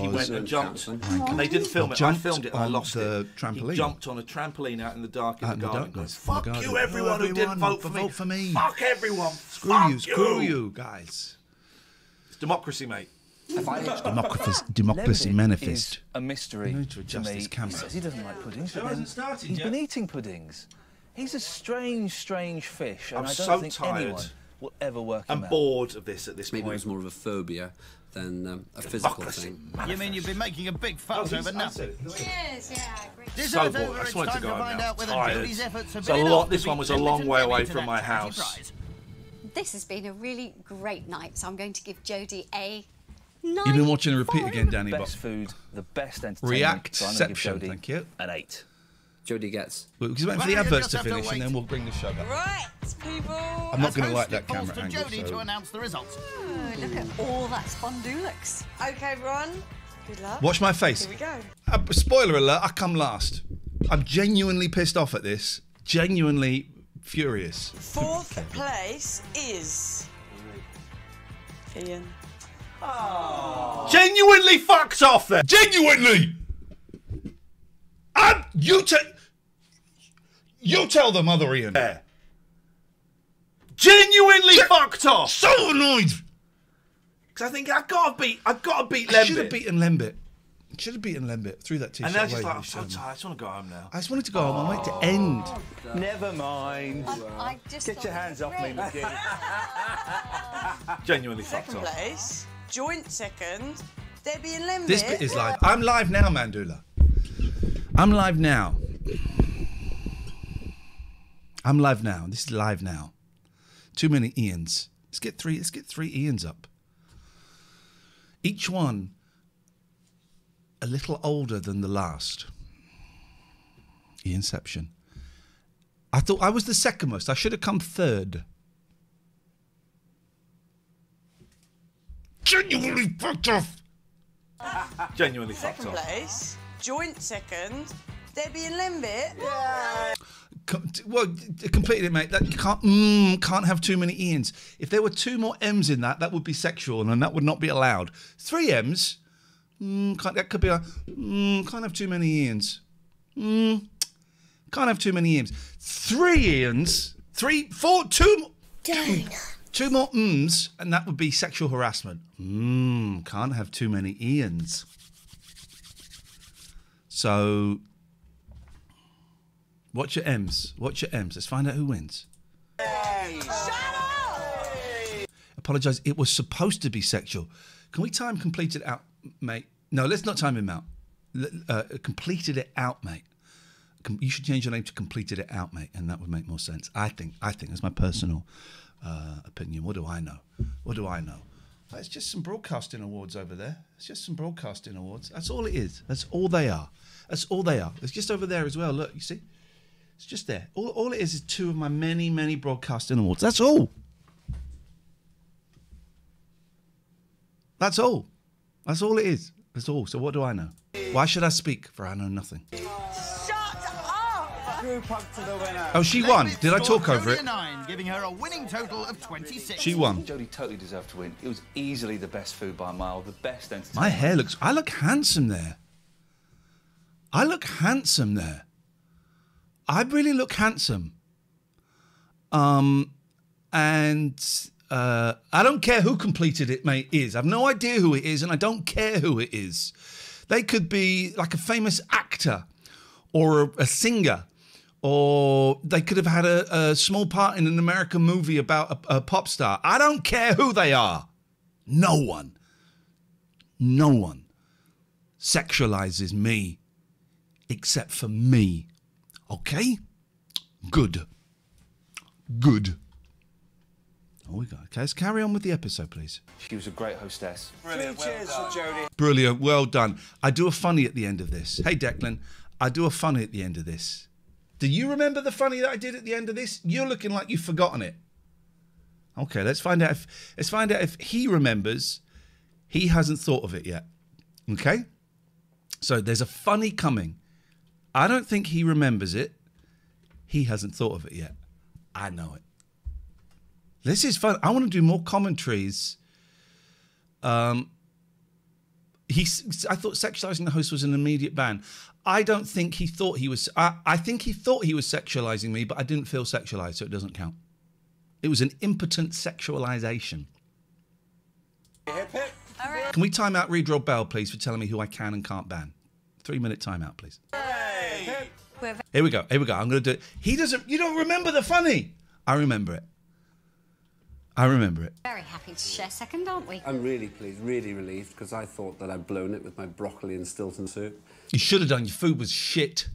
He went and jumped, and they didn't film it. I filmed it and I lost the it. Trampoline. He jumped on a trampoline out in the dark in the garden. Goes, Fuck you, everyone who didn't vote for me. Fuck everyone. Screw you, guys. It's democracy, mate. Democracy manifest. Is a mystery to me. He says he doesn't like puddings. He's been eating puddings. He's a strange, strange fish, and I don't think anyone will ever work him out. I'm bored of this at this point. Maybe it was more of a phobia than a physical thing. You mean you've been making a big fuss over nothing? Yes, yeah, I agree. So bored. I just wanted to go home now. Tired. It's a lot. This one was a long way away from my house. This has been a really great night, so I'm going to give Jodie a 9. You've been watching a repeat again, Danny. Best food, the best entertainment. Reactception, thank you. An 8. Jodie gets. We're just waiting for the adverts to finish, and then we'll bring the show back. Right, people. I'm not going to like that camera to angle. Jodie to announce the results. Oh, look at all that spondulix. Okay, Ron. Good luck. Watch my face. Here we go. Spoiler alert, I come last. I'm genuinely pissed off at this. Genuinely furious. 4th place is Iain. Genuinely fucked off there. Genuinely! And you tell them, other Iain. Yeah. Genuinely fucked off. So annoyed. Because I think I've got to beat Lembit. Should have beaten Lembit. Should have beaten Lembit. Threw that t-shirt And then I was away. just like, I'm so tired. I just want to go home now. I just wanted to go home. I wanted to end. Never mind. I just Get your hands off me, McGee. Genuinely fucked 2nd off. place, joint 2nd, Debbie and Lembit. This bit is live. I'm live now, Mandula. I'm live now. I'm live now. This is live now. Too many Ians. Let's get three Ians up. Each one a little older than the last. Ianception. I thought I was the second most. I should have come third. Genuinely fucked off. Genuinely fucked 2nd off. place, joint 2nd, Debbie and Lembit. Well, completed it, mate. That can't have too many Ians. If there were 2 more M's in that, that would be sexual, and that would not be allowed. 3 M's, that could be a can't have too many Ians. Can't have too many Ians. 3 Ians, 3, 4, 2. Two more mms, and that would be sexual harassment. Can't have too many Ians. So, watch your M's. Watch your M's. Let's find out who wins. Hey, shut up! Apologise. It was supposed to be sexual. Can we time completed out, mate? No, let's not time him out. Completed it out, mate. You should change your name to completed it out, mate, and that would make more sense. I think that's my personal opinion. What do I know? What do I know? It's just some broadcasting awards over there. It's just some broadcasting awards. That's all it is. That's all they are. That's all they are. It's just over there as well. Look, you see? It's just there. All it is 2 of my many, many broadcasting awards. That's all. That's all. That's all it is. That's all. So what do I know? Why should I speak? For I know nothing. Group up to the winner. Oh, she won. Did I talk over it? 9, giving her a winning total of 26. She won. Jodie totally deserved to win. It was easily the best food by a mile, the best entertainment. My hair looks... I look handsome there. I look handsome there. I really look handsome. And I don't care who completed it, mate, is. I've no idea who it is, and I don't care who it is. They could be like a famous actor or a singer, or they could have had a small part in an American movie about a pop star. I don't care who they are. No one sexualizes me except for me. Okay? Good. Oh, we got. Okay, let's carry on with the episode, please. She was a great hostess. Brilliant. Cheers for Jodie. Brilliant. Well done. I do a funny at the end of this. Hey, Declan, I do a funny at the end of this. Do you remember the funny that I did at the end of this? You're looking like you've forgotten it. Okay, let's find out if he remembers. He hasn't thought of it yet. Okay? So there's a funny coming. I don't think he remembers it. He hasn't thought of it yet. I know it. This is fun. I want to do more commentaries. I thought sexualising the host was an immediate ban. I don't think he thought he was... I think he thought he was sexualising me, but I didn't feel sexualised, so it doesn't count. It was an impotent sexualisation. Hip, hip. All right. Can we time out Redrill Bell, please, for telling me who I can and can't ban? 3-minute timeout, please. Hey. Here we go. I'm going to do it. He doesn't... You don't remember the funny. I remember it. Very happy to share second, aren't we? I'm really pleased, really relieved, because I thought that I'd blown it with my broccoli and Stilton soup. You should have done. Your food was shit.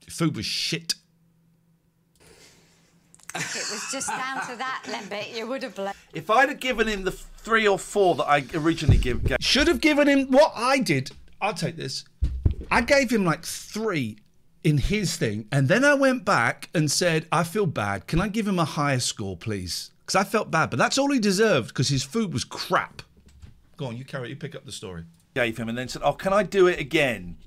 It was just down to that, Lembit. You would have blown. If I'd have given him the 3 or 4 that I originally gave... Should have given him what I did. I'll take this. I gave him like 3 in his thing, and then I went back and said, I feel bad. Can I give him a higher score, please? Because I felt bad, but that's all he deserved because his food was crap. Go on, you carry it. You pick up the story. Gave him and then said, oh, can I do it again?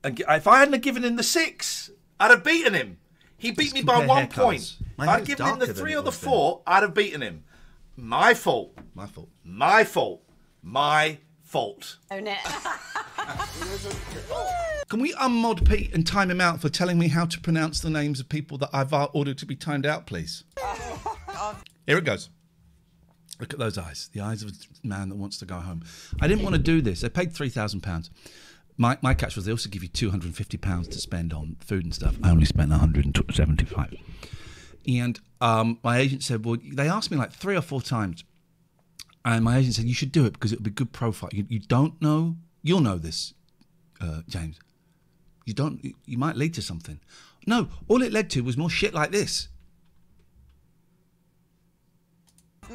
And if I hadn't given him the 6, I'd have beaten him. He beat me by 1 point. If I'd given him the 3 or the 4, I'd have beaten him. My fault. Own it. Can we unmod Pete and time him out for telling me how to pronounce the names of people that I've ordered to be timed out, please? Here it goes. Look at those eyes. The eyes of a man that wants to go home. I didn't want to do this. They paid £3,000. My catch was they also give you £250 to spend on food and stuff. I only spent £175. And my agent said, well, they asked me like 3 or 4 times. And my agent said, you should do it because it would be good profile. You don't know. You'll know this, James. You might lead to something. No, all it led to was more shit like this.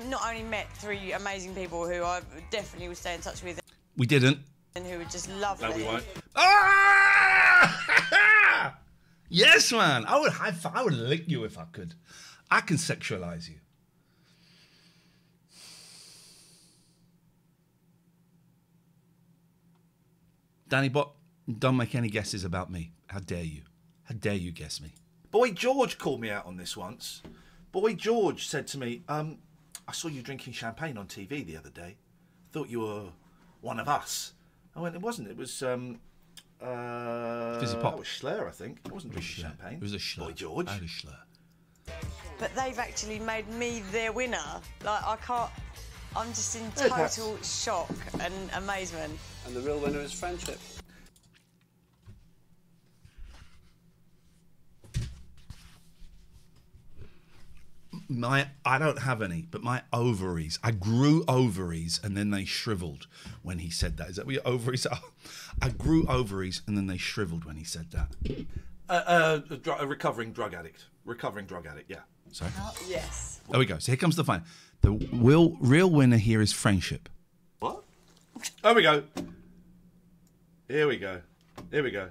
Not only met 3 amazing people who I definitely would stay in touch with. We didn't. And who were just lovely. No, we won't. Ah! Yes, man. I would lick you if I could. I can sexualise you. Danny Bot, don't make any guesses about me. How dare you? How dare you guess me? Boy George called me out on this once. Boy George said to me, I saw you drinking champagne on TV the other day. Thought you were one of us. I went, it wasn't. It was... Fizzy Pop. That was Schlur, I think. It wasn't drinking champagne. It was a Schlur. Boy George. I had a Schlur. But they've actually made me their winner. Like, I can't... I'm just in total shock and amazement. And the real winner is friendship. I don't have any, but my ovaries. I grew ovaries and then they shriveled when he said that. Is that what your ovaries are? I grew ovaries and then they shriveled when he said that. A recovering drug addict. Yeah. Sorry? Yes. There we go. So here comes the fun. The real winner here is friendship. What? There we go. Here we go. To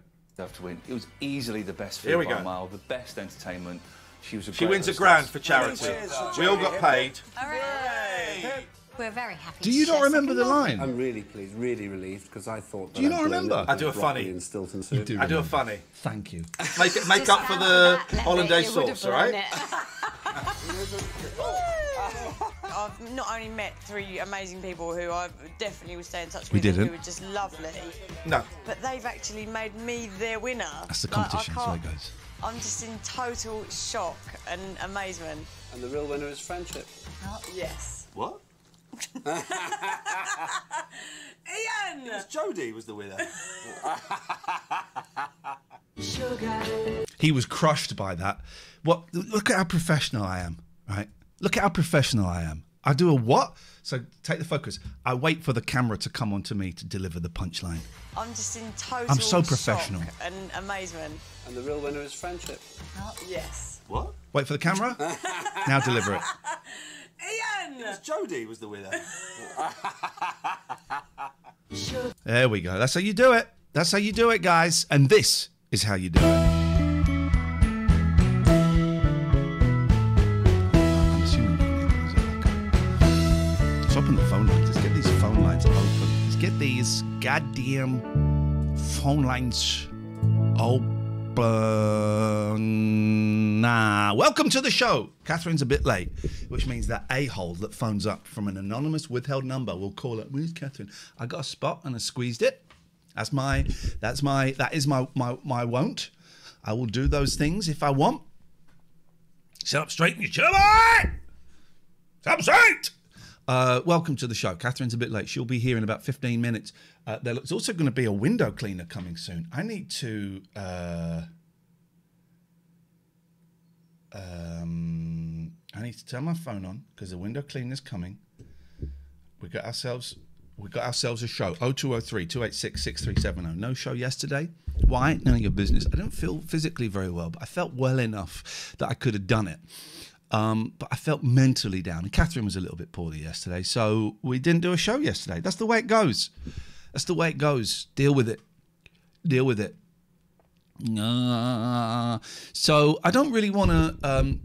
win. It was easily the best Here we food by go. a mile, the best entertainment. She wins a grand for charity. We all got paid. Hooray! We're very happy. Do you not remember the line? I'm really pleased, really relieved, because I thought that Do you I'd not blown remember? it with I do my a funny. broccoli and Stilton soup. do. I do a funny. Thank you. Make up for the hollandaise sauce, all right? I've not only met 3 amazing people who I definitely would stay in touch We with and didn't. who were just lovely. No. But they've actually made me their winner. That's the Like, competition. That's I how it can't- goes. I'm just in total shock and amazement. And the real winner is friendship. Yes. What? Iain! Jodie was the winner. He was crushed by that. What? Look at how professional I am, right? Look at how professional I am. I do a what? So take the focus. I wait for the camera to come onto me to deliver the punchline. I'm just in total I'm so shock professional. and amazement. And the real winner is friendship. Yes. What? Wait for the camera. Now deliver it. Iain! Jodie was the winner. There we go. That's how you do it. That's how you do it, guys. And this is how you do it. I'm assuming let's open the phone lines. Let's get these phone lines open. Let's get these goddamn phone lines open. Welcome to the show. Catherine's a bit late, which means that a-hole that phones up from an anonymous withheld number will call up. Where's Katherine? I got a spot and I squeezed it. That is my wont. I will do those things if I want. Sit up straight in your chair, boy! Sit up straight! Welcome to the show. Catherine's a bit late. She'll be here in about 15 minutes. There's also going to be a window cleaner coming soon. I need to turn my phone on because the window cleaner's coming. We got ourselves a show. 0203 286 6370. No show yesterday. Why? None of your business. I don't feel physically very well, but I felt well enough that I could have done it. But I felt mentally down. And Katherine was a little bit poorly yesterday, so we didn't do a show yesterday. That's the way it goes. That's the way it goes. Deal with it. Deal with it. So I don't really want to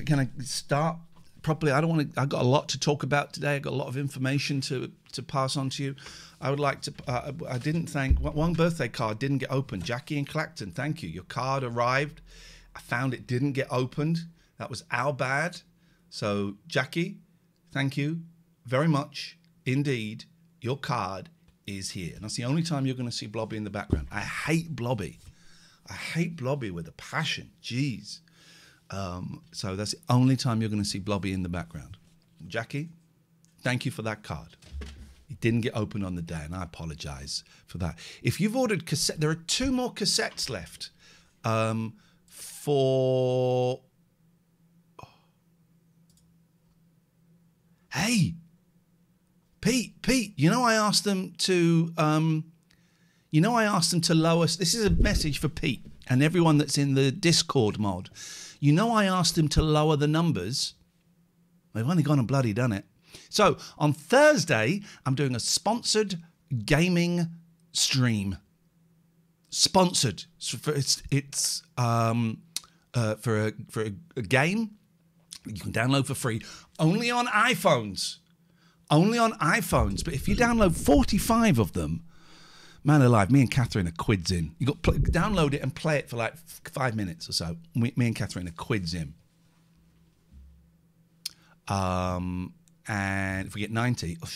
kind of start properly. I don't want to. I've got a lot to talk about today. I've got a lot of information to pass on to you. I would like to. I didn't thank one birthday card didn't get opened. Jackie in Clacton, thank you. Your card arrived. I found it didn't get opened. That was our bad. So Jackie, thank you very much indeed. Your card is here, and that's the only time you're going to see Blobby in the background. I hate Blobby. I hate Blobby with a passion. Jeez. So that's the only time you're going to see Blobby in the background. Jackie, thank you for that card. It didn't get opened on the day, and I apologize for that. If you've ordered cassette, there are 2 more cassettes left for... Hey, Pete, you know I asked them to lower... This is a message for Pete and everyone that's in the Discord mod. You know I asked them to lower the numbers. They've only gone and bloody done it. So on Thursday, I'm doing a sponsored gaming stream. Sponsored. So it's for a game you can download for free. Only on iPhones. Only on iPhones. But if you download 45 of them, man alive, me and Katherine are quids in. You got download it and play it for like 5 minutes or so. Me and Katherine are quids in. And if we get 90, oh,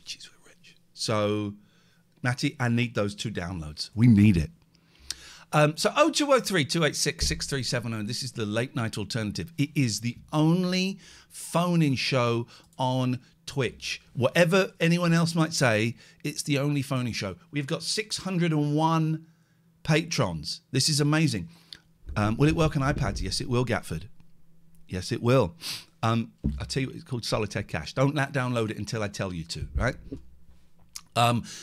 jeez, we're rich. So, Matty, I need those 2 downloads. We need it. So 0203 286 6370. This is the late night alternative. It is the only phone-in show on Twitch. Whatever anyone else might say, it's the only phone-in show. We've got 601 patrons. This is amazing. Will it work on iPads? Yes, it will, Gatford. Yes, it will. I'll tell you what, it's called Solitaire Cash. Don't download it until I tell you to, right?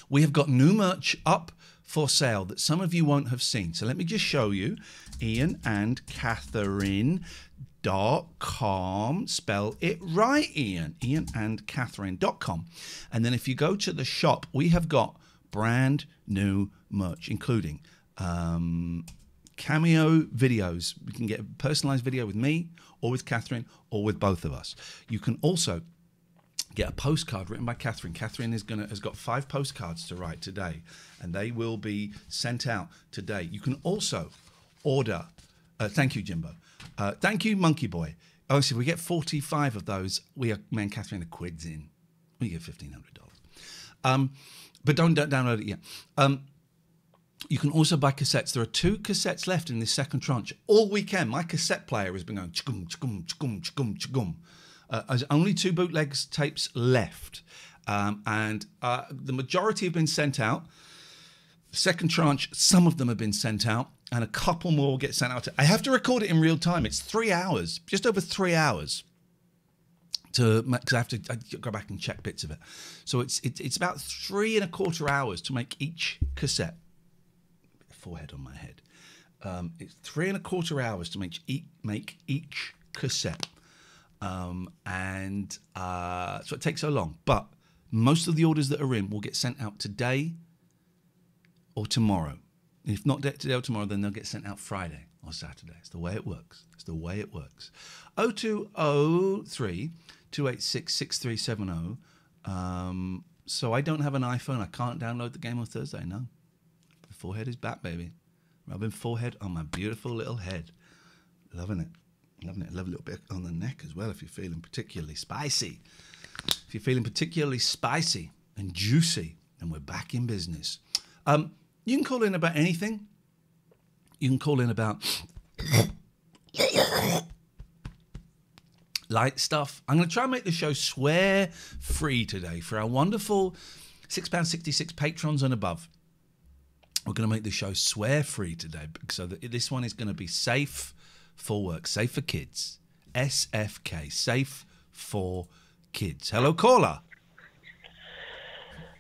We have got new merch up for sale that some of you won't have seen. So let me just show you. IainandCatherine.com. Spell it right, Iain. IainandCatherine.com. And then if you go to the shop, we have got brand new merch, including cameo videos. You can get a personalized video with me or with Katherine or with both of us. You can also get a postcard written by Katherine. Katherine has got 5 postcards to write today, and they will be sent out today. You can also order. Thank you, Jimbo. Thank you, Monkey Boy. Oh, so if we get 45 of those, me and Katherine are quids in. We get $1,500. But don't download it yet. You can also buy cassettes. There are 2 cassettes left in this second tranche. All weekend, my cassette player has been going chugum, chugum, chugum, chugum, chugum. There's only 2 bootlegs tapes left. And the majority have been sent out. The second tranche, some of them have been sent out, and a couple more will get sent out. I have to record it in real time. It's 3 hours, just over 3 hours. Because I have to go back and check bits of it. So it's about 3¼ hours to make each cassette. Forehead on my head. It's 3¼ hours to make each cassette. So it takes so long. But most of the orders that are in will get sent out today or tomorrow. And if not today or tomorrow, then they'll get sent out Friday or Saturday. It's the way it works. It's the way it works. 0203 286 6370. So I don't have an iPhone. I can't download the game on Thursday. No. The forehead is back, baby. Rubbing forehead on my beautiful little head. Loving it. Loving it. Love a little bit on the neck as well if you're feeling particularly spicy. If you're feeling particularly spicy and juicy, then we're back in business. You can call in about anything. You can call in about light stuff. I'm going to try and make the show swear-free today for our wonderful £6.66 patrons and above. We're going to make the show swear-free today, so that this one is going to be safe for work, safe for kids. SFK, safe for kids. Hello, caller.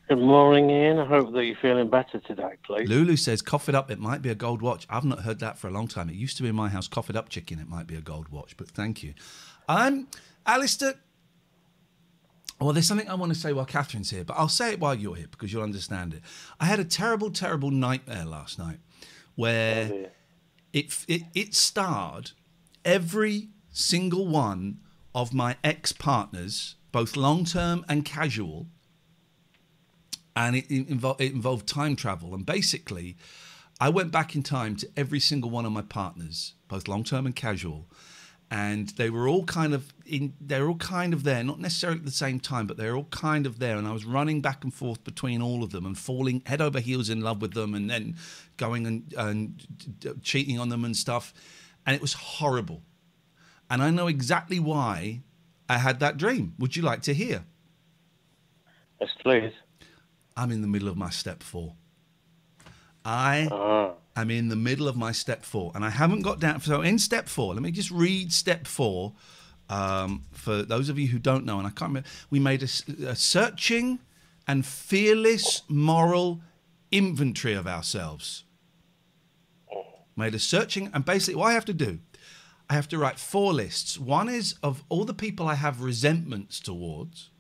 Good morning, Ian. I hope that you're feeling better today, please. Lulu says, cough it up, it might be a gold watch. I've not heard that for a long time. It used to be in my house, cough it up, chicken, it might be a gold watch, but thank you. Alistair, well, there's something I want to say while Catherine's here, but I'll say it while you're here because you'll understand it. I had a terrible, terrible nightmare last night where it starred every single one of my ex-partners, both long-term and casual, and it involved time travel. And basically, I went back in time to every single one of my partners, both long-term and casual, and they were all kind of there, not necessarily at the same time, but they're all kind of there. And I was running back and forth between all of them and falling head over heels in love with them, and then going and cheating on them and stuff. And it was horrible. And I know exactly why I had that dream. Would you like to hear? Yes, please. I'm in the middle of my step 4. I am in the middle of my step 4, and I haven't got down. So in step 4, let me just read step 4 for those of you who don't know, and I can't remember. We made a searching and fearless moral inventory of ourselves. Made a searching, and basically what I have to do, I have to write 4 lists. One is of all the people I have resentments towards.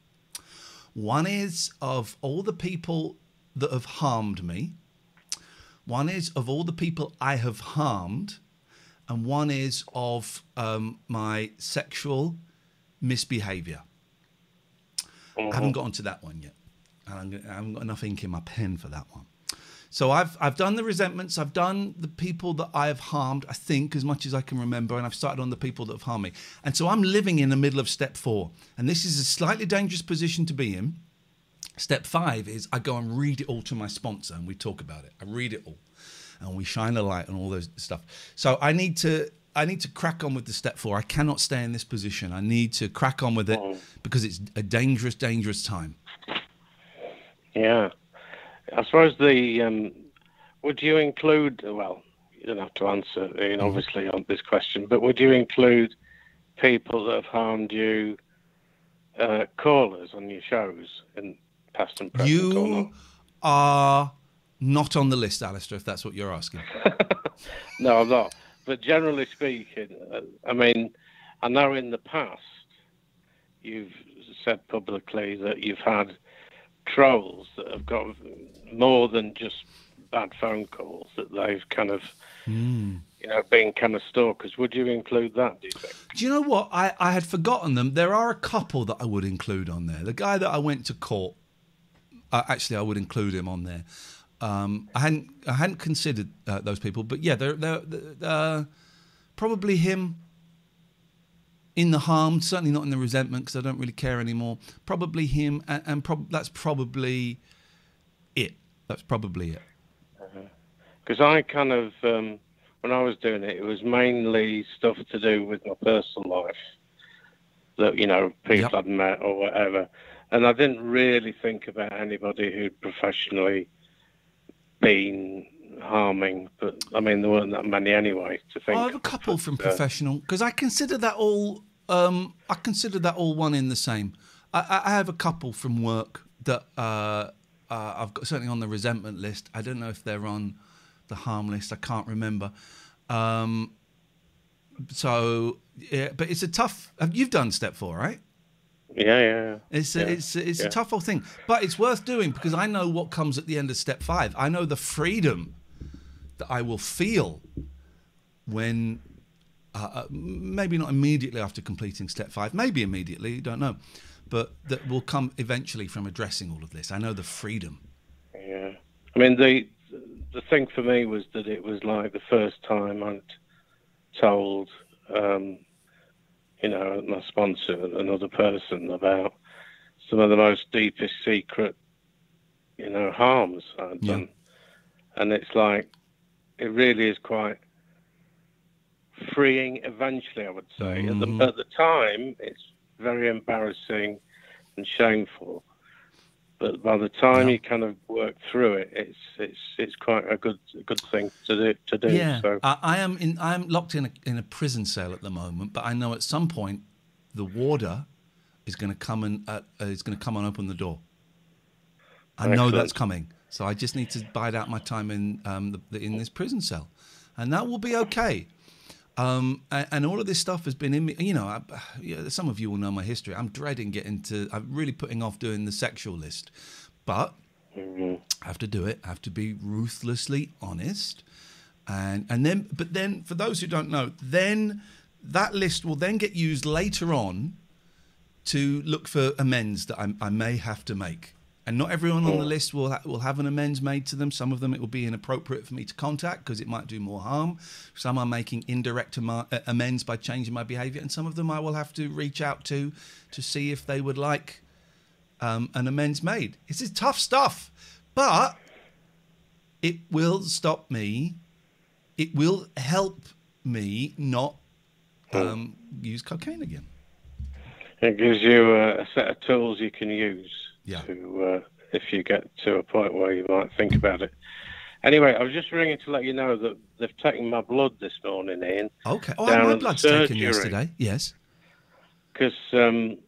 One is of all the people that have harmed me. One is of all the people I have harmed. And one is of my sexual misbehaviour. I haven't got onto that one yet. And I haven't got enough ink in my pen for that one. So I've done the resentments. I've done the people that I have harmed, I think, as much as I can remember. And I've started on the people that have harmed me. And so I'm living in the middle of step 4. And this is a slightly dangerous position to be in. Step 5 is I go and read it all to my sponsor and we talk about it. I read it all and we shine a light on all those stuff. So I need to crack on with the step 4. I cannot stay in this position. I need to crack on with it because it's a dangerous, dangerous time. Yeah. I suppose would you include, well, you don't have to answer, Ian, obviously, on this question, but would you include people that have harmed you, callers on your shows in past and present? You are not on the list, Alistair, if that's what you're asking. No, I'm not. But generally speaking, I mean, I know in the past you've said publicly that you've had trolls that have got more than just bad phone calls, that they've kind of, been kind of stalkers. Would you include that, do you think? Do you know what? I had forgotten them. There are a couple that I would include on there. The guy that I went to court, actually, I would include him on there. I hadn't considered those people, but yeah, they're probably him in the harm, certainly not in the resentment because I don't really care anymore. Probably him, and that's probably it. That's probably it. Because I kind of, when I was doing it, it was mainly stuff to do with my personal life that, people I'd met or whatever. And I didn't really think about anybody who'd professionally been harming, but I mean there weren't that many anyway to think. I have a couple from professional because I consider that all. I consider that all one in the same. I have a couple from work that I've got certainly on the resentment list. I don't know if they're on the harm list. I can't remember. So yeah, but it's a tough. You've done step 4, right? Yeah. It's a tough whole thing, but it's worth doing because I know what comes at the end of step 5. I know the freedom that I will feel when, maybe not immediately after completing step 5, maybe immediately, don't know, but that will come eventually from addressing all of this. I know the freedom. Yeah, I mean the thing for me was that it was like the first time I'd told, my sponsor, another person, about some of the most deepest secret, harms I'd done. And it's like, it really is quite freeing eventually, I would say. At the time, it's very embarrassing and shameful. But by the time you kind of work through it, it's quite a good thing to do. Yeah, so. I'm locked in a prison cell at the moment, but I know at some point the warder is going to come and open the door. I know that's coming, so I just need to bide out my time in this prison cell, and that will be okay. And all of this stuff has been in me. Some of you will know my history. I'm dreading I'm really putting off doing the sexual list, but I have to do it. I have to be ruthlessly honest, and then for those who don't know, then that list will then get used later on to look for amends that I may have to make. And not everyone on the list will have an amends made to them. Some of them it will be inappropriate for me to contact because it might do more harm. Some are making indirect amends by changing my behaviour, and some of them I will have to reach out to see if they would like an amends made. This is tough stuff, but it will stop me. It will help me not use cocaine again. It gives you a set of tools you can use. Yeah. If you get to a point where you might think about it. Anyway, I was just ringing to let you know that they've taken my blood this morning, Ian. Okay. Oh, my blood's taken yesterday. Yes. Because I'm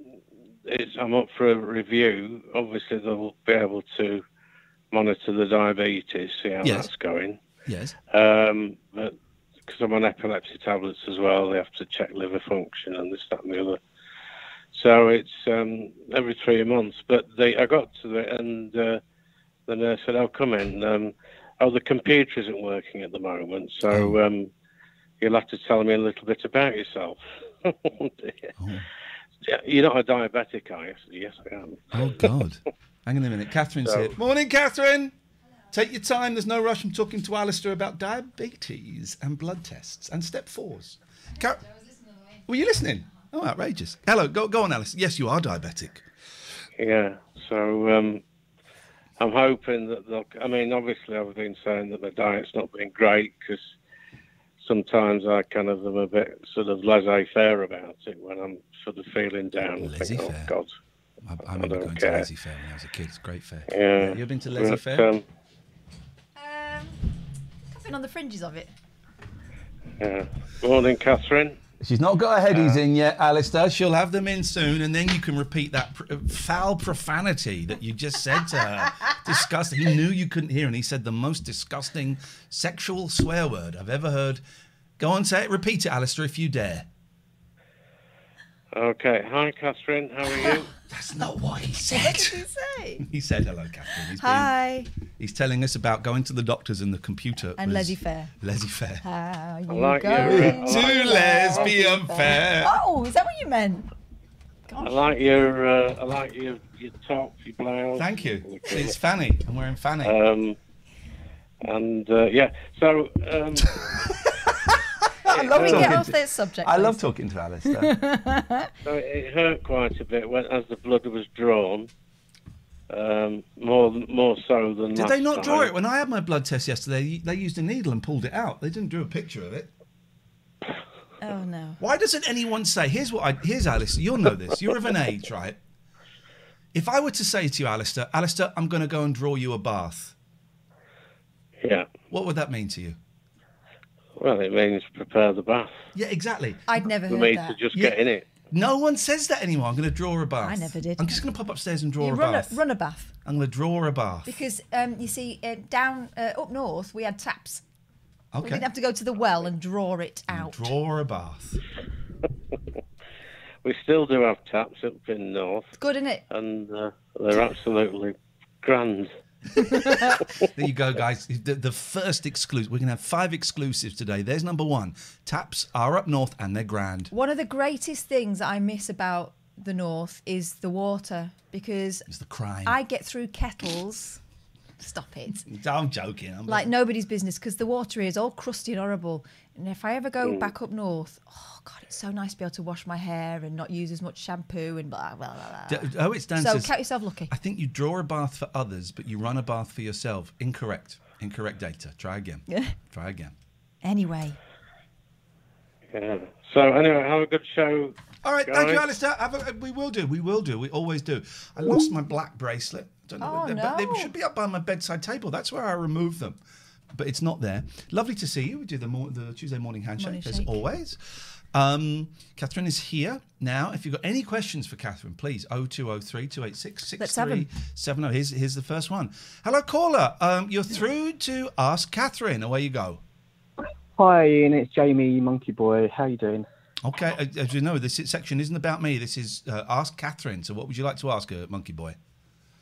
up for a review. Obviously, they'll be able to monitor the diabetes, see how that's going. Yes. But because I'm on epilepsy tablets as well, they have to check liver function and this, that, and the other. So it's every 3 months. But I got to it, and the nurse said, "Oh, come in. The computer isn't working at the moment, so you'll have to tell me a little bit about yourself." Oh, dear. Oh. You're not a diabetic, are you? Yes, I am. Oh, God. Hang on a minute. Catherine's here. Morning, Catherine. Take your time. There's no rush. I'm talking to Alistair about diabetes and blood tests and step 4s. Were you listening? Oh, outrageous. Hello, go on, Alice. Yes, you are diabetic. Yeah, so I'm hoping that they'll... I mean, obviously I've been saying that my diet's not been great because sometimes I kind of am a bit sort of laissez-faire about it when I'm sort of feeling down. Laissez-faire? Oh, God. I remember going to laissez-faire when I was a kid. It's great fair. Yeah. You ever been to laissez-faire? I've been on the fringes of it. Yeah. Morning, Katherine. She's not got her headies in yet, Alistair. She'll have them in soon, and then you can repeat that foul profanity that you just said to her. Disgusting. He knew you couldn't hear, and he said the most disgusting sexual swear word I've ever heard. Go on, say it. Repeat it, Alistair, if you dare. Okay. Hi, Katherine. How are you? That's not what he said. What did he say? He said, hello, Katherine. Hi. He's telling us about going to the doctors and the computer. And laissez-faire. Laissez-faire. How you like going to lesbian fair. Oh, is that what you meant? Gosh. I like your top, your blouse. Thank you. It's fanny. I'm wearing fanny. So. Let me get off this subject. I love talking to Alistair. So it hurt quite a bit as the blood was drawn. More so than. Did they not draw it when I had my blood test yesterday? They used a needle and pulled it out. They didn't do a picture of it. Oh no! Why doesn't anyone say? Here's Alistair. You'll know this. You're of an age, right? If I were to say to you, Alistair, I'm going to go and draw you a bath. Yeah. What would that mean to you? Well, it means prepare the bath. Yeah, exactly. I'd never heard that. For me to just get in it. No one says that anymore. I'm going to draw a bath. I never did. I'm just going to pop upstairs and draw a bath. Run a bath. I'm going to draw a bath. Because, you see, down up north, we had taps. Okay. We didn't have to go to the well and draw it out. Draw a bath. We still do have taps up in north. It's good, isn't it? And they're absolutely grand. There you go, guys. The first exclusive. We're going to have 5 exclusives today. There's number 1. Taps are up north and they're grand. One of the greatest things I miss about the north is the water, because it's the crime. I get through kettles Stop it. I'm joking. Like nobody's business, because the water is all crusty and horrible. And if I ever go back up north, oh God, it's so nice to be able to wash my hair and not use as much shampoo and blah, blah, blah, blah. It's Dan So says, count yourself lucky. I think you draw a bath for others, but you run a bath for yourself. Incorrect. Incorrect data. Try again. Try again. Anyway. Yeah. So anyway, have a good show. All right, guys. thank you, Alistair. We will do. We always do. I lost my black bracelet. Don't know. Oh, They no. should be up by my bedside table. That's where I removed them. But it's not there. Lovely to see you. We do the Tuesday morning handshake, as always. Katherine is here now. If you've got any questions for Katherine, please, 0203 286 6370. Here's the first one. Hello, caller. You're through to Ask Katherine. Away you go. Hi, Ian. It's Jamie, Monkey Boy. How you doing? Okay, as you know, this section isn't about me. This is Ask Katherine. So what would you like to ask her, Monkey Boy?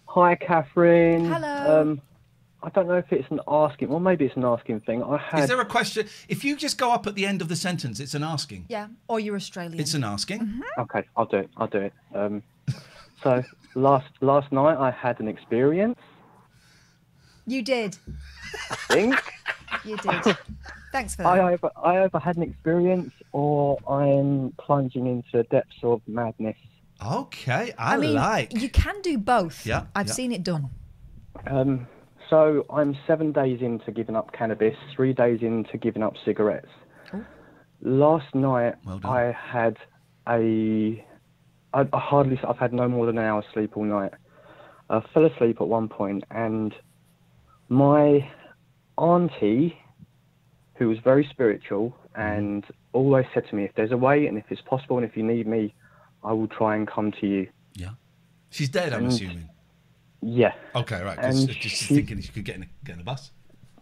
Hi, Katherine. Hello. I don't know if it's an asking, or maybe it's an asking thing. Is there a question? If you just go up at the end of the sentence, it's an asking. Yeah, or you're Australian. It's an asking. Mm-hmm. Okay, I'll do it. So last night I had an experience. You did. I think. You did. Thanks for that. I either had an experience or I'm plunging into the depths of madness. Okay, I mean, you can do both. Yeah, I've seen it done. So I'm 7 days into giving up cannabis, 3 days into giving up cigarettes. Oh. Last night Well done. I had I've had no more than an hour's sleep all night. I fell asleep at one point and my auntie, who was very spiritual and always said to me, if there's a way and if it's possible and if you need me, I will try and come to you. Yeah. She's dead, I'm assuming. Yeah. Okay, right. And Just thinking she could get in a bus.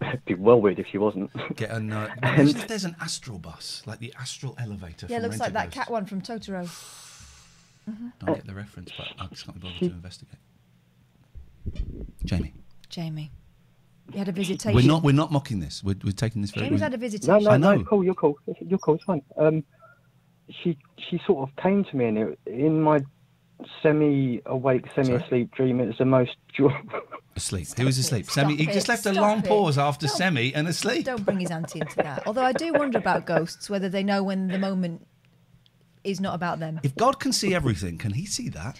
It'd be well weird if she wasn't. Get an. Imagine if there's an astral bus, like the astral elevator. Yeah, it from looks like that Rent-A-Ghost. cat one from Totoro. Don't get the reference, but I just can't be bothered to investigate. Jamie. You had a visitation. We're not mocking this. We're taking this very. Jamie's had a visitation. No, I know. cool. You're cool. It's fine. She sort of came to me and in my semi-awake, semi-asleep dream, it was the most asleep. He was asleep. Semi. He just left a Stop long it. pause after Don't- semi and asleep. Don't bring his auntie into that. Although I do wonder about ghosts, whether they know when the moment is not about them. If God can see everything, can He see that?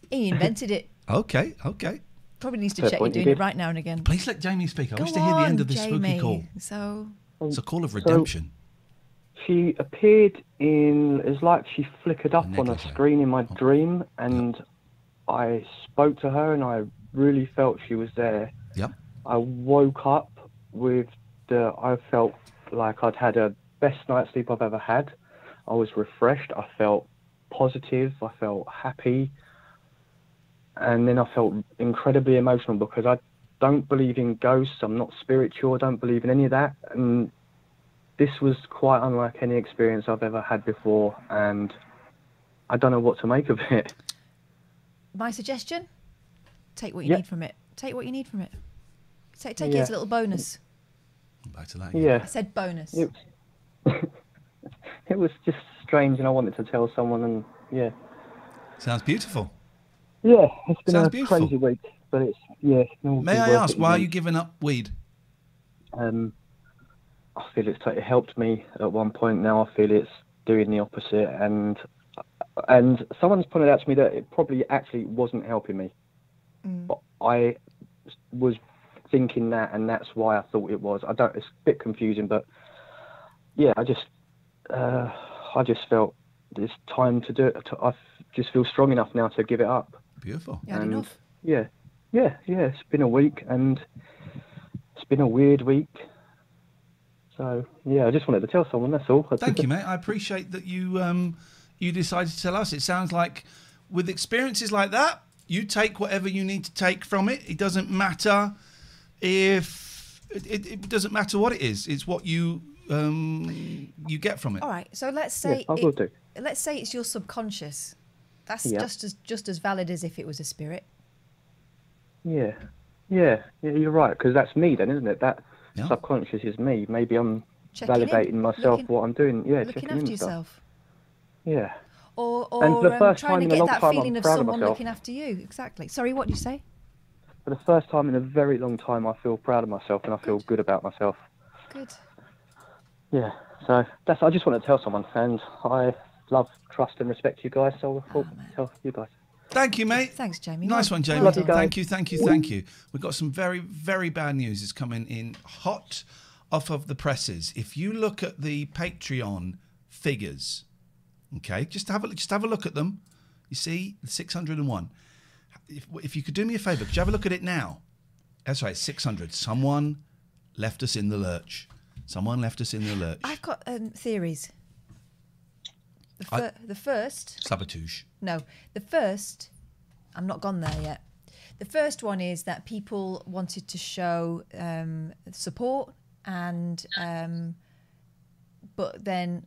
He invented it. Okay. Probably needs to Fair check you're point, he doing it did. right now and again. Please let Jamie speak. I Go wish to hear the end on, of this spooky Jamie. call. So It's a call of redemption. She appeared in. It's like she flickered up on a Negligee. screen in my dream, and I spoke to her, and I really felt she was there. Yep. I woke up with I felt like I'd had a best night's sleep I've ever had. I was refreshed. I felt positive. I felt happy. And then I felt incredibly emotional because I don't believe in ghosts. I'm not spiritual. I don't believe in any of that. And this was quite unlike any experience I've ever had before. And I don't know what to make of it. my suggestion, take what you need from it. Take what you need from it. Take it as a little bonus. Back to that. Yeah. I said bonus. It was just strange and I wanted to tell someone and yeah. Sounds beautiful. Yeah, it's been Sounds a beautiful. crazy week, but it's May I ask, why are you giving up weed? I feel it helped me at one point. Now I feel it's doing the opposite, and someone's pointed out to me that it probably actually wasn't helping me. But I was thinking that, and that's why I thought it was. It's a bit confusing, but yeah, I just felt it's time to do it. I just feel strong enough now to give it up. Beautiful. You had enough. Yeah. It's been a week, and it's been a weird week. So yeah, I just wanted to tell someone. That's all. Thank you, mate. I appreciate that you decided to tell us. It sounds like with experiences like that, you take whatever you need to take from it. It doesn't matter if it doesn't matter what it is. It's what you get from it. All right. So let's say I will do. Let's say it's your subconscious. That's Yeah. just as valid as if it was a spirit. Yeah, you're right, because that's me then, isn't it? That subconscious is me. Maybe I'm validating myself, what I'm doing. Yeah, looking checking after in stuff. yourself. Yeah. Or And for the first trying time to in a get long that time, feeling I'm of proud of someone myself. looking after you. Exactly. Sorry, what did you say? for the first time in a very long time, I feel proud of myself and I feel good about myself. Good. Yeah, so I just want to tell someone, and I love, trust and respect you guys, so I thought tell you guys. Thank you, mate. Thanks, Jamie. Nice one, Jamie. Love you guys. Thank you. We've got some very, very bad news is coming in hot off of the presses. If you look at the Patreon figures, okay, just have a look at them. You see, 601. If you could do me a favour, could you have a look at it now? That's right, 600. Someone left us in the lurch. I've got theories. The first... Sabotage. No, the first... I'm not gone there yet. The first one is that people wanted to show support and... but then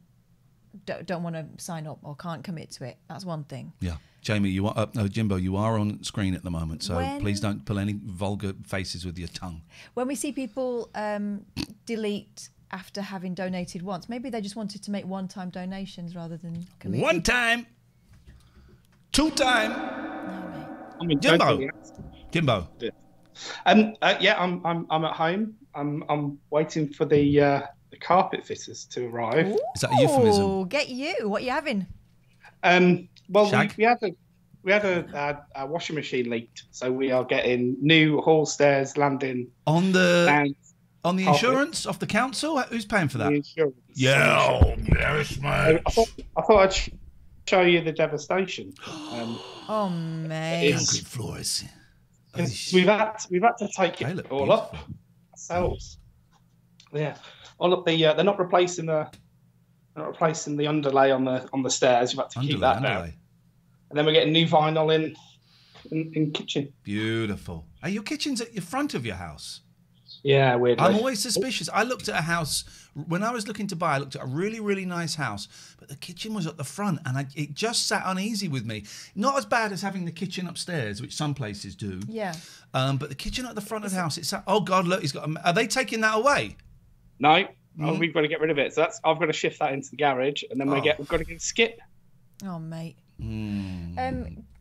don't want to sign up or can't commit to it. That's one thing. Yeah. Jamie, Jimbo, you are on screen at the moment, so please don't pull any vulgar faces with your tongue. When we see people delete after having donated once, maybe they just wanted to make one-time donations rather than commit. One time, two time. No, mate. Jimbo. Yeah, I'm at home. I'm waiting for the carpet fitters to arrive. Ooh, is that a euphemism? Get you. What are you having? Well, we had a washing machine leaked, so we are getting new hall stairs, landing on the carpet. Insurance off the council. Who's paying for that? The insurance. Yeah, yes, mate. I thought I'd show you the devastation. Oh, mate. Concrete floors. We've had to take it all up ourselves. Yeah. Oh, look, they're not replacing the underlay on the stairs. You've had to keep that down. And then we're getting new vinyl in kitchen. Beautiful. Are your kitchen's at the front of your house? Yeah, weirdly. I'm always suspicious. I looked at a house when I was looking to buy. I looked at a really, really nice house, but the kitchen was at the front, and it just sat uneasy with me. Not as bad as having the kitchen upstairs, which some places do. Yeah. But the kitchen at the front of the house. Oh God, look, he's got. Are they taking that away? No. Oh, we've got to get rid of it. So I've got to shift that into the garage, and then we've got to get skip. Oh, mate.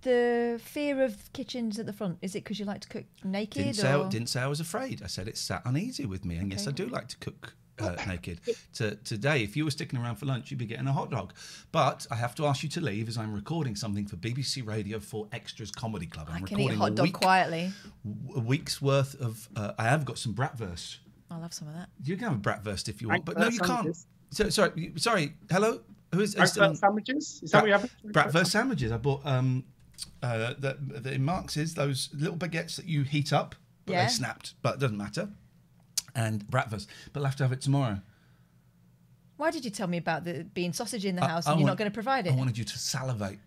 The fear of kitchens at the front, is it because you like to cook naked? Didn't say I was afraid. I said it sat uneasy with me, and yes, I do like to cook naked. Today, if you were sticking around for lunch, you'd be getting a hot dog. But I have to ask you to leave as I'm recording something for BBC Radio 4 Extras Comedy Club. I can eat a hot dog quietly. A week's worth of. I have got some bratwurst. I'll have some of that. You can have a bratwurst if you want, but no, you can't. Sorry. Hello. Who is bratwurst sandwiches? Is that what you have? Bratwurst sandwiches. I bought in Marx's, those little baguettes that you heat up, but they snapped, but it doesn't matter. And bratwurst, but I'll have to have it tomorrow. Why did you tell me about the being sausage in the house and you're not going to provide it? I wanted you to salivate.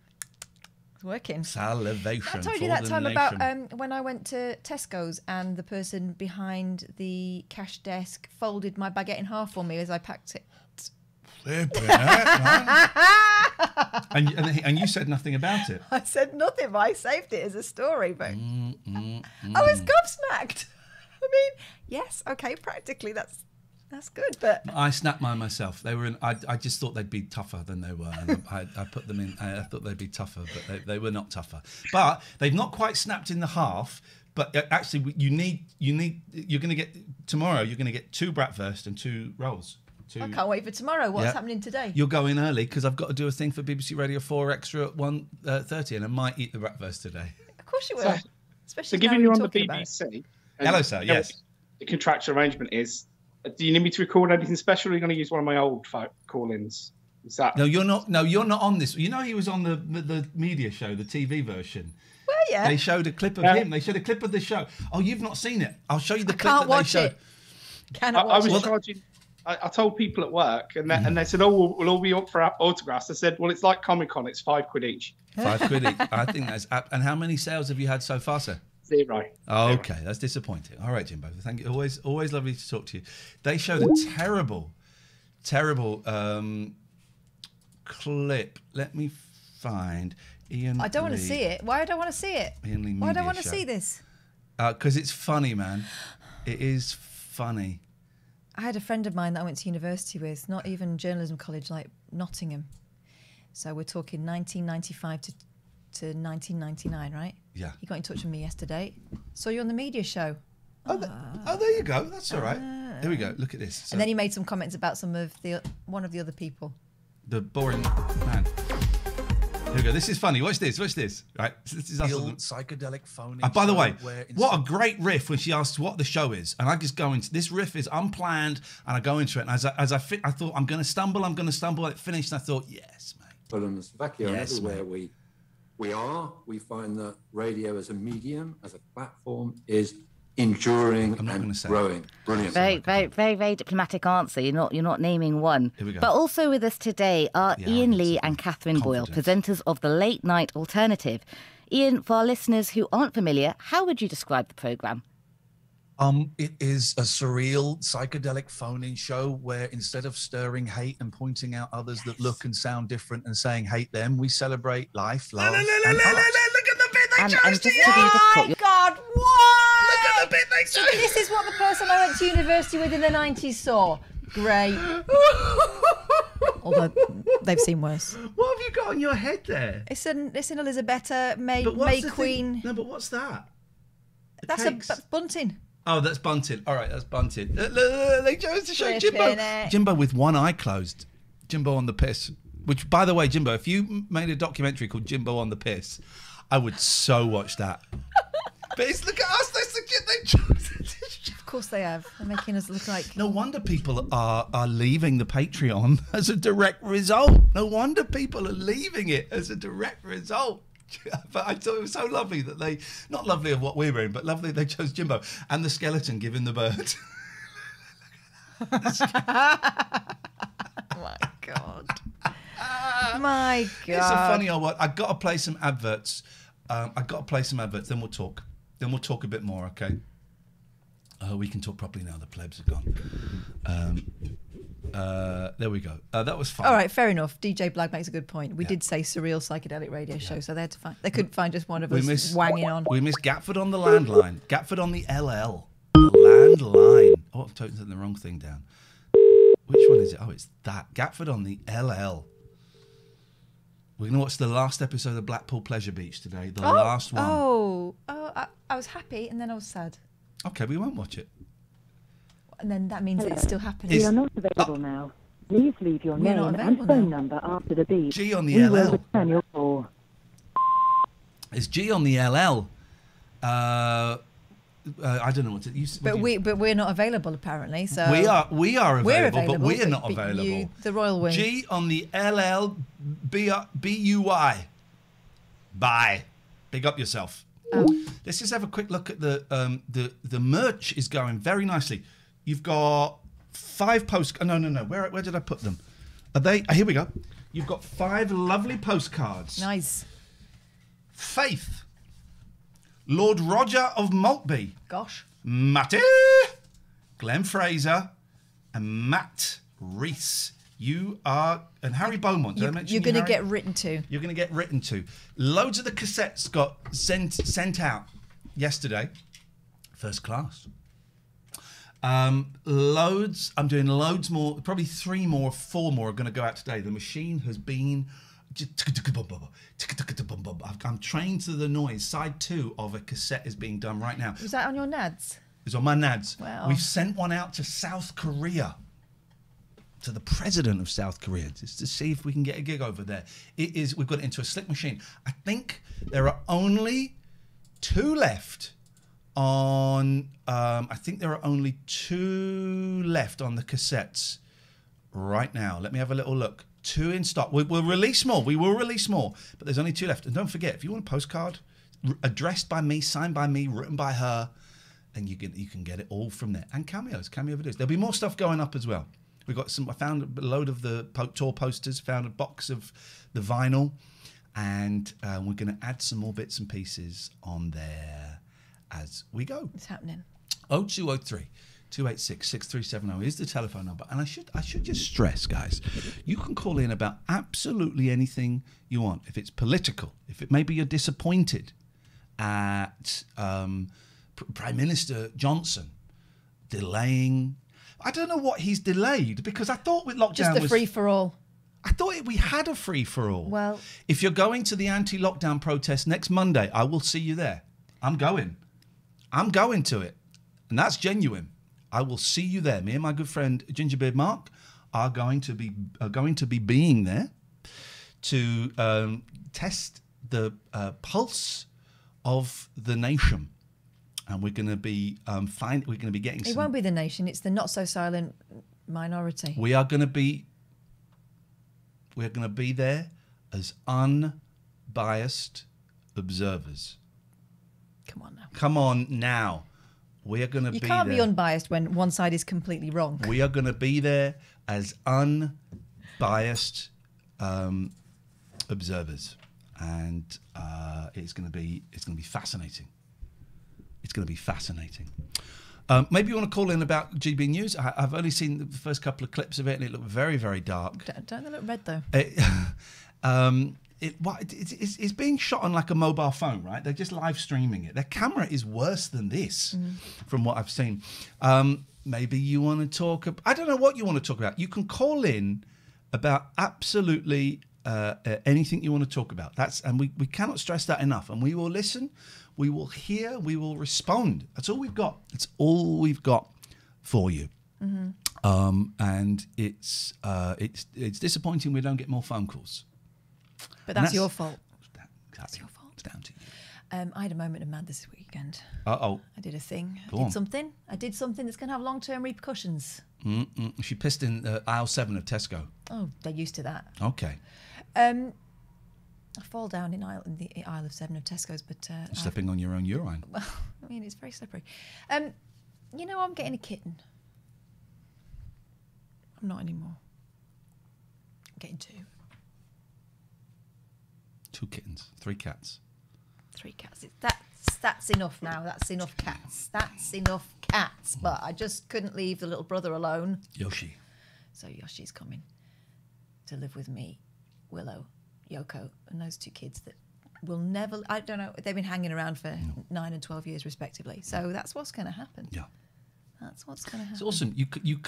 It's working. Salivation. I told you that time about when I went to Tesco's and the person behind the cash desk folded my baguette in half for me as I packed it. And you said nothing about it. I said nothing, but I saved it as a story. But I was gobsmacked. I mean, yes, okay, practically that's good, but I snapped mine myself. They were. I just thought they'd be tougher than they were. And I put them in. I thought they'd be tougher, but they were not tougher. But they've not quite snapped in the half. But actually, you're going to get tomorrow. You're going to get 2 bratwurst and 2 rolls. I can't wait for tomorrow. What's happening today? You're going early because I've got to do a thing for BBC Radio 4 Extra at 1:30, and I might eat the bratwurst today. Of course you will. Especially so given you're on the BBC. Hello, sir. Yes. The contractual arrangement is: do you need me to record anything special? Or are you going to use one of my old call-ins? Is that? No, you're not. No, you're not on this. You know, he was on the media show, the TV version. Well, yeah. They showed a clip of him. They showed a clip of the show. Oh, you've not seen it? I'll show you the clip that they showed. Cannot watch it. I was charging. I told people at work, and they said, "Oh, we'll all be up for autographs." I said, "Well, it's like Comic-Con; it's £5 each." £5 each. I think that's. And how many sales have you had so far, sir? 0. Oh, okay, that's disappointing. All right, Jimbo. Thank you. Always lovely to talk to you. They showed a terrible clip. Let me find Iain. I don't want to see it. Why don't I want to see it? Iain Lee Why don't I want to show. see this? Because it's funny, man. It is funny. I had a friend of mine that I went to university with, not even journalism college, like Nottingham. So we're talking 1995 to 1999, right? Yeah. He got in touch with me yesterday. Saw you on the media show. Oh, there you go. That's all right. Here we go. Look at this. So, and then he made some comments about one of the other people. The boring man. Here we go. This is funny. Watch this. Right. This is us. Psychedelic phone. By the way, what a great riff when she asks what the show is, and I just go into this riff is unplanned, and I go into it. And I thought I'm going to stumble. And it finished, and I thought, yes, mate. Poland and Slovakia, yes, everywhere we find that radio as a medium, as a platform, is enduring and growing. Brilliant. Very diplomatic answer. You're not naming one. Here we go. But also with us today are Iain Lee and Katherine Boyle, presenters of the Late Night Alternative. Iain, for our listeners who aren't familiar, how would you describe the programme? It is a surreal, psychedelic phone-in show where instead of stirring hate and pointing out others that look and sound different and saying hate them, we celebrate life, love, and art. Look at the bit they chose to use! Oh my God, what? Look at the bit they chose! This is what the person I went to university with in the 90s saw. Great. Although they've seen worse. What have you got on your head there? It's an Elisabetta May Queen. No, but what's that? That's bunting. Oh, that's bunting. All right, that's bunting. They chose to show Jimbo. Jimbo with one eye closed. Jimbo on the piss. Which, by the way, Jimbo, if you made a documentary called Jimbo on the Piss, I would so watch that. But look at us. That's the kid they chose. Of course they have. They're making us look like... No wonder people are leaving the Patreon as a direct result. No wonder people are leaving it as a direct result. But I thought it was so lovely that they, not lovely of what we were in, but lovely they chose Jimbo and the skeleton giving the bird. My God. My God. It's a funny old one. I've got to play some adverts. Then we'll talk. Then we'll talk a bit more, okay? We can talk properly now. The plebs are gone. There we go. That was fun. All right, fair enough. DJ Blag makes a good point. We did say surreal psychedelic radio show, so they had to find. They couldn't find just one of us wanging on. We missed Gatford on the landline. Gatford on the LL. The landline. Oh, I'm totally the wrong thing down. Which one is it? Oh, it's that. Gatford on the LL. We're going to watch the last episode of Blackpool Pleasure Beach today. The last one. I was happy and then I was sad. Okay, we won't watch it. And then that means it's still happening. We are not available now. Please leave your name and phone number after the beep. G on the we LL. Will return your call. It's G on the LL. I don't know what to use. But we're not available apparently. So we are available, but we're not available. The Royal Wing. G on the LL. BUY. Bye. Big up yourself. Let's just have a quick look at the merch is going very nicely. You've got 5 posts. No. Where did I put them? Are they? Here we go. You've got 5 lovely postcards. Nice. Faith. Lord Roger of Maltby. Gosh. Matty. Glenn Fraser. And Matt Reese. You are... And Harry Beaumont. Did I mention you're going to Harry? get written to. You're going to get written to. Loads of the cassettes got sent out yesterday. First class. Loads. I'm doing loads more. Probably 3 more, 4 more are going to go out today. The machine has been... I'm trained to the noise. Side 2 of a cassette is being done right now. Was that on your NADs? It's on my NADs. Wow. We've sent one out to South Korea. To the president of South Korea, just to see if we can get a gig over there. We've got it into a slick machine. I think there are only 2 left on. I think there are only 2 left on the cassettes right now. Let me have a little look. 2 in stock. We'll release more. We will release more, but there's only 2 left. And don't forget, if you want a postcard addressed by me, signed by me, written by her, and you can get it all from there. And cameo videos. There'll be more stuff going up as well. We got some. I found a load of the tour posters. Found a box of the vinyl, and we're going to add some more bits and pieces on there as we go. It's happening. 0203 286 6370 is the telephone number. And I should just stress, guys, you can call in about absolutely anything you want. If it's political, if it maybe you're disappointed at Prime Minister Johnson delaying. I don't know what he's delayed, because I thought with lockdown just the free for all. I thought we had a free-for-all. Well... If you're going to the anti-lockdown protest next Monday, I will see you there. I'm going. I'm going to it. And that's genuine. I will see you there. Me and my good friend Gingerbeard Mark are going to be being there to test the pulse of the nation. And we're going to be we're going to be getting It won't be the nation, it's the not-so-silent minority. We are going to be... We're going to be there as unbiased observers. Come on now. Come on now. We are going to be there. You can't be unbiased when one side is completely wrong. We are going to be there as unbiased observers, and it's going to be fascinating. It's going to be fascinating. Maybe you want to call in about GB News. I've only seen the first couple of clips of it, and it looked very, very dark. Don't they look red, though? It's being shot on like a mobile phone, right? They're just live streaming it. Their camera is worse than this, from what I've seen. Maybe you want to talk... I don't know what you want to talk about. You can call in about absolutely anything you want to talk about. And we cannot stress that enough. And we will listen... We will hear, we will respond. That's all we've got. It's all we've got for you. And it's disappointing we don't get more phone calls. But that's your fault. That's your fault. It's down to you. I had a moment of mad this weekend. Uh-oh. I did a thing. Go I on. did something that's going to have long-term repercussions. She pissed in aisle 7 of Tesco. Oh, they're used to that. Okay. I fall down in the aisle of 7 of Tesco's, but... Slipping on your own urine. Well, I mean, it's very slippery. You know, I'm getting a kitten. I'm not anymore. I'm getting 2. 2 kittens. 3 cats. 3 cats. That's enough now. That's enough cats. That's enough cats. But I just couldn't leave the little brother alone. Yoshi. So Yoshi's coming to live with me, Willow, Yoko, and those 2 kids that will never... I don't know. They've been hanging around for 9 and 12 years, respectively. So that's what's going to happen. Yeah. That's what's going to happen. It's awesome.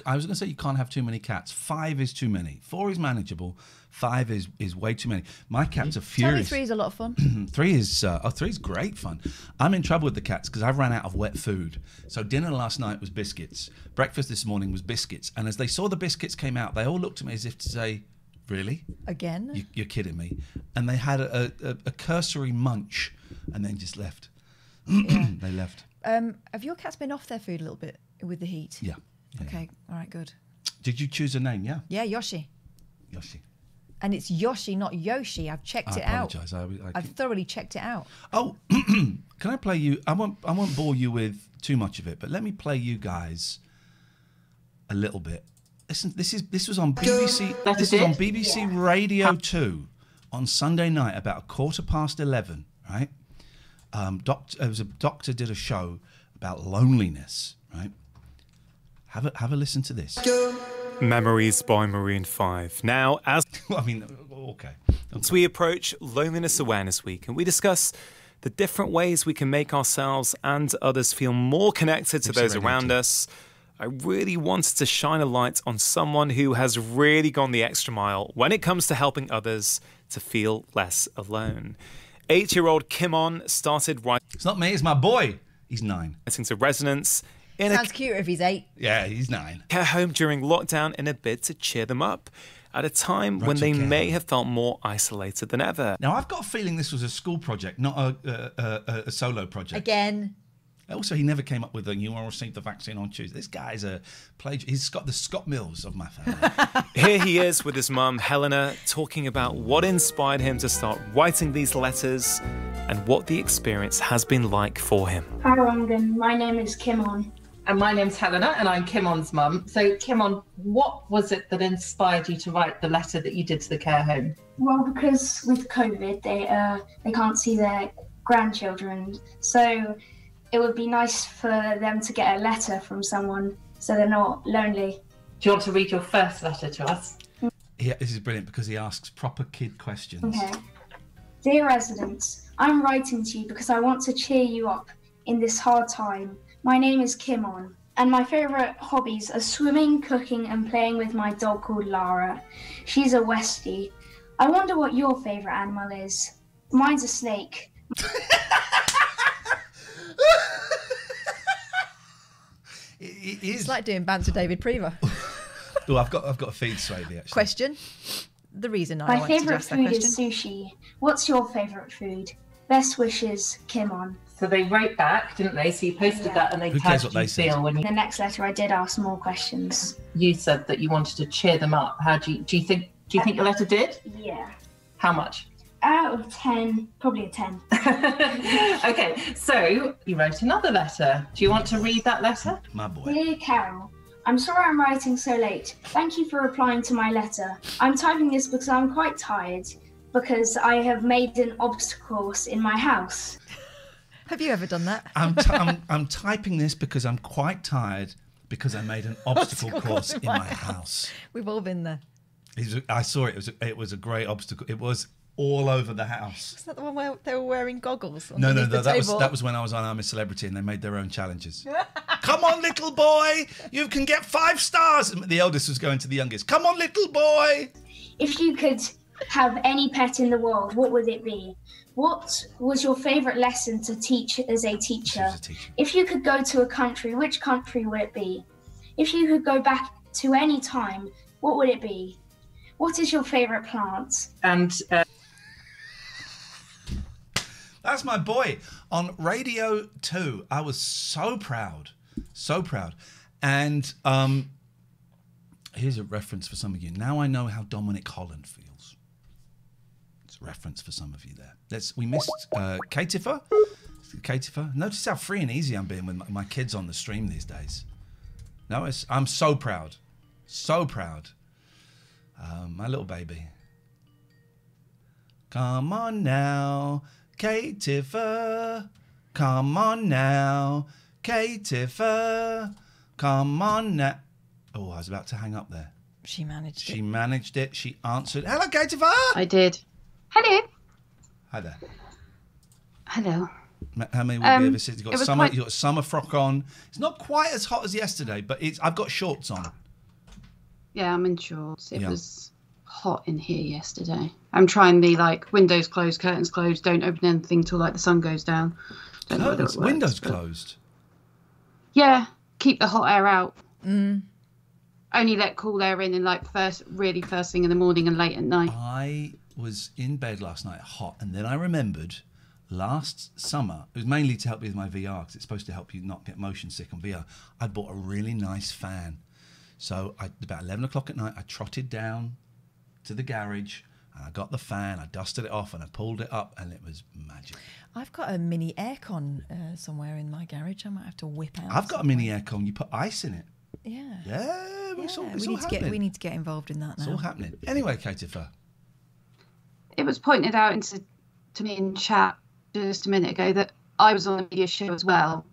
I was going to say you can't have too many cats. 5 is too many. 4 is manageable. 5 is way too many. My cats are furious. 3 is a lot of fun. 3 is great fun. I'm in trouble with the cats because I've ran out of wet food. So dinner last night was biscuits. Breakfast this morning was biscuits. And as they saw the biscuits came out, they all looked at me as if to say, "Really? Again? You're kidding me." And they had a cursory munch and then just left. They left. Have your cats been off their food a little bit with the heat? Yeah. Okay, all right, good. Did you choose a name, yeah? Yeah, Yoshi. Yoshi. And it's Yoshi, not Yoshi. I've checked it out. I apologise. I've thoroughly checked it out. Oh, can I play you? I won't bore you with too much of it, but let me play you guys a little bit. Listen, this was on BBC. This was on BBC Radio 2 on Sunday night about 11:15. Right? A doctor did a show about loneliness. Right? Have a listen to this. Memories by Maroon 5. Now, as we approach Loneliness Awareness Week, and we discuss the different ways we can make ourselves and others feel more connected to those around us, I really wanted to shine a light on someone who has really gone the extra mile when it comes to helping others to feel less alone. 8-year-old Kimon started writing... It's not me, it's my boy. He's 9. ...writing to residents... Sounds cuter if he's 8. Yeah, he's 9. ...care home during lockdown in a bid to cheer them up at a time when they may have felt more isolated than ever. Now, I've got a feeling this was a school project, not a solo project. Again. Also, he never came up with a "you will receive the vaccine on Tuesday." This guy's a plagiarist. He's got the Scott Mills of my family. Here he is with his mum, Helena, talking about what inspired him to start writing these letters and what the experience has been like for him. Hi, London. My name is Kimon. And my name's Helena, and I'm Kimon's mum. So, Kimon, what was it that inspired you to write the letter that you did to the care home? Well, because with COVID, they can't see their grandchildren. So it would be nice for them to get a letter from someone so they're not lonely. Do you want to read your first letter to us? Yeah, this is brilliant because he asks proper kid questions. Okay. Dear residents, I'm writing to you because I want to cheer you up in this hard time. My name is Kimon. And my favourite hobbies are swimming, cooking, and playing with my dog called Lara. She's a Westie. I wonder what your favourite animal is. Mine's a snake. It's like doing banter David Prever. Oh, I've got a feed Swavey actually. Question. The reason I My wanted to favourite ask that food question. is sushi. What's your favourite food? Best wishes, Kimon. So they wrote back, didn't they? So you posted that and they Who cares tagged what they you, said? Phil, when In the next letter, I did ask more questions. you said that you wanted to cheer them up. How do you think the letter did? Yeah. How much? Out of 10, probably a 10. Okay, so you wrote another letter. Do you want to read that letter? My boy. Dear Carol, I'm sorry I'm writing so late. Thank you for replying to my letter. I'm typing this because I'm quite tired, because I have made an obstacle course in my house. Have you ever done that? I'm typing this because I'm quite tired because I made an obstacle course in my house. We've all been there. I saw it. It was a great obstacle. It was all over the house. Is that the one where they were wearing goggles? No, underneath the table? that was when I was on I'm a Celebrity and they made their own challenges. Come on, little boy, you can get 5 stars. And the eldest was going to the youngest. Come on, little boy. If you could have any pet in the world, what would it be? What was your favourite lesson to teach as a teacher? If you could go to a country, which country would it be? If you could go back to any time, what would it be? What is your favourite plant? And that's my boy on Radio 2. I was so proud, And here's a reference for some of you. Now I know how Dominic Holland feels. It's a reference for some of you there. We missed Katifa. Notice how free and easy I'm being with my kids on the stream these days. No, I'm so proud. So proud. My little baby. Come on now, Katifa. Come on now, Katifa. Come on now. Oh, I was about to hang up there. She managed it. She managed it. She answered. Hello, Katifa. I did. Hello. Hi there. Hello. How many will you ever sit? You've got summer frock on. It's not quite as hot as yesterday, but I've got shorts on. Yeah, I'm in shorts. It was hot in here yesterday. I'm trying the windows closed, curtains closed, don't open anything till the sun goes down. Don't know whether it works, windows closed? Yeah, keep the hot air out. Only let cool air in first thing in the morning and late at night. I was in bed last night hot, and then I remembered last summer, it was mainly to help me with my VR because it's supposed to help you not get motion sick on VR. I bought a really nice fan. So about 11 o'clock at night, I trotted down to the garage and I got the fan, I dusted it off and I pulled it up and it was magic. I've got a mini aircon somewhere in my garage. I might have to whip out. I've got a mini aircon. You put ice in it. Yeah. Yeah, it's all happening. We need to get involved in that now. It's all happening. Anyway, Katifa. It was pointed out to me in chat just a minute ago that I was on the media show as well.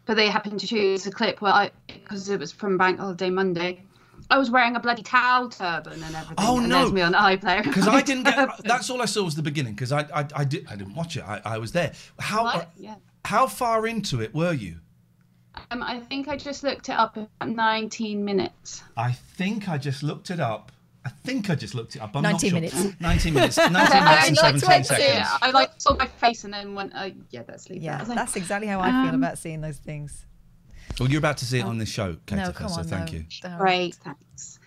But they happened to choose a clip where because it was from Bank Holiday Monday, I was wearing a bloody towel turban and everything. Oh, and no. there's me on iPlayer. Because I didn't get... That's all I saw was the beginning, because I didn't watch it. I was there. How far into it were you? I think I just looked it up at 19 minutes. I think I just looked it up. I'm 19 not sure. minutes. 19 minutes. 19 minutes and 17 seconds. Yeah, I saw my face and then went, let's leave that. That's exactly how I feel about seeing those things. Well, you're about to see it on this show, Katifa, No, come on, thank you. Great, thanks.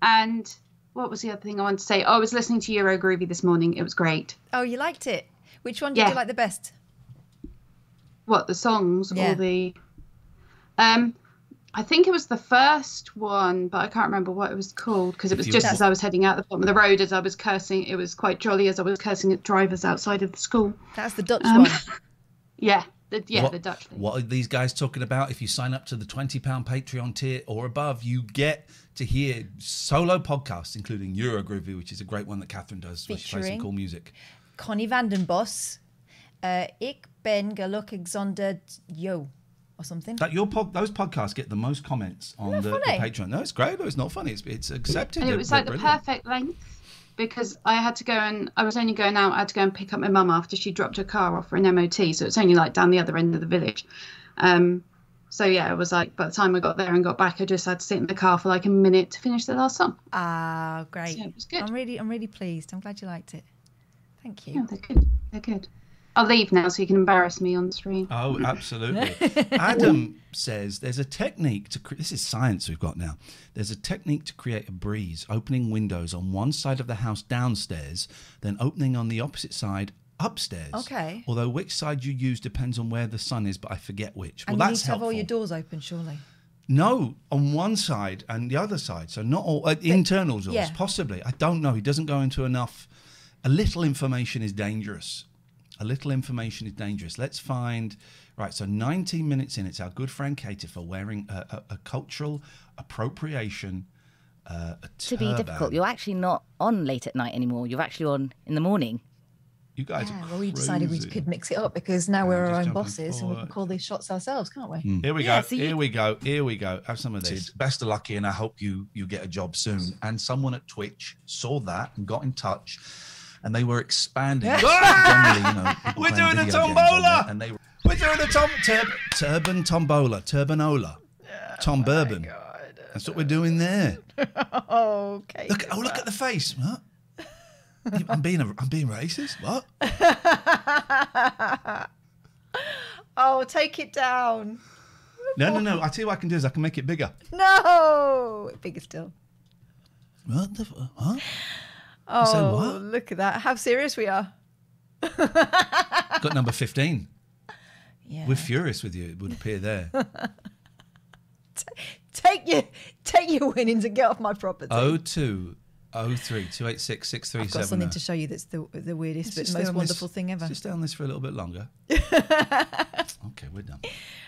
And what was the other thing I wanted to say? I was listening to Euro Groovy this morning. It was great. Oh, you liked it? Which one did you like the best? What, the songs Yeah. or the... I think it was the first one, but I can't remember what it was called because it was just as I was heading out the bottom of the road as I was cursing. It was quite jolly as I was cursing at drivers outside of the school. That's the Dutch one. Yeah, the Dutch thing. What are these guys talking about? If you sign up to the £20 Patreon tier or above, you get to hear solo podcasts, including Euro Groovy, which is a great one that Katherine does, where she plays some cool music. Connie Vandenbos. Ik ben gelukkig zonder jou. Or something. That those podcasts get the most comments on the Patreon. No, it's great. No, it's not funny. It's accepted. And it was the perfect length because I had to go and I was only going out. I had to go and pick up my mum after she dropped her car off for an MOT. So it's only down the other end of the village. So So yeah, it was like by the time I got there and got back, I just had to sit in the car for like a minute to finish the last song. Ah, great. So it was good. I'm really pleased. I'm glad you liked it. Thank you. Yeah, they're good. They're good. I'll leave now so you can embarrass me on screen. Oh, absolutely. Adam says there's a technique to this is science we've got now. There's a technique to create a breeze, opening windows on one side of the house downstairs, then opening on the opposite side upstairs. Okay. Although which side you use depends on where the sun is, but I forget which. And Well, you that's need to have helpful. all your doors open, surely. No, on one side and the other side. So not all internal doors, yeah. possibly. I don't know. He doesn't go into enough. A little information is dangerous. A little information is dangerous. Let's find... Right, so 19 minutes in, it's our good friend Katie for wearing a cultural appropriation a To be turban. difficult. You're actually not on late at night anymore. You're actually on in the morning. You guys Yeah, are well, we decided we crazy. could mix it up because now we're our just own jumping bosses and we can call these shots ourselves, can't we? Here we Yeah, go. so Here we go. Here we go. Have some of this. Best of luck, and I hope you get a job soon. And someone at Twitch saw that and got in touch, and they were expanding. Generally, you know, people We're playing doing a video games on tombola. there, and they were We're doing a turban tombola, turbanola, Tom Bourbon. That's what we're doing there. Okay. Look at the face. What? I'm being racist. What? Oh, take it down. No. I tell you what I can do is I can make it bigger. No, bigger still. What the? Huh? Oh, say what? look at that! How serious we are. Got number 15. Yeah. We're furious with you. It would appear there. Take your winnings and get off my property. 02 03 286 I've got 637. something to show you that's the weirdest but most wonderful thing ever. Just stay on this for a little bit longer. Okay, we're done.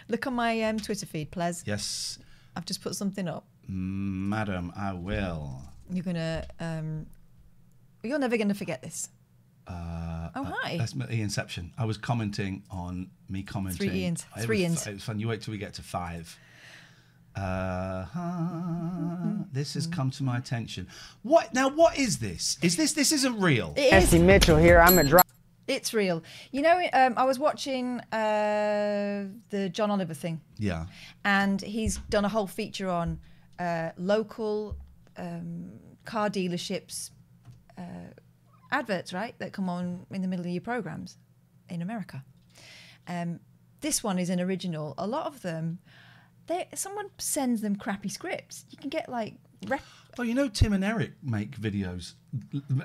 Look on my Twitter feed, Plez. Yes. I've just put something up. Madam, I will. You're gonna. You're never gonna forget this. Hi. That's my Ianception. I was commenting on me commenting. 3 Ians. It 3 was- Ians. It was fun. You wait till we get to 5. This has come to my attention. What now? What is this? This isn't real? It is. Nancy Mitchell here. I'm a driver. It's real. You know, I was watching the John Oliver thing. Yeah. And he's done a whole feature on local car dealerships adverts, right, that come on in the middle of your programs in America. This one is an original. A lot of them, someone sends them crappy scripts. You can get like... Oh, you know Tim and Eric make videos,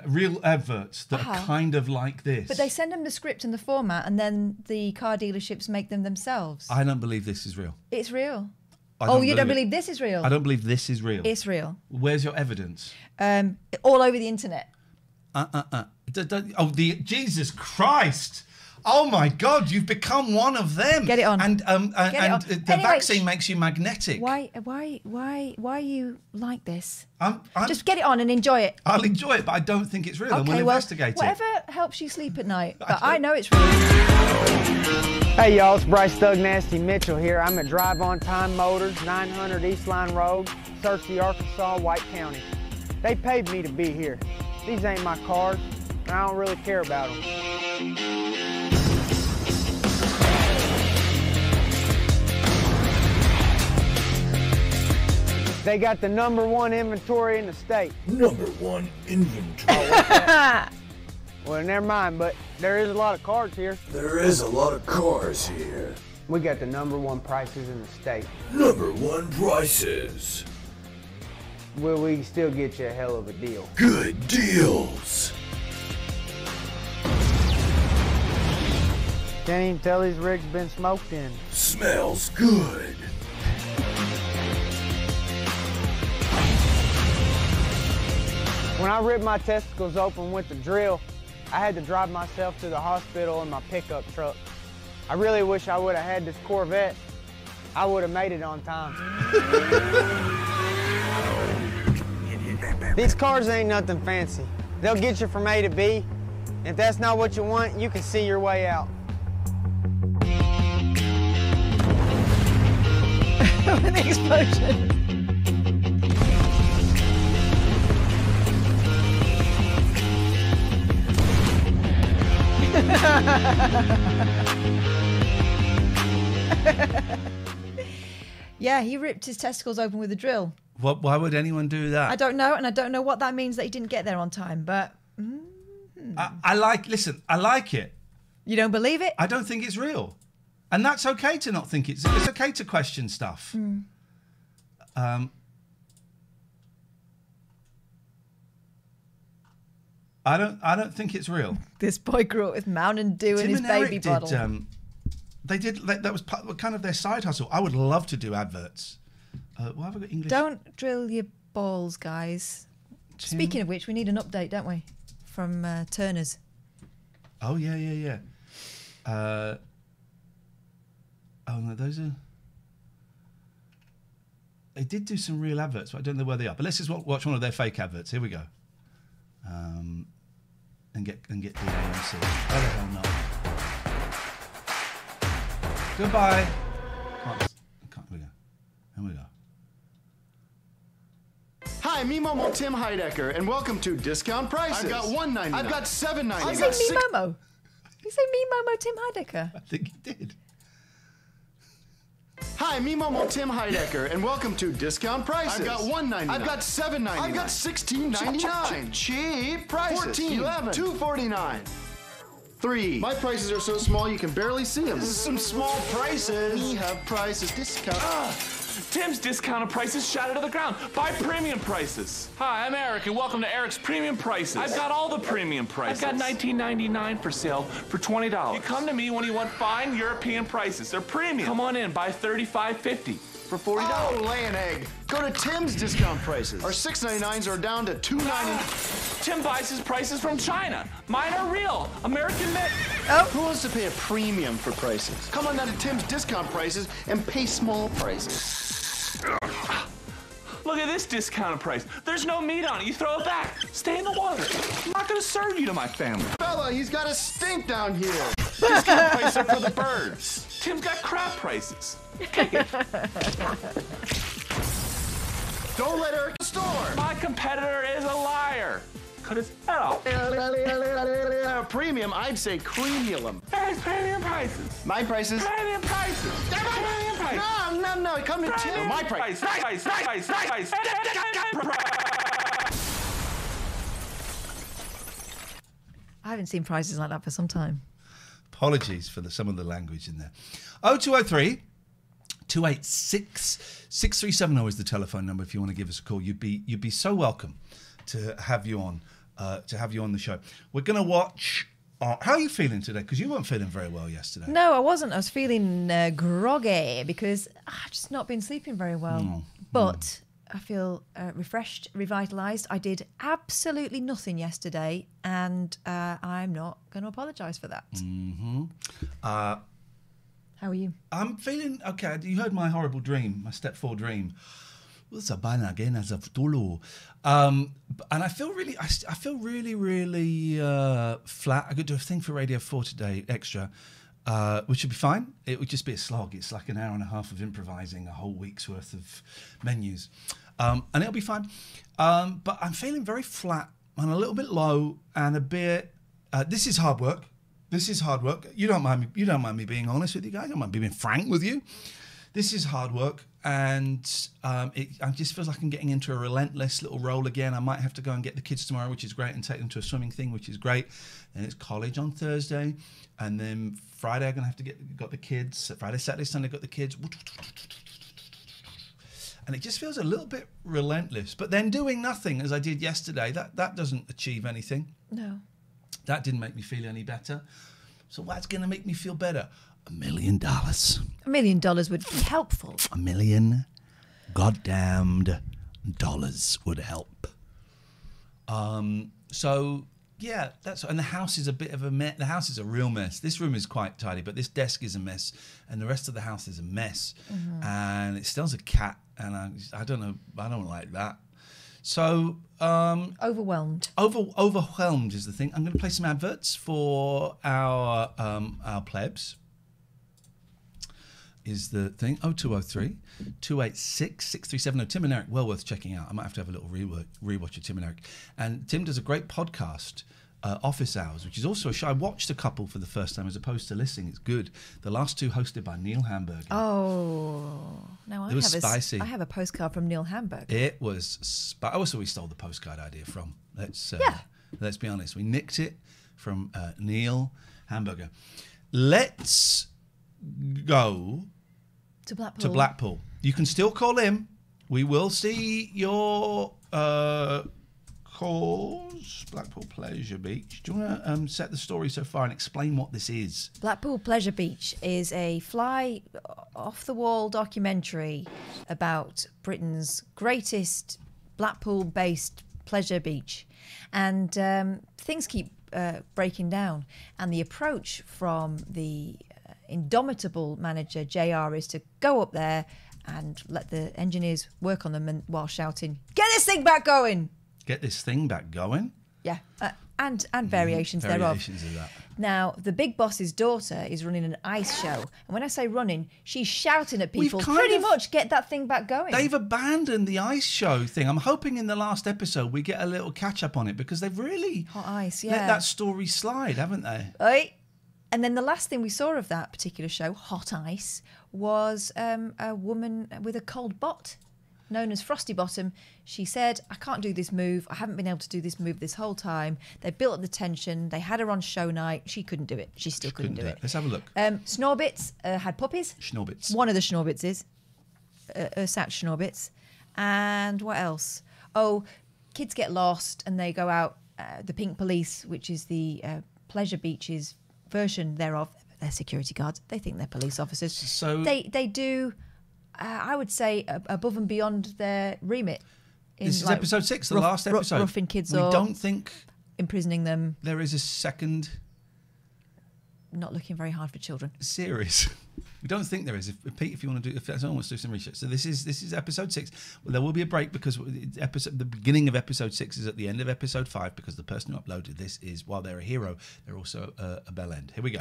real adverts that are kind of like this. But they send them the script and the format, and then the car dealerships make them themselves. I don't believe this is real. It's real. You don't believe this is real? I don't believe this is real. It's real. Where's your evidence? All over the internet. Jesus Christ! Oh my God! You've become one of them. Get it on. And Get it on. the vaccine makes you magnetic. Why are you like this? I'm Just get it on and enjoy it. I'll enjoy it, but I don't think it's real. and we'll investigate whatever it. helps you sleep at night. But I know it's real. Hey y'all, it's Bryce Thug Nasty Mitchell here. I'm at Drive On Time Motors, 900 East Line Road, Searcy, Arkansas, White County. They paid me to be here. These ain't my cars, and I don't really care about them. They got the #1 inventory in the state. #1 inventory. Well, never mind, but there is a lot of cars here. There is a lot of cars here. We got the #1 prices in the state. #1 prices. Will we still get you a hell of a deal? Good deals. Can't even tell these rigs been smoked in. Smells good. When I ripped my testicles open with the drill, I had to drive myself to the hospital in my pickup truck. I really wish I would have had this Corvette. I would have made it on time. These cars ain't nothing fancy. They'll get you from A to B. If that's not what you want, you can see your way out. An explosion. Yeah, he ripped his testicles open with a drill. Why would anyone do that? I don't know, and I don't know what that means that he didn't get there on time, but... I like it. You don't believe it? I don't think it's real. And that's okay to not think it's okay to question stuff. I don't think it's real. This boy grew up with Mountain Dew in his baby bottle. That was kind of their side hustle. I would love to do adverts. Why have I got English? Don't drill your balls, guys. Speaking of which, we need an update, don't we? From Turner's. Oh, yeah. Oh, no, those are... They did do some real adverts, but I don't know where they are. But let's just watch one of their fake adverts. Here we go. And get the AMC. Why the hell not? Goodbye. Here we go. Hi, me Momo Tim Heidecker, and welcome to Discount Prices. I've got $1.99. I've got $7.99. Did you say me Momo? Did you say me Momo Tim Heidecker? I think you did. Hi, me Momo Tim Heidecker, and welcome to Discount Prices. I've got $1.99. I've got $7.99. I've got $16.99. Cheap prices. $14. $11. $2.49. $3. My prices are so small you can barely see them. This is some small prices. We have prices discount. Tim's discounted prices shot out of the ground. Buy premium prices. Hi, I'm Eric, and welcome to Eric's Premium Prices. I've got all the premium prices. I've got $19.99 for sale for $20. You come to me when you want fine European prices. They're premium. Come on in, buy $35.50 for $40. Oh, lay an egg. Go to Tim's discount prices. Our $6.99s are down to $2.99. Tim buys his prices from China. Mine are real, American made. Oh. Who wants to pay a premium for prices? Come on down to Tim's discount prices and pay small prices. Look at this discounted price. There's no meat on it. You throw it back. Stay in the water. I'm not going to serve you to my family. Fella, he's got a stink down here. Discount prices are for the birds. Tim's got crab prices. Don't let Eric store. My competitor is a liar. Cut his head off. Premium, I'd say creamulum. There's premium prices. My prices. Premium prices. Premium prices. No, come to Tim. My price. Price. I haven't seen prices like that for some time. Apologies for some of the language in there. 0203 286 6370 is the telephone number if you want to give us a call. You'd be so welcome to have you on the show. We're going to watch. How are you feeling today? Because you weren't feeling very well yesterday. No, I wasn't. I was feeling groggy because I've just not been sleeping very well. But I feel refreshed, revitalised. I did absolutely nothing yesterday, and I'm not going to apologise for that. Mm-hmm. How are you? I'm feeling okay. You heard my horrible dream, my step 4 dream. And I feel really, really flat. I could do a thing for Radio 4 today, extra, which would be fine. It would just be a slog. It's like an hour and a half of improvising a whole week's worth of menus, and it'll be fine. But I'm feeling very flat and a little bit low and a bit. This is hard work. You don't mind me being honest with you guys. I don't mind being frank with you. This is hard work, and it just feels like I'm getting into a relentless little role again. I might have to go and get the kids tomorrow, which is great, and take them to a swimming thing, which is great. And it's college on Thursday, and then Friday I'm going to have to got the kids. Friday, Saturday, Sunday, got the kids. And it just feels a little bit relentless. But then doing nothing, as I did yesterday, that doesn't achieve anything. No. That didn't make me feel any better. So what's going to make me feel better? $1 million. $1 million would be helpful. $1 million goddamned dollars would help. So yeah, and the house is a bit of a mess. The house is a real mess. This room is quite tidy, but this desk is a mess, and the rest of the house is a mess. Mm-hmm. And it smells of cat, and I don't know. I don't like that. So overwhelmed. Overwhelmed is the thing. I'm going to play some adverts for our plebs. Is the thing 0203 286 6370. Tim and Eric, well worth checking out. I might have to have a little rewatch of Tim and Eric. And Tim does a great podcast, Office Hours, which is also a show. I watched a couple for the first time as opposed to listening. It's good. The last two hosted by Neil Hamburger. Oh, now I It was spicy. I have a postcard from Neil Hamburg. It was. Also, we stole the postcard idea from. Let's be honest. We nicked it from Neil Hamburger. Let's go to Blackpool. To Blackpool. You can still call him. We will see your calls. Blackpool Pleasure Beach. Do you want to set the story so far and explain what this is? Blackpool Pleasure Beach is a fly off the wall documentary about Britain's greatest Blackpool-based pleasure beach, and things keep breaking down. And the approach from the indomitable manager JR is to go up there and let the engineers work on them, and while shouting, "Get this thing back going!" Get this thing back going? Yeah, and variations thereof. Variations of that. Now, the big boss's daughter is running an ice show. And when I say running, she's shouting at people, pretty much get that thing back going. They've abandoned the ice show thing. I'm hoping in the last episode we get a little catch-up on it, because they've really Hot ice, let that story slide, haven't they? Right. And then the last thing we saw of that particular show, Hot Ice, was a woman with a cold bot, known as Frosty Bottom. She said, "I can't do this move. I haven't been able to do this move this whole time." They built up the tension. They had her on show night. She couldn't do it. She still couldn't do it. Let's have a look. Schnorbits had puppies. Schnorbits. One of the Schnorbitses. Ursat Schnorbits. And what else? Oh, kids get lost and they go out. The Pink Police, which is the Pleasure Beach's version thereof. They're security guards. They think they're police officers. So they do... I would say above and beyond their remit. This is episode 6, the last episode. Roughing kids we up. don't think imprisoning them. There is a second. Not looking very hard for children. Series. We don't think there is. Pete, if you want to do, if someone wants to do some research, so this is episode 6. Well, there will be a break because the beginning of episode 6 is at the end of episode 5, because the person who uploaded this is, while they're a hero, they're also a bell end. Here we go.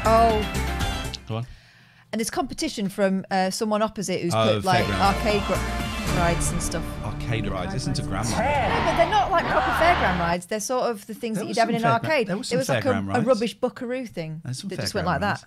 Oh. Go on. And there's competition from someone opposite who's put like arcade rides and stuff. Arcade rides. Listen to Grandma. No, but they're not like proper fairground rides. They're sort of the things that you'd have in an arcade. There was like a rubbish buckaroo thing that just went like that,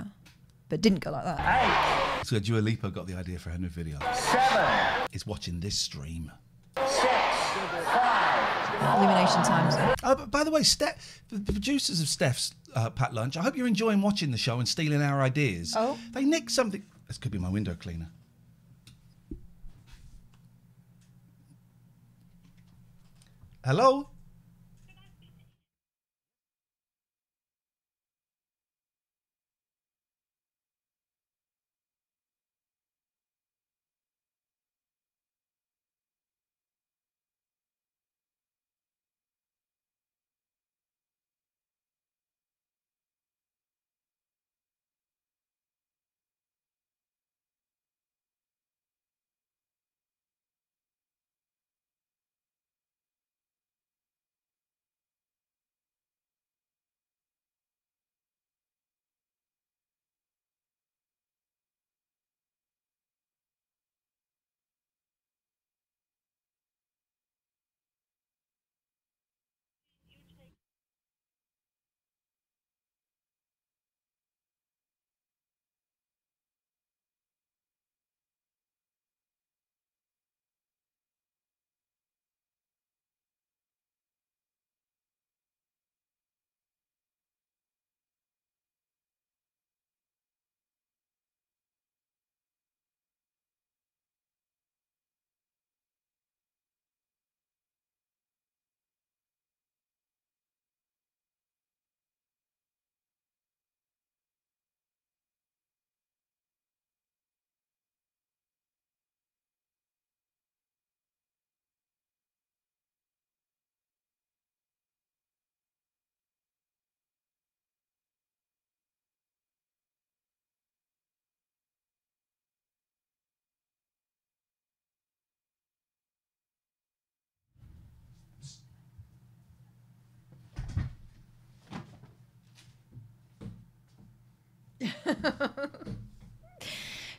but didn't go like that. So Dua Lipa got the idea for her new video. 7 is watching this stream. 6 5 Illumination times. But by the way, the producers of Steph's Packed Lunch, I hope you're enjoying watching the show and stealing our ideas. Oh. They nicked something. This could be my window cleaner. Hello?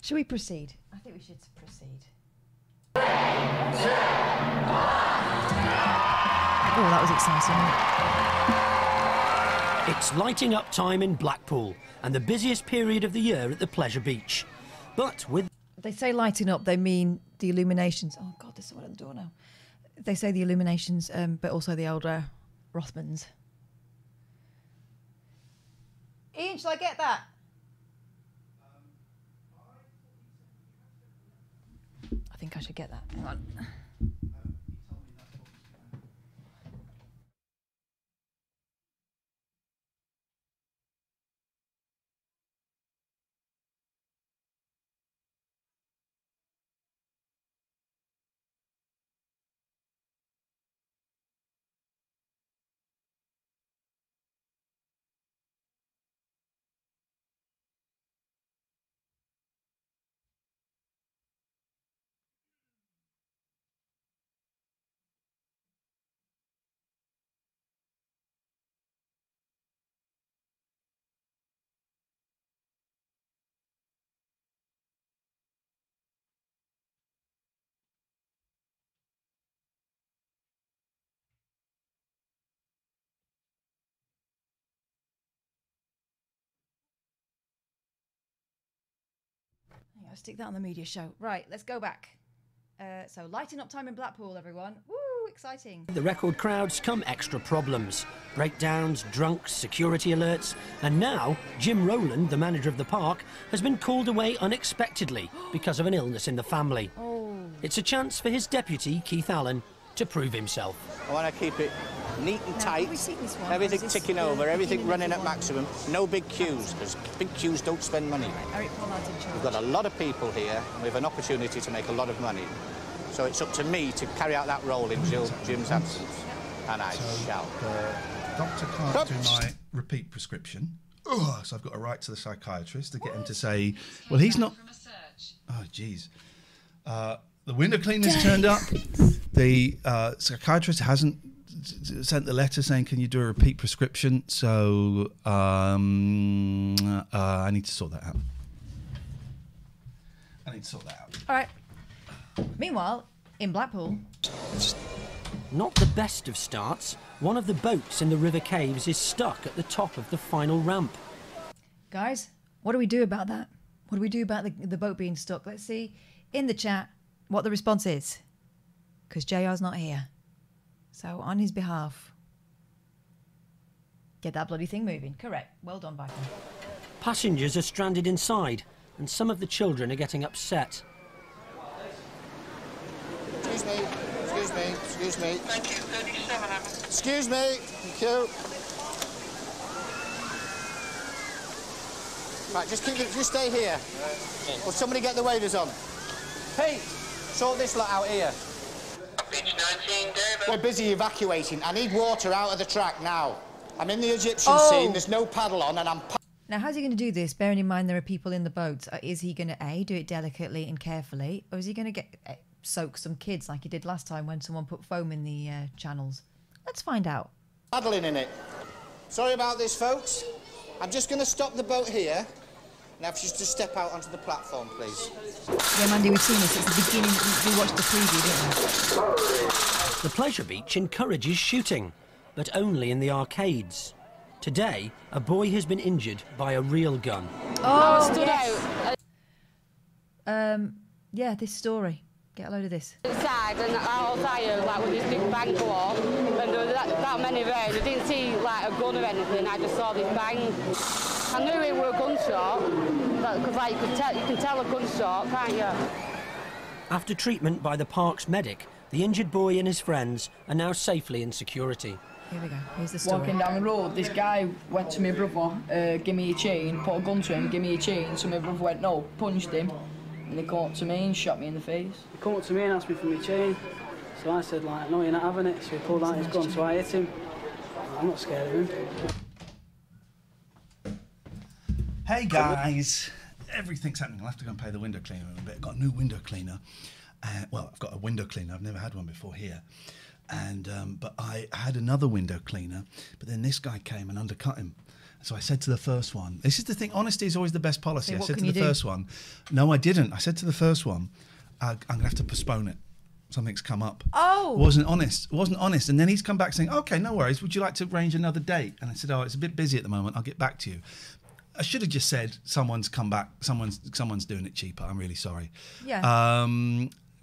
Should we proceed? I think we should proceed. Oh, that was exciting. It's lighting up time in Blackpool and the busiest period of the year at the Pleasure Beach. But with... They say lighting up, they mean the illuminations. Oh, God, there's someone at the door now. They say the illuminations, but also the older Rothmans. Ian, shall I get that? I think I should get that. Hang on. I'll stick that on the media show. Right, let's go back. So, lighting up time in Blackpool, everyone. Woo, exciting. The record crowds come extra problems. Breakdowns, drunks, security alerts. And now, Jim Rowland, the manager of the park, has been called away unexpectedly because of an illness in the family. Oh. It's a chance for his deputy, Keith Allen, to prove himself. I want to keep it neat and tight, everything ticking over, everything running at maximum, no big queues, because big queues don't spend money. We've got a lot of people here, and we have an opportunity to make a lot of money. So it's up to me to carry out that role in Jim's absence, and I shall. Doctor can't do my repeat prescription, so I've got to write to the psychiatrist to get him to say, well, he's not... Oh, jeez. The window cleaner's turned up. The psychiatrist hasn't sent the letter saying, can you do a repeat prescription? So I need to sort that out. All right. Meanwhile, in Blackpool... Not the best of starts. One of the boats in the river caves is stuck at the top of the final ramp. Guys, what do we do about that? What do we do about the boat being stuck? Let's see in the chat what the response is. Because JR's not here. So, on his behalf, get that bloody thing moving. Correct. Well done, Viking. Passengers are stranded inside, and some of the children are getting upset. Excuse me, excuse me, excuse me. Thank you, 37, Evan. Excuse me, thank you. Right, just stay here. Will somebody get the waders on? Pete, sort this lot out here. Beach 19, David. We're busy evacuating. I need water out of the track now. I'm in the Egyptian scene, there's no paddle on, and I'm... Now, how's he going to do this, bearing in mind there are people in the boat? Is he going to, A, do it delicately and carefully, or is he going to soak some kids like he did last time when someone put foam in the channels? Let's find out. Paddling in it. Sorry about this, folks. I'm just going to stop the boat here. Now, if you just step out onto the platform, please. Yeah, Mandy, we've seen this. It's the beginning. We watched the preview, didn't we? The Pleasure Beach encourages shooting, but only in the arcades. Today, a boy has been injured by a real gun. Oh, yes. Yeah, this story. Get a load of this. Inside, and I was tired, like, with this big bang go off, and there was that many there. I didn't see, like, a gun or anything. I just saw this bang. I knew it were a gunshot, because, like, you can tell a gunshot, can't you? After treatment by the park's medic, the injured boy and his friends are now safely in security. Here we go. Here's the story. Walking down the road, this guy went to my brother, give me a chain, put a gun to him, give me a chain. So my brother went, no, punched him. And he came up to me and shot me in the face. He came up to me and asked me for my chain. So I said, like, no, you're not having it. So he pulled out his gun, so I hit him. I'm not scared of him. Hey guys, everything's happening. I'll have to go and pay the window cleaner in a bit. I've got a new window cleaner. Well, I've got a window cleaner. I've never had one before here. And but I had another window cleaner, but then this guy came and undercut him. So I said to the first one, this is the thing, honesty is always the best policy. So I said to the first one, no, I didn't. I said to the first one, I'm going to have to postpone it. Something's come up. Oh. Wasn't honest. And then he's come back saying, okay, no worries. Would you like to arrange another date? And I said, oh, it's a bit busy at the moment. I'll get back to you. I should have just said, someone's come back. Someone's doing it cheaper. I'm really sorry. Yeah.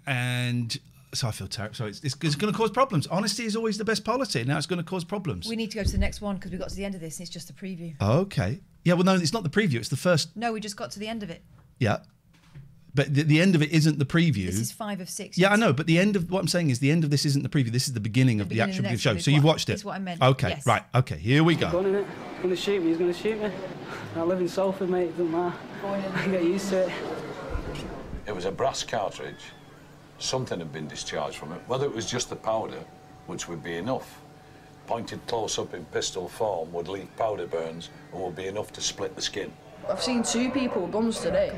And so I feel terrible. So it's going to cause problems. Honesty is always the best policy. Now it's going to cause problems. We need to go to the next one because we got to the end of this and it's just a preview. Okay. Yeah, well, no, it's not the preview. It's the first. No, we just got to the end of it. Yeah. But the end of it isn't the preview. This is 5 of 6. Yeah, I know. But the end of what I'm saying is the end of this isn't the preview. This is the beginning of the actual show. So you've watched it. That's what I meant. Okay, yes. right. Okay, here we go. He's going to shoot me. He's going to shoot me. I live in Salford, mate. It doesn't matter. I can get used to it. It was a brass cartridge. Something had been discharged from it. Whether it was just the powder, which would be enough, pointed close up in pistol form would leave powder burns and would be enough to split the skin. I've seen 2 people with guns today.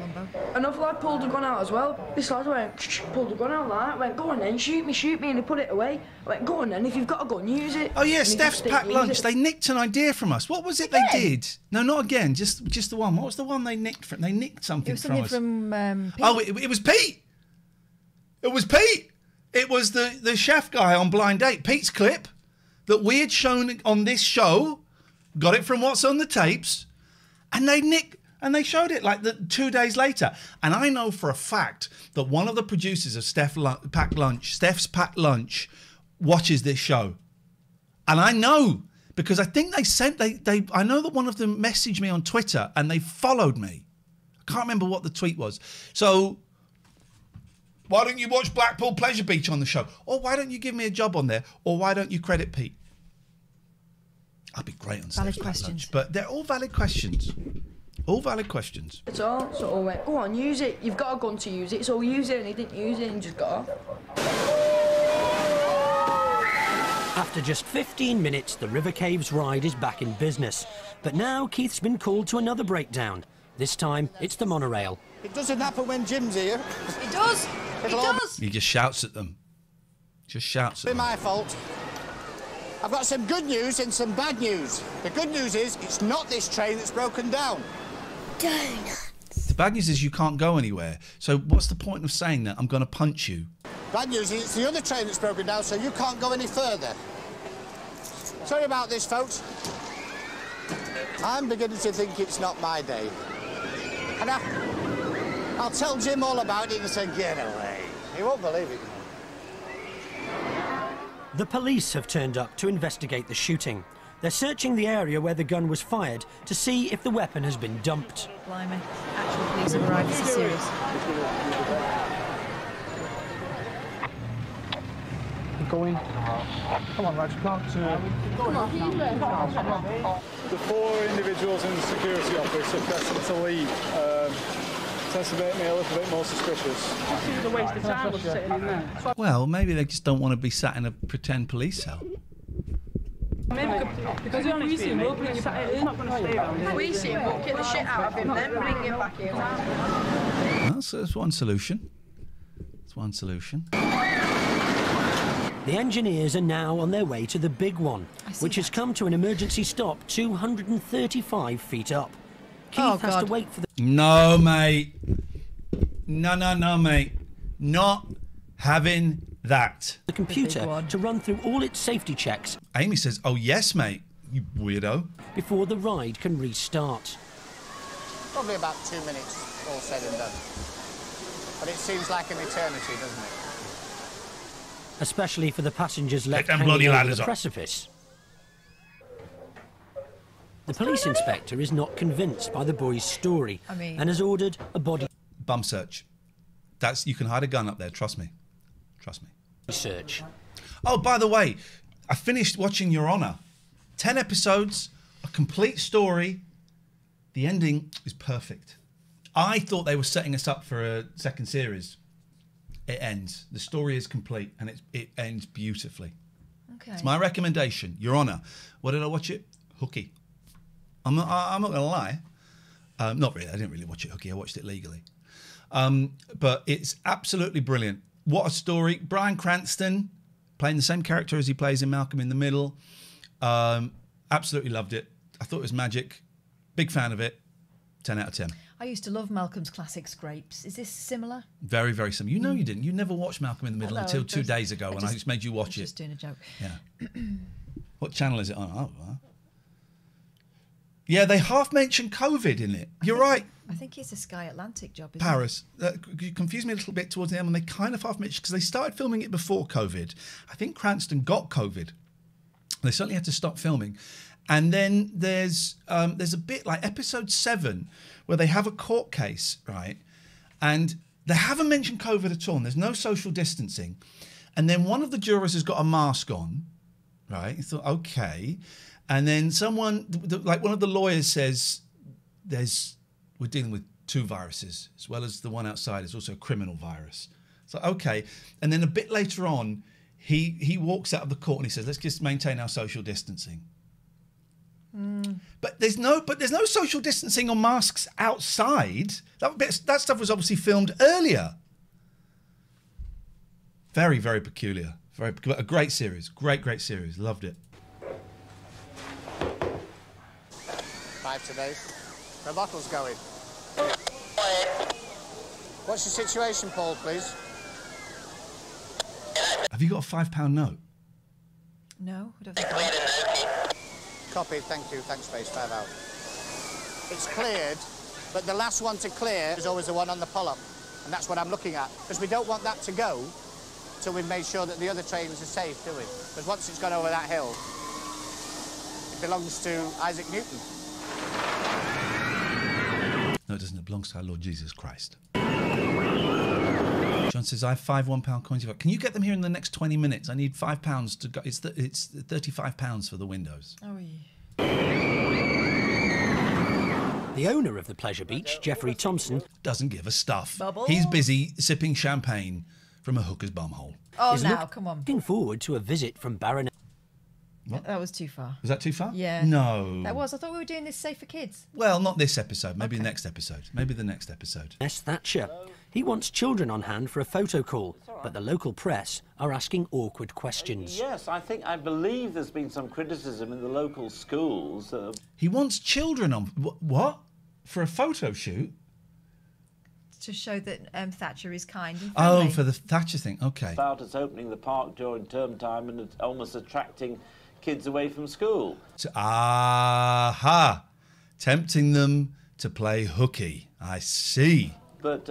Another lad pulled a gun out as well. This lad went, pulled the gun out like that, went, go on then, shoot me, and he put it away. I went, go on then, if you've got a gun, use it. Oh yeah, Steph's packed lunch. They nicked an idea from us. What was it they did? No, not again, just the one. What was the one they nicked from? They nicked something from us. It was something from Pete. Oh, it was Pete. It was Pete. It was the chef guy on Blind Date. Pete's clip that we had shown on this show, got it from What's on the Tapes, and they showed it like 2 days later. And I know for a fact that one of the producers of Steph's Packed Lunch watches this show. And I know because I think I know that one of them messaged me on Twitter and they followed me. I can't remember what the tweet was. So why don't you watch Blackpool Pleasure Beach on the show? Or why don't you give me a job on there? Or why don't you credit Pete? I'd be great on Steph's Packed Lunch. But they're all valid questions. All valid questions. It's all, so I went, go on, use it. You've got a gun to use it, so use it. And he didn't use it and just got off. After just 15 minutes, the River Caves ride is back in business. But now Keith's been called to another breakdown. This time, it's the monorail. It doesn't happen when Jim's here. It does. It does. He just shouts at them. Just shouts at them. It's my fault. I've got some good news and some bad news. The good news is it's not this train that's broken down. Donuts. The bad news is you can't go anywhere. So what's the point of saying that? I'm going to punch you. Bad news is it's the other train that's broken down, so you can't go any further. Sorry about this, folks. I'm beginning to think it's not my day. And I'll tell Jim all about it and say, get away. He won't believe it. The police have turned up to investigate the shooting. They're searching the area where the gun was fired to see if the weapon has been dumped. Blimey. Actual police have arrived. This is serious. Go in. Come on, lads, you can't... The 4 individuals in the security office are pressing to leave. Tends to make me a little bit more suspicious. It was a waste of time was sitting in there. Well, maybe they just don't want to be sat in a pretend police cell. Because the honest thing, we'll bring you back. He's not going to stay around. We see him, we'll kick the shit out of him, then bring him back here. That's one solution. That's one solution. The engineers are now on their way to the big one, which has come to an emergency stop 235 feet up. Keith has to wait for the... No, mate. No, mate. Not having that. The computer to run through all its safety checks. Amy says, oh, yes, mate, you weirdo. Before the ride can restart. Probably about 2 minutes, all said and done. But it seems like an eternity, doesn't it? Especially for the passengers left them hanging bloody over ladders the up. precipice. The police inspector is not convinced by the boy's story and has ordered a body bum search. You can hide a gun up there, trust me. Trust me. search. Oh, by the way, I finished watching Your Honour. 10 episodes, a complete story. The ending is perfect. I thought they were setting us up for a second series. It ends. The story is complete and it ends beautifully. Okay. It's my recommendation. Your Honour. What did I watch it? Hooky. I'm not going to lie. Not really. I didn't really watch it hooky. I watched it legally. But it's absolutely brilliant. What a story. Bryan Cranston playing the same character as he plays in Malcolm in the Middle. Absolutely loved it. I thought it was magic. Big fan of it. 10 out of 10. I used to love Malcolm's classic Scrapes. Is this similar? Very, very similar. You know you didn't. You never watched Malcolm in the Middle until 2 days ago when I just made you watch it. Just doing a joke. Yeah. What channel is it on? Oh, yeah, they half mentioned COVID in it. You're right. I think it's a Sky Atlantic job, isn't Paris. You confused me a little bit towards the end, and they kind of half mentioned because they started filming it before COVID. I think Cranston got COVID. They certainly had to stop filming. And then there's a bit like episode 7 where they have a court case, right? And they haven't mentioned COVID at all. And there's no social distancing. And then one of the jurors has got a mask on, right? You thought, okay. And then someone, like one of the lawyers says, we're dealing with 2 viruses, as well as the one outside is also a criminal virus. So, okay. And then a bit later on, he walks out of the court and he says, let's just maintain our social distancing. But there's no social distancing or masks outside. That stuff was obviously filmed earlier. Very, very peculiar. A great series. Great series. Loved it. 5 today. The bottle's going. What's the situation, Paul, please? Have you got a £5 note? No, I don't think Copy, thank you. Thanks, Space 5 out. It's cleared, but the last one to clear is always the one on the pull-up. And that's what I'm looking at. Because we don't want that to go till we've made sure that the other trains are safe, do we? Because once it's gone over that hill, it belongs to Isaac Newton. No, it doesn't. It belongs to our Lord Jesus Christ. John says, I have 5 £1 coins. Can you get them here in the next 20 minutes? I need £5 to go. It's £35 for the windows. Oh, yeah. The owner of the Pleasure Beach, Jeffrey Thompson, doesn't give a stuff. Bubble. He's busy sipping champagne from a hooker's bumhole. Oh, now, come on. Looking forward to a visit from Baron. What? That was too far. Was that too far? Yeah. No. That was. I thought we were doing this safe for kids. Well, not this episode. Maybe the next episode. Maybe the next episode. S. Thatcher. He wants children on hand for a photo call, but the local press are asking awkward questions. Yes, I believe there's been some criticism in the local schools. He wants children on... What? For a photo shoot? To show that Thatcher is kind and friendly. Oh, for the Thatcher thing. Okay. About us opening the park during term time and almost attracting kids away from school. Aha! Tempting them to play hooky. I see. But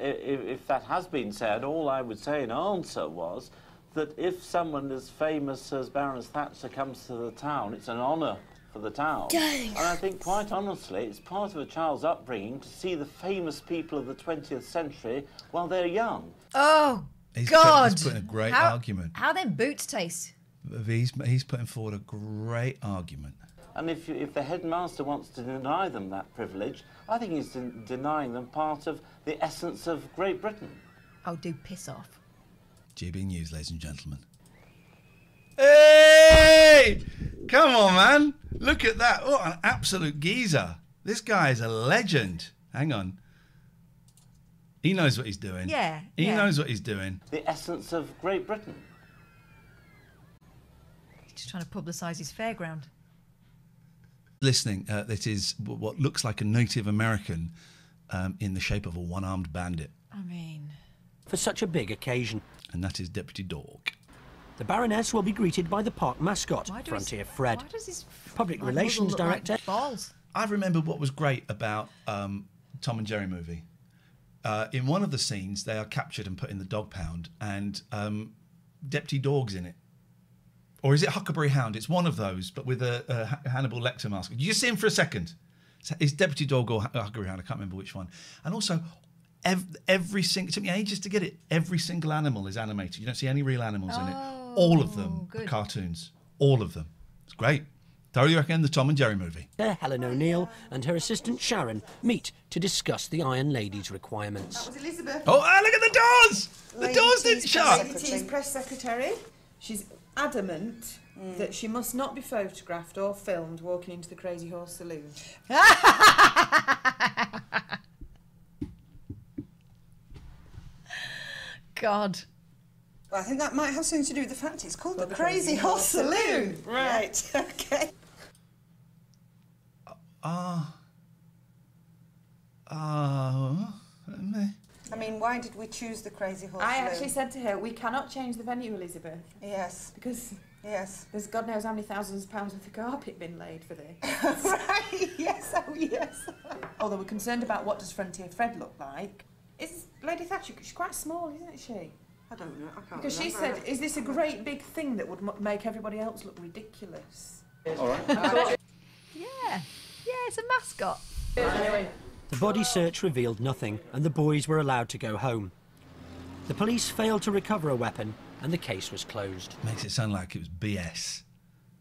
if that has been said, all I would say in answer was that if someone as famous as Baroness Thatcher comes to the town, it's an honour for the town. Dang. And I think, quite honestly, it's part of a child's upbringing to see the famous people of the 20th century while they're young. Oh, God! He's putting a great argument. How them boots taste? He's putting forward a great argument. And if the headmaster wants to deny them that privilege, I think he's denying them part of the essence of Great Britain. Oh, do piss off. GB News, ladies and gentlemen. Hey! Come on, man. Look at that. Oh, an absolute geezer. This guy is a legend. Hang on. He knows what he's doing. Yeah. He knows what he's doing. The essence of Great Britain. He's just trying to publicise his fairground. Listening, that is what looks like a Native American in the shape of a one-armed bandit. I mean... For such a big occasion. And that is Deputy Dog. The Baroness will be greeted by the park mascot, Frontier Fred. Why does his Public Relations Director. Like balls? I remember what was great about Tom and Jerry movie. In one of the scenes, they are captured and put in the dog pound, and Deputy Dog's in it. Or is it Huckleberry Hound? It's one of those, but with a Hannibal Lecter mask. Did you see him for a second? It's Deputy Dog or Huckleberry Hound. I can't remember which one. And also, every single... It took me ages to get it. Every single animal is animated. You don't see any real animals in it. All of them are cartoons. All of them. It's great. Thoroughly recommend the Tom and Jerry movie. Helen O'Neill and her assistant Sharon meet to discuss the Iron Lady's requirements. That was Elizabeth. Oh, look at the doors! The doors didn't shut! Lady T's press secretary. She's adamant that she must not be photographed or filmed walking into the Crazy Horse Saloon. God. Well, I think that might have something to do with the fact it's called the Crazy Horse Saloon. Right, okay. I mean, why did we choose the Crazy Horse I Saloon? actually said to her, we cannot change the venue, Elizabeth. Yes. Because yes, there's God knows how many thousands of pounds worth of carpet been laid for this. Right, yes, oh yes. Although we're concerned about what does Frontier Fred look like. Is Lady Thatcher, she's quite small, isn't she? I don't know, I can't Because she remember. said, is this a great big thing that would make everybody else look ridiculous? All right. Yeah, it's a mascot. The body search revealed nothing, and the boys were allowed to go home. The police failed to recover a weapon, and the case was closed. Makes it sound like it was BS.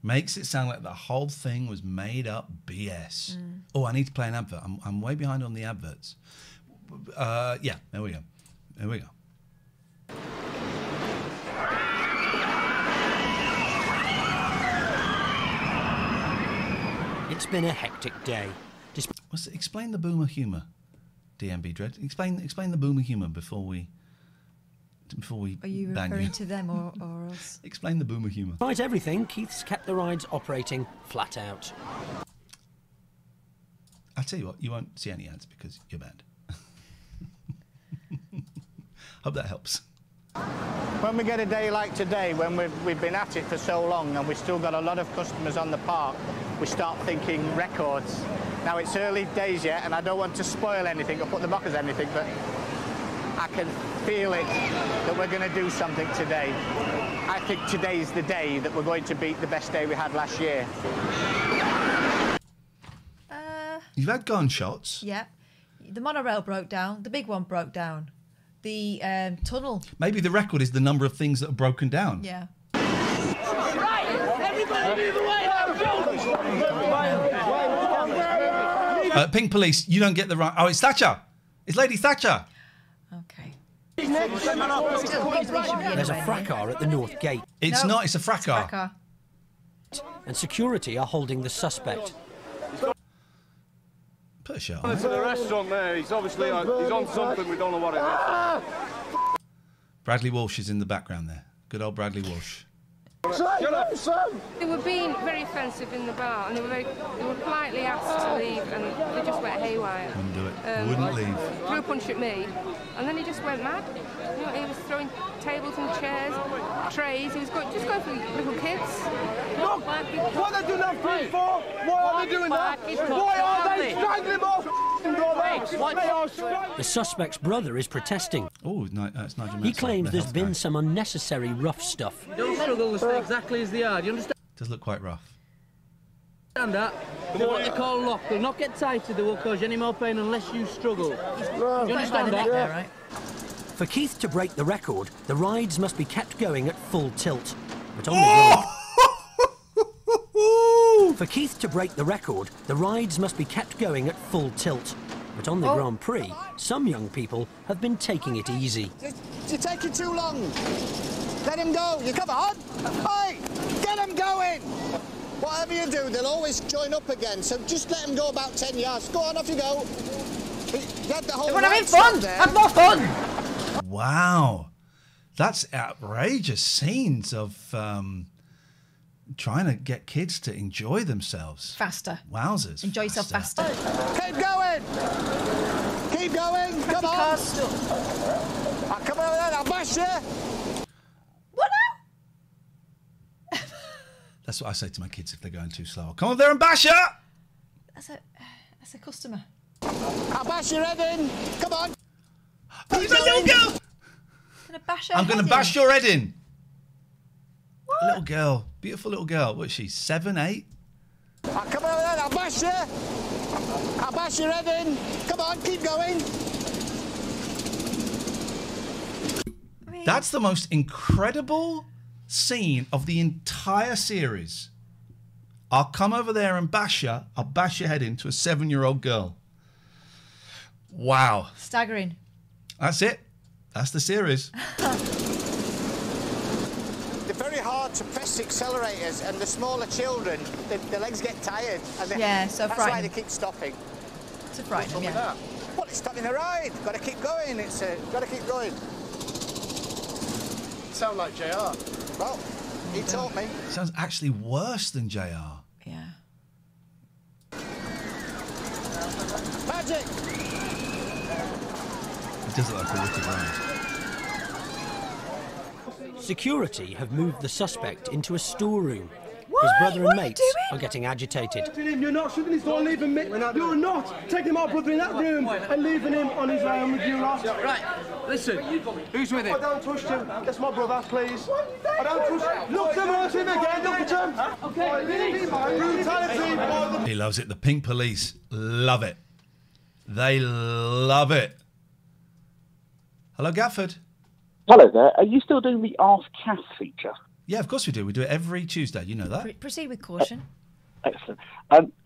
Makes it sound like the whole thing was made up BS. Oh, I need to play an advert. I'm way behind on the adverts. Yeah, there we go. There we go. It's been a hectic day. Explain the boomer humour, DMB Dread. Explain the boomer humour before we Are you bang referring to them or us? Explain the boomer humour. Despite everything, Keith's kept the rides operating flat out. I tell you what, you won't see any ads because you're banned. Hope that helps. When we get a day like today, when we've been at it for so long and we've still got a lot of customers on the park, we start thinking records. Now, it's early days yet, and I don't want to spoil anything or put the mockers anything, but I can feel it that we're going to do something today. I think today's the day that we're going to beat the best day we had last year. You've had gunshots. Yeah. The monorail broke down. The big one broke down. The tunnel. Maybe the record is the number of things that are broken down. Yeah. Right, everybody move away. Pink Police, you don't get the right... Oh, it's Thatcher. It's Lady Thatcher. Okay. There's a fracas at the north gate. It's not, it's a fracas. And security are holding the suspect. Put a shirt On on. to the restaurant there. He's obviously he's on something. We don't know what it is. Bradley Walsh is in the background there. Good old Bradley Walsh. They were being very offensive in the bar, and they were politely asked to leave, and they just went haywire. Wouldn't do it. Wouldn't leave. Threw a punch at me, and then he just went mad. You know, he was throwing tables and chairs, trays. He was just going for little kids. Look, what are they doing that for? Why are they doing that? Why are they strangling my brother? The suspect's brother is protesting. Oh, no, it's Nigel He claims there's been some unnecessary rough stuff. You don't struggle to stay exactly as they are, do you understand? Does look quite rough. That? They're what they call lock. They'll not get tighter, they won't cause you any more pain unless you struggle. Do you understand that? There, right? For Keith to break the record, the rides must be kept going at full tilt. But on the Grand... For Keith to break the record, the rides must be kept going at full tilt. But on the Grand Prix, some young people have been taking it easy. You're taking too long. Let him go. You come on. Hey, get him going. Whatever you do, they'll always join up again. So just let him go about 10 yards. Go on, off you go. Get the whole Everyone having fun. Have more fun. Wow. That's outrageous scenes of trying to get kids to enjoy themselves. Faster. Wowzers. Enjoy yourself faster. Keep going. Keep going. Come on. Come on then, I'll bash you. What now? That's what I say to my kids if they're going too slow. Come on there and bash her! That's a customer. I'll bash your head in. Come on. Who's that little girl? I'm going to bash your head in. What? A little girl. Beautiful little girl. What is she, 7, 8? Come on then, I'll bash you. I'll bash your head in. Come on, keep going. That's the most incredible scene of the entire series. I'll come over there and bash you. I'll bash your head into a 7-year-old girl. Wow. Staggering. That's it. That's the series. They're very hard to press the accelerators, and the smaller children, their legs get tired. And Yeah, so that's frightening. why they keep stopping. It's a frightening, yeah. Well, it's stopping the ride. Got to keep going. It's got to keep going. Sound like JR. Well, he taught me. Sounds actually worse than JR. Yeah. Magic. It does look like a wicked ride. Security have moved the suspect into a storeroom. Why? His brother What and are you mates doing? are getting agitated. You're not shooting his door, leaving me. You're not taking my brother in that room and leaving him on his own with you lot. Right, listen, who's with him? I don't trust him. That's my brother, please. I don't trust him. Look them at him again, look at him. Okay, brutality. He loves it. The Pink Police love it. They love it. Hello, Gafford. Hello there. Are you still doing the Ask Kath feature? Yeah, of course we do. We do it every Tuesday. You know that. Proceed with caution. Excellent.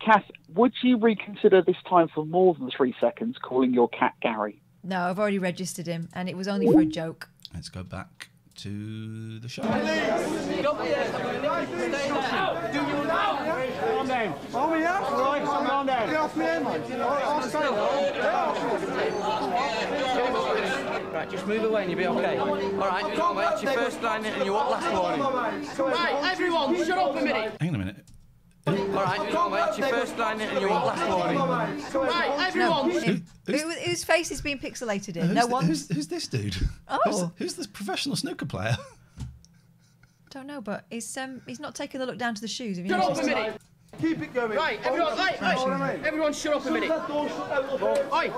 Kath, would you reconsider this time for more than 3 seconds calling your cat Gary? No, I've already registered him, and it was only for a joke. Let's go back to the show. Do you now? Calm down. Oh, yeah? Right, calm down. Get off me, I'll stay. Right, just move away and you'll be okay. All right, it's your first line and you walk last morning. Right, everyone, shut up a minute. Hang on a minute. All right, it's your first line and you walk last morning. Right, everyone. Whose face is being pixelated in? Who's this dude? Oh. Who's this professional snooker player? Don't know, but he's not taking a look down to the shoes. Have you Shut up a noticed? minute. Keep it going. Right, everyone, everyone shut up a minute. Oi,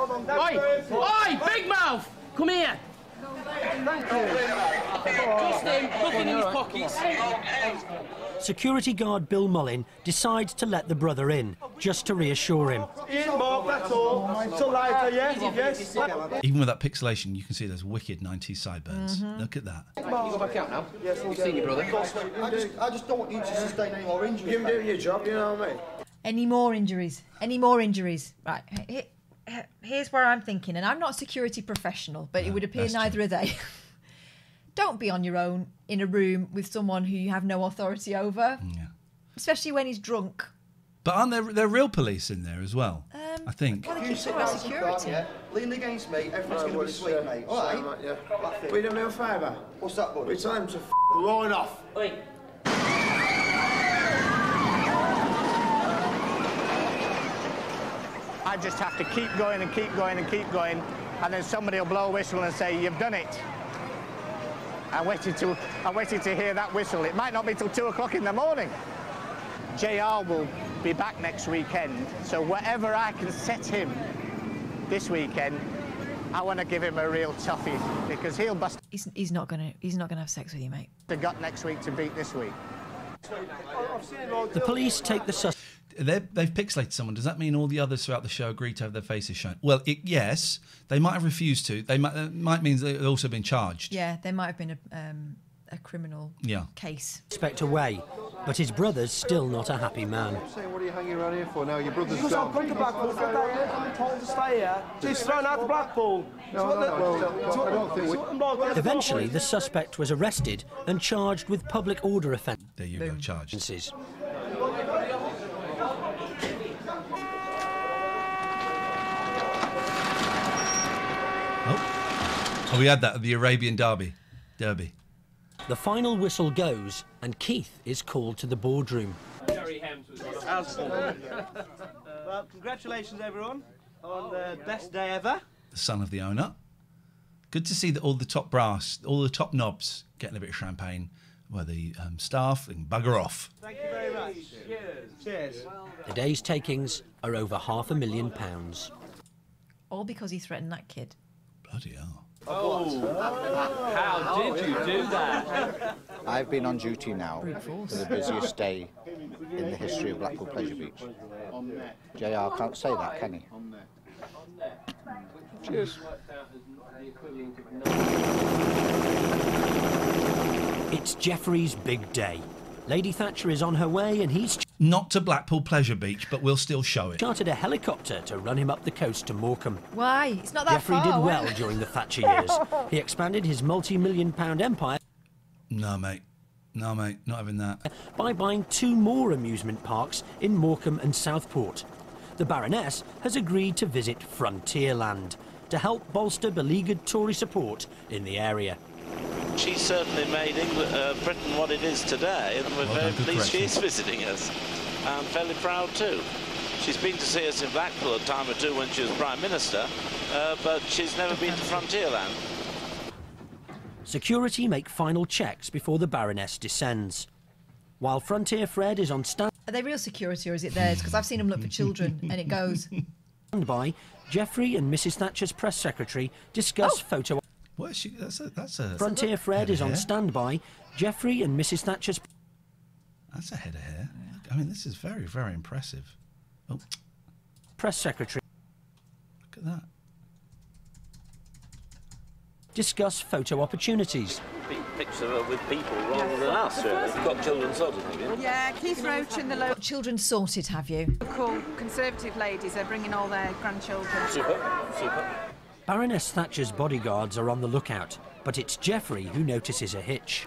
big mouth, come here. Justin, look in his pockets. Security guard Bill Mullin decides to let the brother in, just to reassure him. Ian, Mark, that's all. Till later, yes? Even with that pixelation, you can see those wicked 90s sideburns. Look at that. Right, you go back out now. Yes, you've seen your brother. I just don't want you to sustain any more injuries. You're doing your job, you know what I mean? Any more injuries? Any more injuries? Right. Here's where I'm thinking, and I'm not a security professional, but it would appear neither are they. Don't be on your own in a room with someone who you have no authority over, especially when he's drunk. But aren't there real police in there as well? I think. Well, they keep talking about security. Lean against me, everything's going to be sweet, mate. All right? We do me a favour. What's that, buddy? It's time to line off. Oi. I just have to keep going and keep going and keep going, and then somebody will blow a whistle and say, "You've done it." I'm waiting to hear that whistle. It might not be till 2 o'clock in the morning. JR will be back next weekend, so whatever I can set him this weekend, I want to give him a real toughie, because he'll bust. He's not gonna have sex with you, mate. The gut next week to beat this week. The police take the suspect. They've pixelated someone. Does that mean all the others throughout the show agree to have their faces shown? Well, yes. They might have refused to. They might mean they've also been charged. Yeah, there might have been a criminal case. Suspect away, but his brother's still not a happy man. Saying, what are you hanging around here for now? Your brother's Because I've gone. gone to Blackpool for a day. I'm told to stay here. He's thrown out to Blackpool. Eventually, the suspect was arrested and charged with public order offence. There you go, charged. Oh, we had that at the Arabian Derby. The final whistle goes, and Keith is called to the boardroom. Well, congratulations, everyone, on the best day ever. The son of the owner. Good to see that all the top brass, all the top knobs getting a bit of champagne. Well, the staff can bugger off. Thank you very much. Cheers. Cheers. The day's takings are over £500,000. All because he threatened that kid. Bloody hell. Oh, how did you do that? I've been on duty now for the busiest day in the history of Blackpool Pleasure Beach. JR can't say that, can he? Cheers. It's Jeffrey's big day. Lady Thatcher is on her way and he's... Not to Blackpool Pleasure Beach, but we'll still show it. Chartered a helicopter to run him up the coast to Morecambe. Why? It's not that Jeffrey far. did well during the Thatcher years. He expanded his multi-million-pound empire... No, mate. No, mate. Not having that. ...by buying 2 more amusement parks in Morecambe and Southport. The Baroness has agreed to visit Frontierland to help bolster beleaguered Tory support in the area. She's certainly made Britain what it is today, and we're very pleased she is visiting us. I'm fairly proud too. She's been to see us in Blackpool a time or two when she was Prime Minister, but she's never been to Frontierland. Security make final checks before the Baroness descends. While Frontier Fred is on stand... Are they real security or is it theirs? Because I've seen them look for children and it goes... ...by, Geoffrey and Mrs Thatcher's press secretary discuss photo... What is she? That's a... Frontier Fred is on standby. Geoffrey and Mrs Thatcher's... That's a head of hair. I mean, this is very, very impressive. Oh. Press secretary... Look at that. Discuss photo opportunities. Big picture with people rather than us, really. You've got children sorted, have you? Yeah, Keith Roach and the local... Children sorted, have you? Conservative ladies are bringing all their grandchildren. Super, super. Baroness Thatcher's bodyguards are on the lookout, but it's Geoffrey who notices a hitch.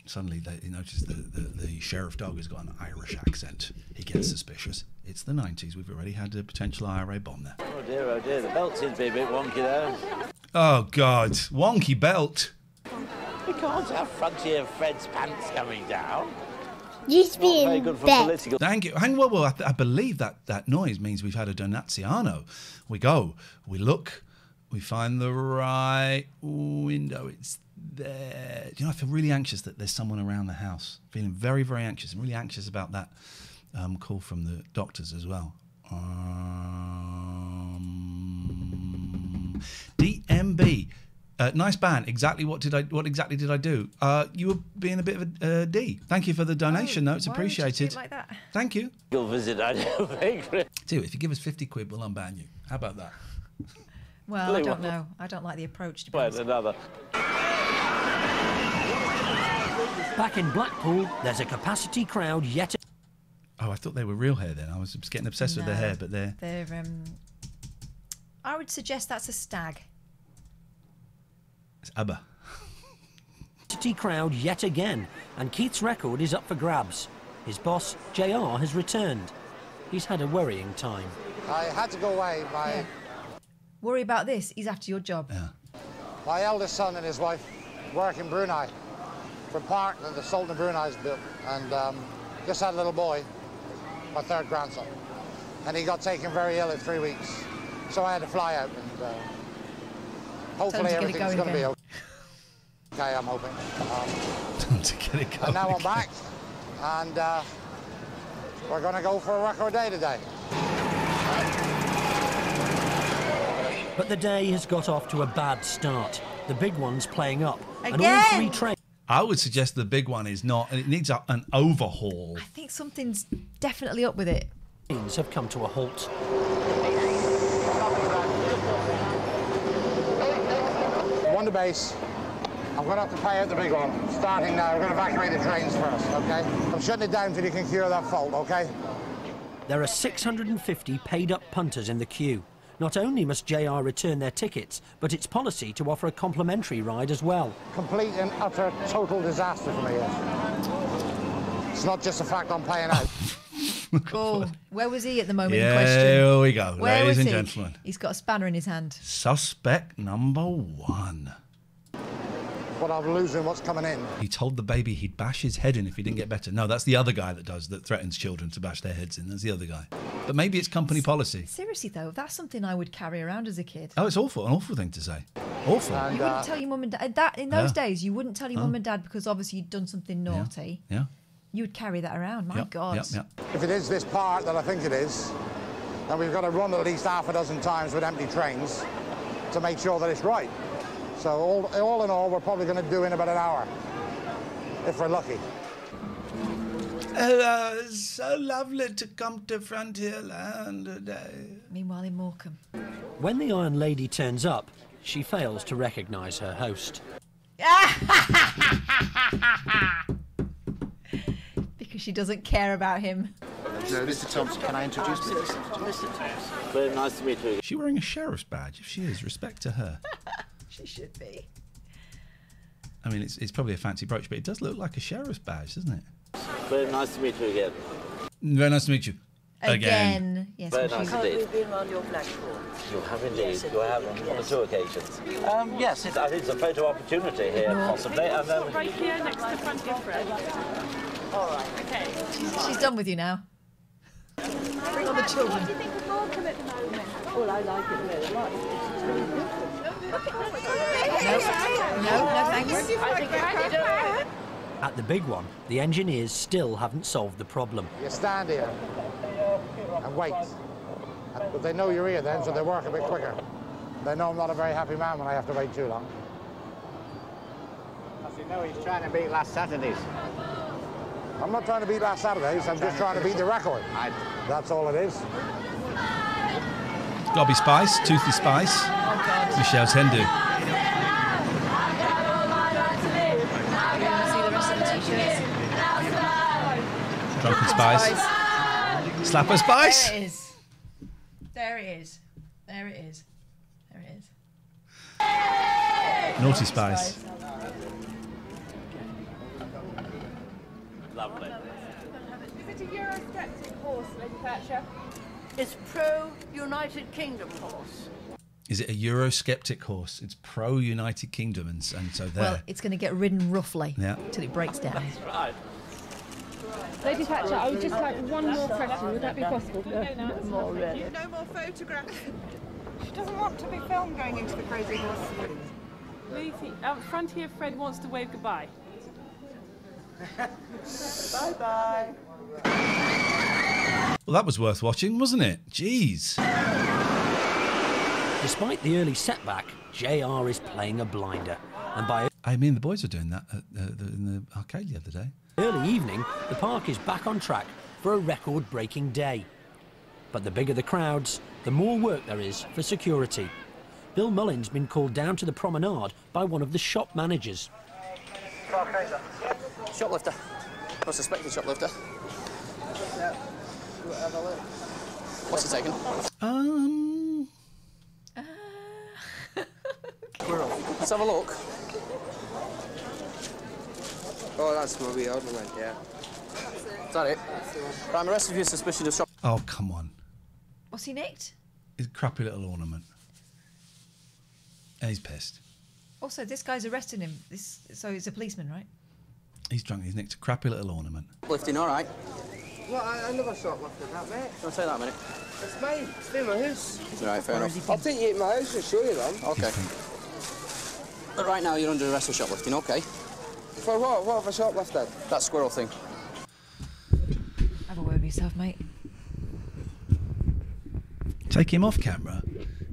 Suddenly they notice the sheriff dog has got an Irish accent. He gets suspicious. It's the 90s. We've already had a potential IRA bomb there. Oh dear, the belt seems to be a bit wonky there. Oh, God. Wonky belt. We can't have Frontier Fred's pants coming down. Used Not very good for political... Thank you. Well, I believe that noise means we've had a Donaziano. We go, we look, we find the right window. It's there. You know, I feel really anxious that there's someone around the house. Feeling very, very anxious. I'm really anxious about that call from the doctors as well. DMB. Nice band. What exactly did I do? You were being a bit of a D. Thank you for the donation, though. It's appreciated. Like that? Thank you. You'll visit, I don't think. Dude, if you give us 50 quid, we'll unban you. How about that? Well, I don't know. I don't like the approach to Wait, another. Back in Blackpool, there's a capacity crowd yet... Oh, I thought they were real hair then. I was just getting obsessed with their hair, but they're... I would suggest that's a stag. It's ABBA. Capacity crowd yet again, and Keith's record is up for grabs. His boss, JR, has returned. He's had a worrying time. I had to go away. Worry about this. He's after your job. Yeah. My eldest son and his wife work in Brunei for Park that the Sultan of Brunei's built, and just had a little boy, my third grandson, and he got taken very ill at 3 weeks, so I had to fly out, and hopefully everything's going to be okay. I'm hoping. To get it going. And now I'm back, and we're going to go for a record day today. But the day has got off to a bad start. The big one's playing up. Again? And all three trains... I would suggest the big one is not, and it needs an overhaul. I think something's definitely up with it. Trains have come to a halt. Wonder base. I'm going to have to pay out the big one. Starting now, we're going to evacuate the trains first, okay? I'm shutting it down till you can cure that fault, okay? There are 650 paid-up punters in the queue. Not only must JR return their tickets, but it's policy to offer a complimentary ride as well. Complete and utter total disaster for me, yes. It's not just the fact I'm paying out. Oh, where was he at the moment Yeah, in question? here we go, Where ladies was and he? gentlemen. He's got a spanner in his hand. Suspect number one. But I'm losing what's coming in. He told the baby he'd bash his head in if he didn't get better. No, that's the other guy that threatens children to bash their heads in. That's the other guy. But maybe it's company policy. Seriously, though, that's something I would carry around as a kid. Oh, it's awful. An awful thing to say. Awful. And, You wouldn't tell your mum and dad... in those Yeah. days, you wouldn't tell your mum and dad because obviously you'd done something naughty. Yeah. You would carry that around. My Yep, God. Yep. If it is this part that I think it is, then we've got to run at least half a dozen times with empty trains to make sure that it's right. So all in all, we're probably going to do in about an hour, if we're lucky. It's so lovely to come to Frontierland today. Meanwhile, in Morecambe. When the Iron Lady turns up, she fails to recognise her host. Because she doesn't care about him. No, Mr. Thompson, can I introduce Mr. Thompson? Very nice to meet you. Is she wearing a sheriff's badge? If she is, respect to her. She should be. I mean, it's probably a fancy brooch, but it does look like a sheriff's badge, doesn't it? Very nice to meet you again. Very nice to meet you. Again. Yes, Very well, nice she- indeed. been on your platform? You have indeed. You have on one or two occasions. Yes, I think it's a photo opportunity here, possibly. And then... Right here next to Frontier Fred. All right. Okay. She's done with you now. Bring on the children. What do you think of Morecambe at the moment? Well, I like it very much. It's very good. No, thanks. At the big one, the engineers still haven't solved the problem. You stand here and wait. But they know you're here then, so they work a bit quicker. They know I'm not a very happy man when I have to wait too long. As you know, he's trying to beat last Saturday's. I'm not trying to beat last Saturday's, I'm just trying to beat the record. That's all it is. Gobby Spice, Toothy Spice, Michelle's Hendu. See the rest of the t-shirts. Drunken Spice. Slapper Spice. There it is. There it is. There it is. There it is. Naughty Spice. Lovely. Is it a Eurosceptic horse, Lady Thatcher? It's pro-United Kingdom horse. Is it a Eurosceptic horse? It's pro-United Kingdom, and so there. Well, it's going to get ridden roughly till it breaks down. That's right. Lady Thatcher, I would just like one more question. Would that be possible? No more, really. No more photographs. She doesn't want to be filmed going into the crazy horse saloon. Lady, Frontier Fred wants to wave goodbye. Bye-bye. Well, that was worth watching, wasn't it? Jeez. Despite the early setback, JR is playing a blinder. And by I mean, the boys were doing that in the arcade the other day. early evening, the park is back on track for a record-breaking day. But the bigger the crowds, the more work there is for security. Bill Mullin's been called down to the promenade by one of the shop managers. Shoplifter. Or suspected shoplifter. What's it taking? Let's have a look. Oh, that's my wee ornament, yeah. Is that it? Right, I'm arrested for suspicion of shop. Oh, come on. What's he nicked? It's a crappy little ornament. And he's pissed. Also, this guy's arresting him. So he's a policeman, right? He's drunk. He's nicked a crappy little ornament. Lifting, all right. Well, I never shoplifted that, mate. Don't say that a minute. It's mine. It's in my house. Right, fair enough. I'll take you to my house and show you them. Okay. But right now you're under arrest for shoplifting, okay? For what? What have I shoplifted? That squirrel thing. Have a word with yourself, mate. Take him off camera.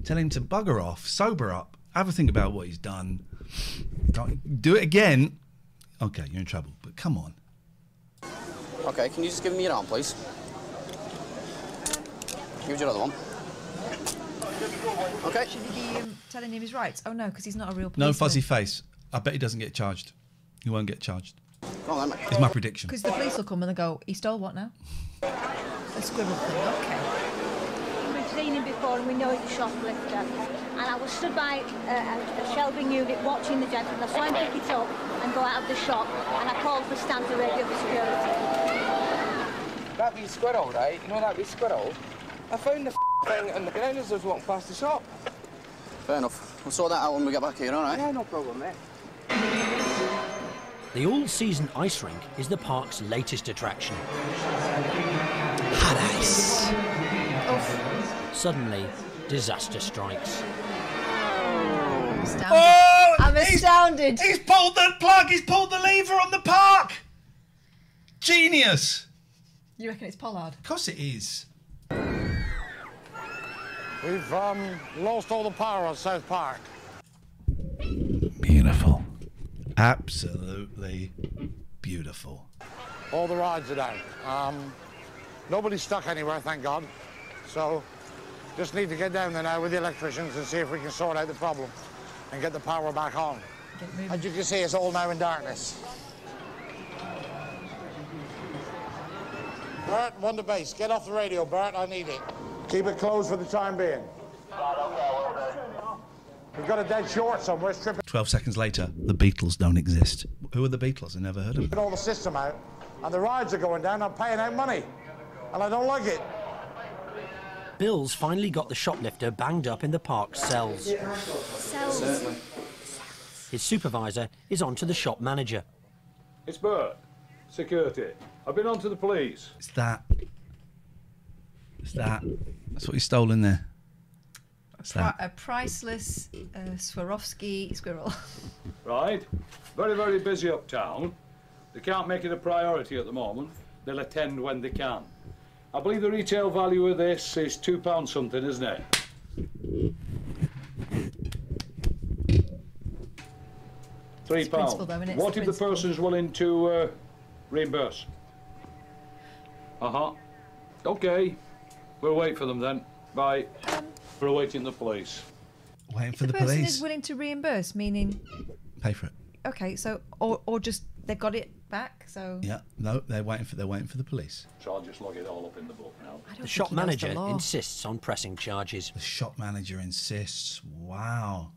Tell him to bugger off, sober up, have a think about what he's done. Don't do it again. Okay, you're in trouble, but come on. Okay, can you just give me your arm, please? Give your other one. Okay. Should he be telling him his rights? Oh, no, because he's not a real policeman. No fuzzy face. I bet he doesn't get charged. He won't get charged. Go on, then, mate. It's my prediction. Because the police will come and they'll go, he stole what now? A squirrel thing, okay. We've seen him before and we know he's a shoplifter. And I was stood by a shelving unit watching the gentleman. I saw him pick it up and go out of the shop, and I called for standard radio for security. That wee squirrel, right? You know that wee squirrel? I found the thing on the ground as I was walking past the shop. Fair enough. We'll sort that out when we get back here, all right? Yeah, no problem, mate. The all-season ice rink is the park's latest attraction. Hot ice. Suddenly, disaster strikes. I'm astounded. He's pulled the plug. He's pulled the lever on the park. Genius. You reckon it's Pollard? Of course it is. We've lost all the power on South Park. Beautiful. Absolutely beautiful. All the rides are down. Nobody's stuck anywhere, thank God. So just need to get down there now with the electricians and see if we can sort out the problem and get the power back on. As you can see, it's all now in darkness. Bert, one to base. Get off the radio, Bert. I need it. Keep it closed for the time being. We've got a dead short somewhere. Strip 12 seconds later, the Beatles don't exist. Who are the Beatles? I never heard of them. all the system out, and the rides are going down. I'm paying out money, and I don't like it. Bill's finally got the shoplifter banged up in the park's cells. Certainly. His supervisor is on to the shop manager. It's Bert. Security. I've been on to the police. It's that. It's that. That's what he stole in there. That's that. A priceless Swarovski squirrel. Right. Very, very busy uptown. They can't make it a priority at the moment. They'll attend when they can. I believe the retail value of this is £2 something, isn't it? £3. What if the person's willing to reimburse? Okay. We'll wait for them then. Bye. We're awaiting the police. Waiting for the person police. is willing to reimburse, meaning Pay for it. okay, so or just they've got it back, so Yeah. No, they're waiting for the police. So I'll just log it all up in the book now. The shop manager insists on pressing charges. The shop manager insists. Wow.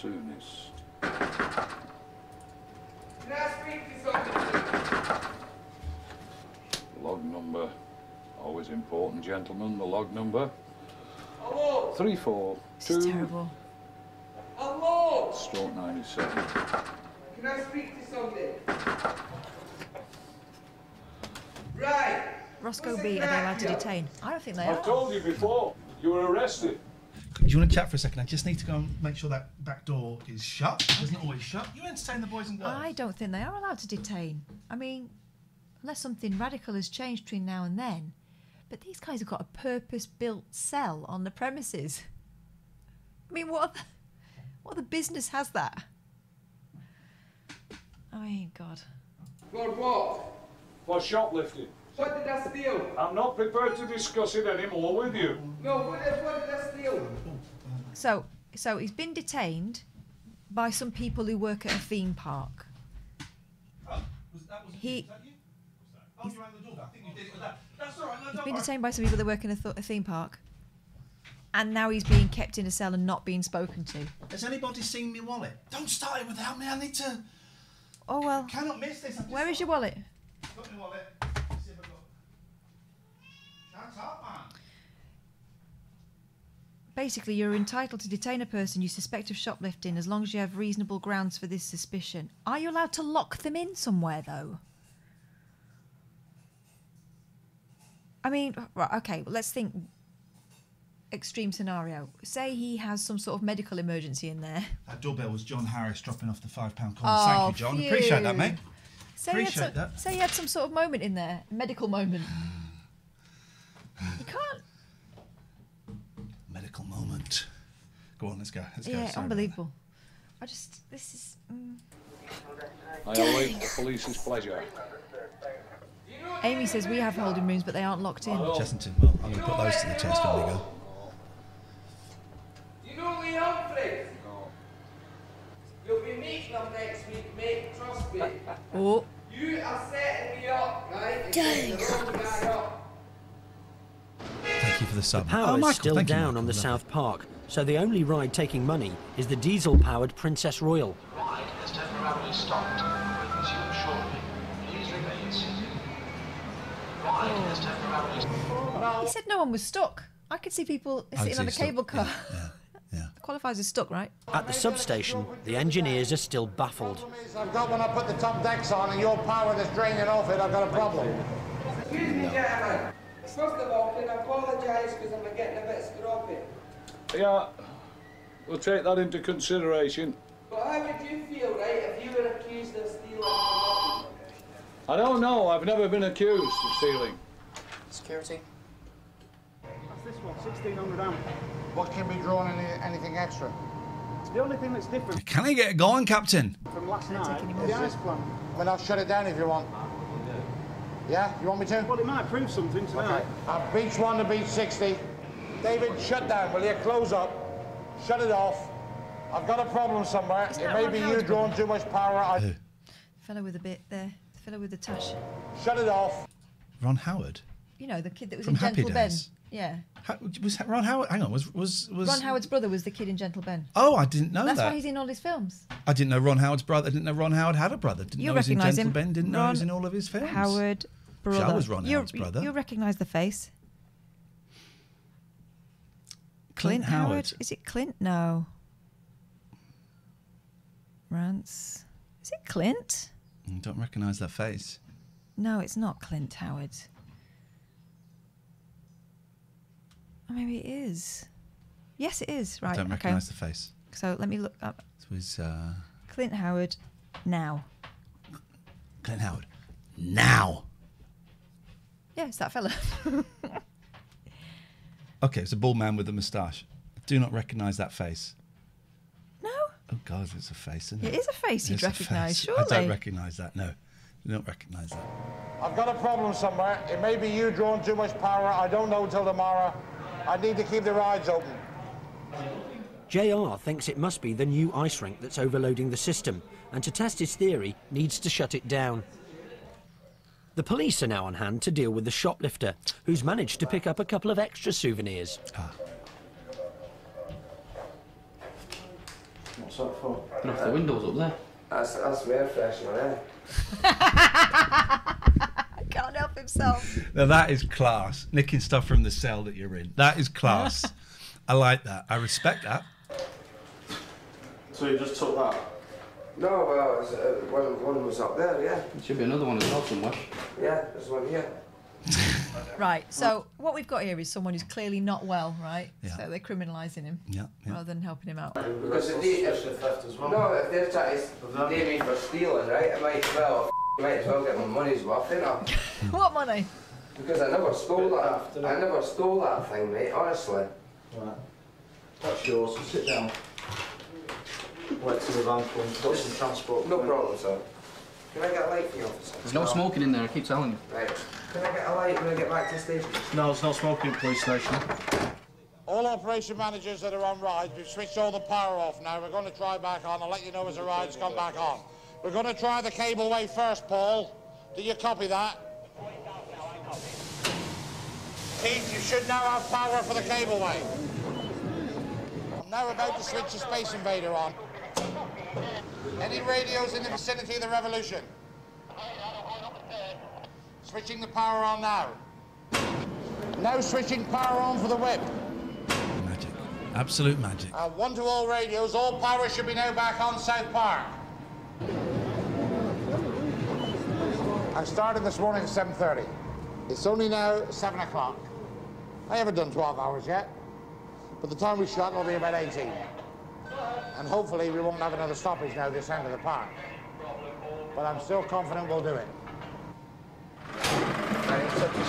Soonest. Can I speak to somebody? Log number. Always important, gentlemen. The log number. Hello? 342. This is terrible. Hello? Stroke 97. Can I speak to somebody? Right. Roscoe B, are they allowed to detain? I don't think they are. I've told you before. You were arrested. Do you want to chat for a second? I just need to go and make sure that back door is shut. It isn't always shut. You entertain the boys and girls. I don't think they are allowed to detain. I mean, unless something radical has changed between now and then. But these guys have got a purpose-built cell on the premises. I mean, what other business has that? I mean, God. For what? For shoplifting. What did I steal? I'm not prepared to discuss it anymore with you. No, what did I steal? So he's been detained by some people who work at a theme park. He's been detained by some people that work in a theme park, and now he's being kept in a cell and not being spoken to. Has anybody seen my wallet? Don't start it without me. I need to. Oh well. I cannot miss this. Where is your wallet? I've got my wallet. See if I've got. Shut up, man. Basically, you're entitled to detain a person you suspect of shoplifting as long as you have reasonable grounds for this suspicion. Are you allowed to lock them in somewhere, though? I mean, right, okay, well, let's think extreme scenario. Say he has some sort of medical emergency in there. That doorbell was John Harris dropping off the £5 coin. Oh, Thank you, John. phew. Appreciate that, mate. Say he had some sort of moment in there, a medical moment. You can't. Medical moment. Go on, let's go. Let's go. Yeah, Sorry unbelievable. This is. I await the police's pleasure. Amy says we have holding rooms, but they aren't locked in. Chessington, well, I'm going to put those to the test when we go. You know Lee Humphries? No. You'll be meeting them next week, mate. Trust me. Oh. You are setting me up, right? And setting the wrong guy up. Thank you for the sub. The power is still down on the South Park, so the only ride taking money is the diesel-powered Princess Royal. Ride has temporarily stopped. Will resume shortly. Please remain seated. Ride has temporarily stopped. He said no one was stuck. I could see people sitting on a cable car. Yeah. It qualifies as stuck, right? At the substation, the engineers are still baffled. I've got when I put the top decks on and your power that's draining off it, I've got a problem. Excuse me, gentlemen. First of all, can I apologise because I'm getting a bit stroppy. Yeah, we'll take that into consideration. But how would you feel, right, if you were accused of stealing from nothing? I don't know. I've never been accused of stealing. Security. That's this one, 1600 amp. What can be drawn in anything extra? The only thing that's different Can I get it going, Captain? from last night is the ice plant. I mean, I'll shut it down if you want. Yeah? You want me to? Well, it might prove something tonight. Okay. Beach 1 to beach 60. David, shut down, will you? Close up. Shut it off. I've got a problem somewhere. Isn't It that may Ron be you Howard's drawing too much power. Who? Fellow with the bit there. The fellow with the tush. Shut it off. Ron Howard? You know, the kid that was From in Happy Gentle Ben. Days? Yeah. Was Ron Howard? Hang on, was Ron Howard's brother was the kid in Gentle Ben. Oh, I didn't know That's that. why he's in all his films. I didn't know Ron Howard's brother. I didn't know Ron Howard had a brother. Didn't You know he was in recognise Gentle him. Ben. Didn't know he was in all of his films. Howard brother. I was Ron Howard's brother. You'll recognise the face. Clint Howard. Is it Clint? No. Rance. Is it Clint? I don't recognise that face. No, it's not Clint Howard. Oh, maybe it is. Yes, it is. Right. I don't recognise the face. So let me look up. It was Clint Howard now. Clint Howard now. Yeah, it's that fella. Okay, it's a bald man with a moustache. I do not recognise that face. No. Oh God, it's a face, isn't it? It is a face you'd It's a recognise, face. surely. I don't recognise that. No, I don't recognise that. I've got a problem somewhere. It may be you drawing too much power. I don't know till tomorrow. I need to keep the rides open. JR thinks it must be the new ice rink that's overloading the system, and to test his theory, needs to shut it down. The police are now on hand to deal with the shoplifter, who's managed to pick up a couple of extra souvenirs. What's that for? Put off the windows up there. That's the air freshener, Can't help himself. Now that is class. Nicking stuff from the cell that you're in. That is class. I like that. I respect that. So you just took that? No, well, one was up there, yeah. There should be another one as well somewhere. Yeah, there's one here. Right, so what we've got here is someone who's clearly not well, right? Yeah. So they're criminalising him rather than helping him out. Because if they're trying to name me for stealing, right, I might as well get my money's worth, you know. What money? Because I never stole that. I never stole that thing, mate, honestly. Right. That's yours, so sit down. Wait till the van comes, got some transport. No problem, sir. Can I get a light for you, officer? There's no smoking in there, I keep telling you. Right. Can I get a light when I get back to the station? No, there's no smoking at the police station. All operation managers that are on rides, we've switched all the power off now. We're going to try back on. I'll let you know as the rides come back on. We're going to try the cableway first, Paul. Do you copy that? Keith, you should now have power for the cableway. I'm now about to switch the Space Invader on. Any radios in the vicinity of the Revolution? Switching the power on now. Now switching power on for the whip. Magic. Absolute magic. One to all radios. All power should be now back on South Park. I started this morning at 7:30. It's only now 7 o'clock. I haven't done 12 hours yet. By the time we shut, it'll be about 18. And hopefully we won't have another stoppage now this end of the park. But I'm still confident we'll do it.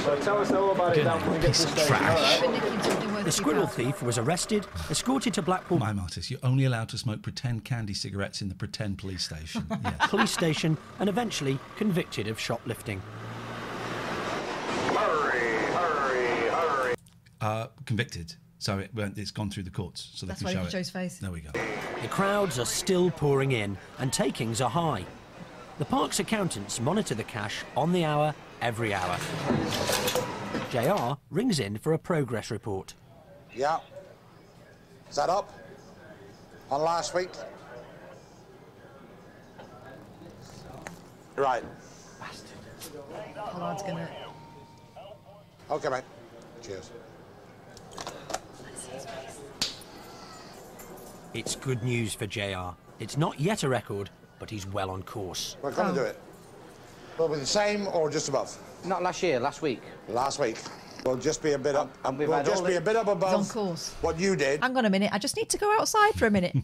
So tell us all about it down when we get to the station. Right? The squirrel thief was arrested, escorted to Blackpool. My Martis, you're only allowed to smoke pretend candy cigarettes in the pretend police station. Yeah. Police station, and eventually convicted of shoplifting. Hurry. Convicted. So it's gone through the courts, so That's they why can you show can show it. his face. There we go. The crowds are still pouring in, and takings are high. The park's accountants monitor the cash on the hour, every hour. JR rings in for a progress report. Yeah. Is that up? On last week? Right. Pollard's gonna... Okay, mate. Cheers. It's good news for JR. It's not yet a record, but he's well on course. We're going to do it. Will it be the same or just above? Not last year, last week. Last week. We'll just be a bit up. We've We'll had just all be the- a bit up He's on above course. what you did. Hang on a minute, I just need to go outside for a minute.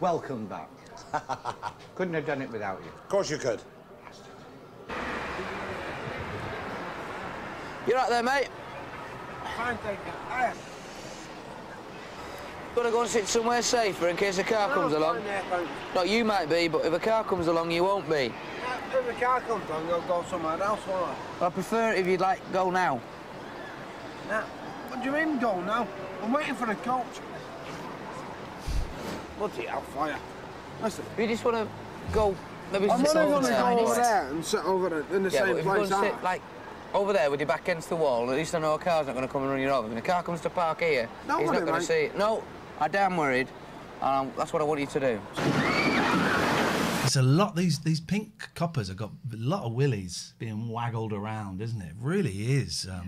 Welcome back. Couldn't have done it without you. Of course you could. You right there, mate? Fine, thank you. Gotta go and sit somewhere safer in case a car comes along. Not you might be, but if a car comes along, you won't be. If the car comes along, you'll go somewhere else, won't I? Well, I prefer it if you'd like go now. Now, what do you mean go now? I'm waiting for the coach. Bloody hellfire. Listen. You just want to go, maybe I'm sit only over going to there. go over there and sit over there in the Yeah, but same if you go place. and sit, like, over there with your back against the wall, at least I know a car's not going to come and run you over. When a car comes to park here, Don't he's worry, not going mate. to see it. No, I'm damn worried. That's what I want you to do. It's a lot. These pink coppers have got a lot of willies being waggled around, isn't it? It really is a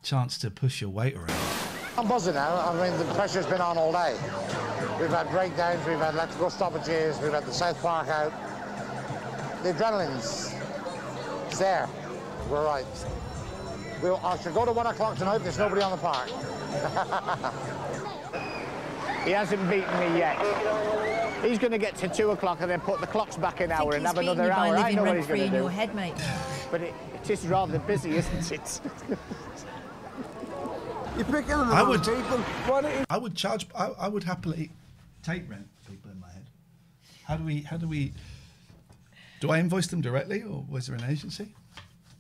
chance to push your weight around. I'm buzzing now. I mean, the pressure's been on all day. We've had breakdowns, we've had electrical stoppages, we've had the South Park out. The adrenaline's it's there. We're right. I should go to 1 o'clock tonight. There's nobody on the park. He hasn't beaten me yet. He's going to get to 2 o'clock and then put the clocks back an hour and have another hour. I know what he's going to do. Your head, mate. But it is rather busy, isn't it? You're picking on the wrong people. I would charge. I would happily take rent. People in my head. How do we? Do I invoice them directly, or was there an agency?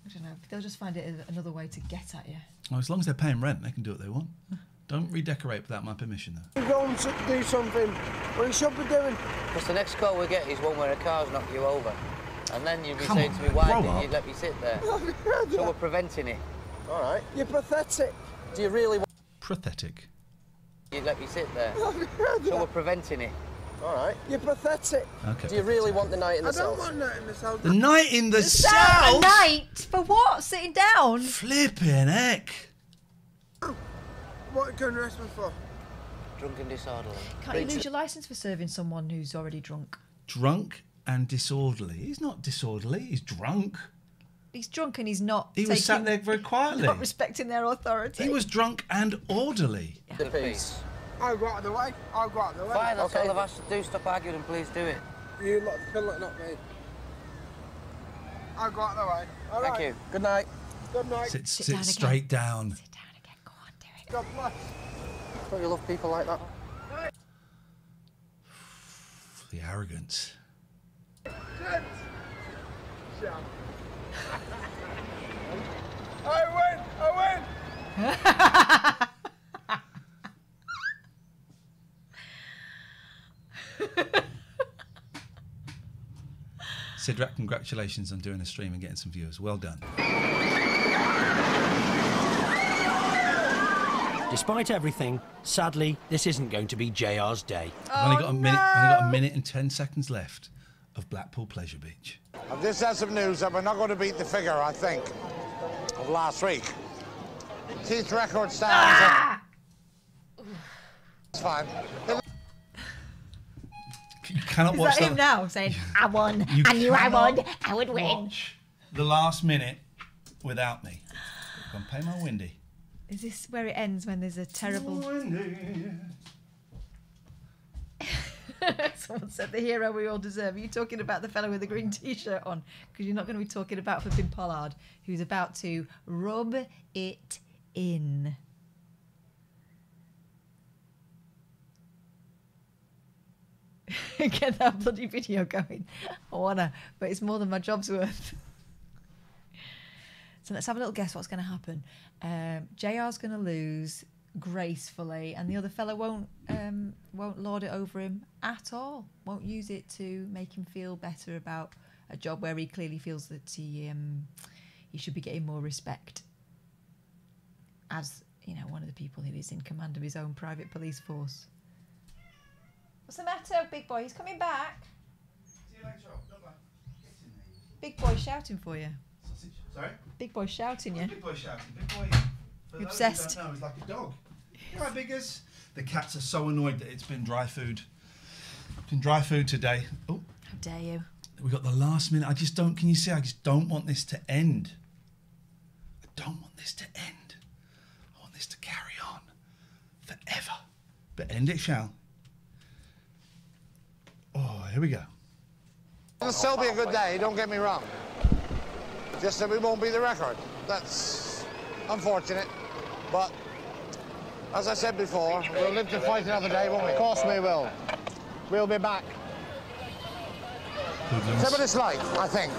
I don't know. They'll just find it another way to get at you. Well, as long as they're paying rent, they can do what they want. Don't redecorate without my permission, though. You go and do something what you should be doing. Because the next call we get is one where a car's knocked you over. And then you'd be Come saying on, to me, why grow didn't up. you let me sit there? So we're preventing it. All right. You're pathetic. Do you really want Pathetic. you let me sit there? So we're preventing it. All right. You're pathetic. Okay. Do you really want the night in the I don't cells? want that in the cells. The night in the A cells. night? For what? Sitting down? Flipping heck. What can you arrest me for? Drunk and disorderly. Can't you lose your licence for serving someone who's already drunk? Drunk and disorderly. He's not disorderly. He's drunk. He's drunk and he's not. He was sat there very quietly. Not respecting their authority. He was drunk and orderly. The peace. I'll go out of the way. I'll go out of the way. Fine, that's all I've asked to do. Stop arguing and please do it. You lot feel like not me. I'll go out of the way. All Thank right. you. Good night. Good night. Sit down straight down. Sit down again. Go on, do it. God bless. Don't you love people like that? The arrogance. I win! Sidrak, congratulations on doing a stream and getting some viewers. Well done. Despite everything, sadly, this isn't going to be JR's day. I've only got a minute and 10 seconds left of Blackpool Pleasure Beach. I've just had some news that we're not going to beat the figure, I think, of last week. Keith's record stands. It's fine. You cannot Is watch that him now saying, I won, You I knew I cannot won, I would win. watch the last minute without me. Go and pay my windy. Is this where it ends when there's a terrible... Someone said the hero we all deserve. Are you talking about the fellow with the green T-shirt on? Because you're not going to be talking about flipping Pollard, who's about to rub it in. Get that bloody video going. I wanna, but it's more than my job's worth. So let's have a little guess what's going to happen. JR's going to lose gracefully, and the other fella won't lord it over him at all. Won't use it to make him feel better about a job where he clearly feels that he should be getting more respect. As you know, one of the people who is in command of his own private police force. What's the matter, big boy? He's coming back. See you later. Bye-bye. Big boy shouting for you. Sausage. Sorry? Big boy shouting you. Big boy shouting. Big boy. For those Obsessed. who don't know, he's like a dog. You know how big is? The cats are so annoyed that it's been dry food. It's been dry food today. Oh. How dare you? We got the last minute. I just don't. Can you see? I just don't want this to end. I don't want this to end. I want this to carry on forever. But end it shall. Oh, here we go. It'll still be a good day, don't get me wrong. Just that we won't beat the record. That's unfortunate. But as I said before, we'll live to fight another day, won't we? Of course we will. We'll be back. It's what it's like, I think.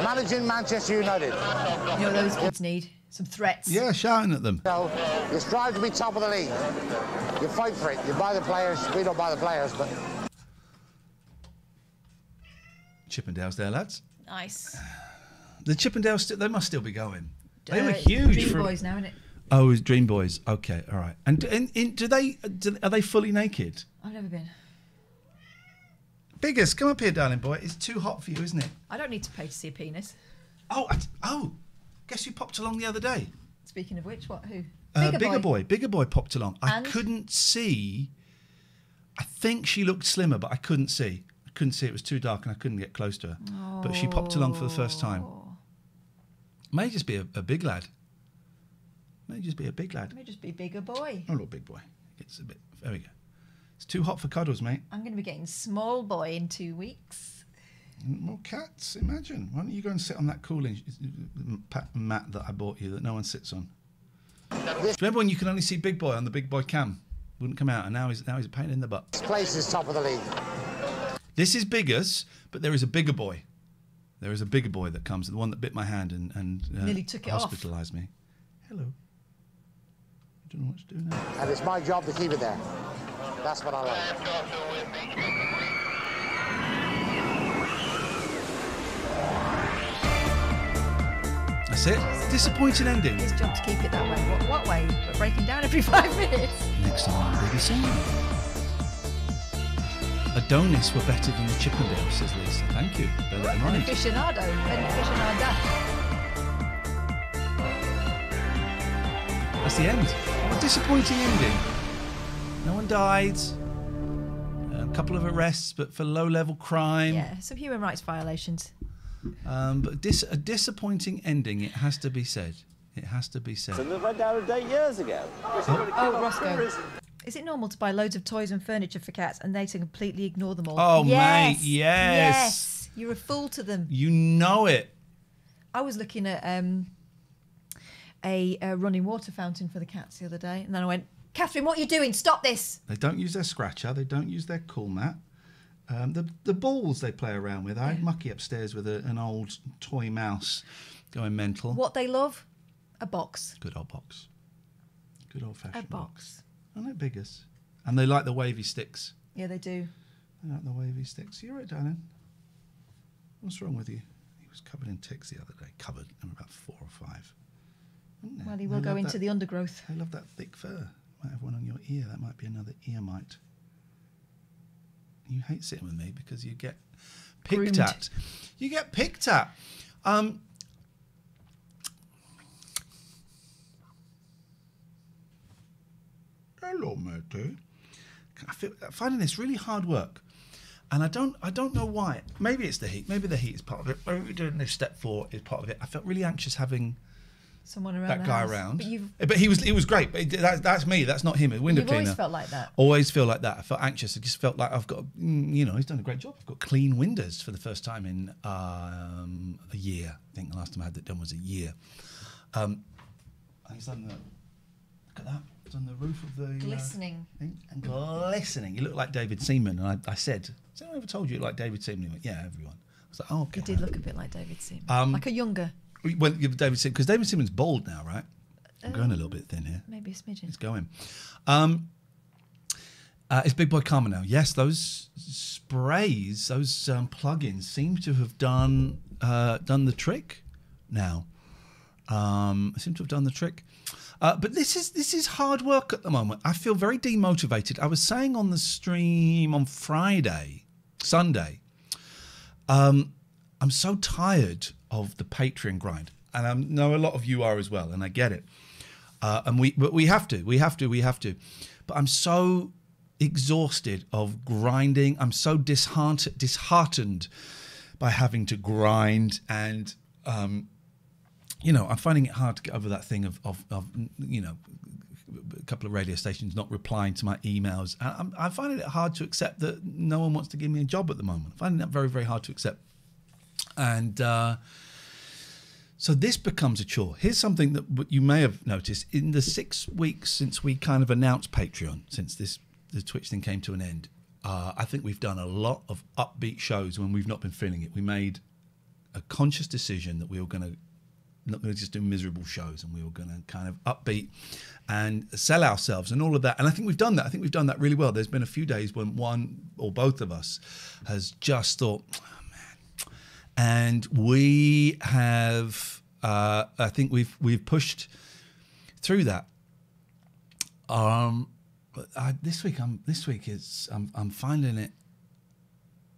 Managing Manchester United. You know what those kids need? Some threats. Yeah, shouting at them. So, you strive to be top of the league. You fight for it. You buy the players. We don't buy the players, but... Chippendales there, lads. Nice. The Chippendales, they must still be going. They were huge. Dream Boys now, innit? Oh, it's Dream Boys. Okay, all right. And are they fully naked? I've never been. Biggest, come up here, darling boy. It's too hot for you, isn't it? I don't need to pay to see a penis. Oh, guess who popped along the other day? Speaking of which, what? Who? Bigger boy popped along. I And? couldn't see. I think she looked slimmer, but I couldn't see. It was too dark and I couldn't get close to her. But she popped along for the first time. May just be a big lad. May just be a big lad. May just be bigger boy. Oh, little big boy. It's a bit. There we go. It's too hot for cuddles, mate. I'm going to be getting small boy in 2 weeks. More cats. Imagine. Why don't you go and sit on that cooling mat that I bought you that no one sits on? Do you remember when you could only see Big Boy on the Big Boy cam? Wouldn't come out, and now he's a pain in the butt. This place is top of the league. This is biggers, but there is a bigger boy. There is a bigger boy that comes, the one that bit my hand and nearly took it off. Hospitalised me. Hello. I don't know what to do now. And it's my job to keep it there. That's what I like. That's it. Disappointing ending. His job to keep it that way. What way? But breaking down every 5 minutes. Next time on BBC. Adonis were better than the Chippendale, says Lisa. Thank you. Better than An mine. aficionado. An aficionada. That's the end. What a disappointing ending. No one died. A couple of arrests, but for low-level crime. Yeah, some human rights violations. But a disappointing ending, it has to be said. It has to be said. So they went down a date years ago. Oh, Roscoe. Is it normal to buy loads of toys and furniture for cats and they to completely ignore them all? Oh, yes. mate, yes. Yes, you're a fool to them. You know it. I was looking at a running water fountain for the cats the other day, and then I went, Catherine, what are you doing? Stop this. They don't use their scratcher. They don't use their cool mat. The balls they play around with. I had Mucky upstairs with an old toy mouse going mental. What they love? A box. Good old box. Good old-fashioned A box. I like biggers. And they like the wavy sticks. Yeah, they do. They like the wavy sticks. You all right, darling? What's wrong with you? He was covered in ticks the other day. Covered. There were about 4 or 5. Well, he will go into the undergrowth. I love that thick fur. Might have one on your ear. That might be another ear mite. You hate sitting with me because you get picked at. You get picked at. Hello, matey. I'm finding this really hard work, and I don't know why. Maybe it's the heat. Maybe the heat is part of it. Maybe doing this step 4 is part of it. I felt really anxious having someone around that the guy house. around. But he was great. But that's me. That's not him. A window You've cleaner. always felt like that. Always feel like that. I felt anxious. I just felt like I've got, he's done a great job. I've got clean windows for the first time in a year. I think the last time I had that done was a year. And he's done the, look at that. It's on the roof of the glistening. And glistening. You look like David Seaman. And I said, has anyone ever told you look like David Seaman? He went, yeah, everyone. I was like, oh, okay. He did look a bit like David Seaman. Like a younger. Well, David Seaman, because David Seaman's bald now, right? I'm going a little bit thin here. Maybe a smidgen. It's going. Is Big Boy calmer now? Yes, those sprays, those plugins seem to have done the trick now. Seem to have done the trick. But this is hard work at the moment. I feel very demotivated. I was saying on the stream on Sunday, I'm so tired of the Patreon grind, and I know a lot of you are as well, and I get it. But we have to. But I'm so exhausted of grinding. I'm so disheartened by having to grind, and I'm finding it hard to get over that thing of a couple of radio stations not replying to my emails. I'm finding it hard to accept that no one wants to give me a job at the moment. I'm finding that very, very hard to accept. And so this becomes a chore. Here's something that you may have noticed. In the 6 weeks since we kind of announced Patreon, since the Twitch thing came to an end, I think we've done a lot of upbeat shows when we've not been feeling it. We made a conscious decision that we were not going to just do miserable shows, and we were going to kind of upbeat and sell ourselves and all of that. And I think we've done that. I think we've done that really well. There's been a few days when one or both of us has just thought, and we have, I think we've pushed through that. This week I'm finding it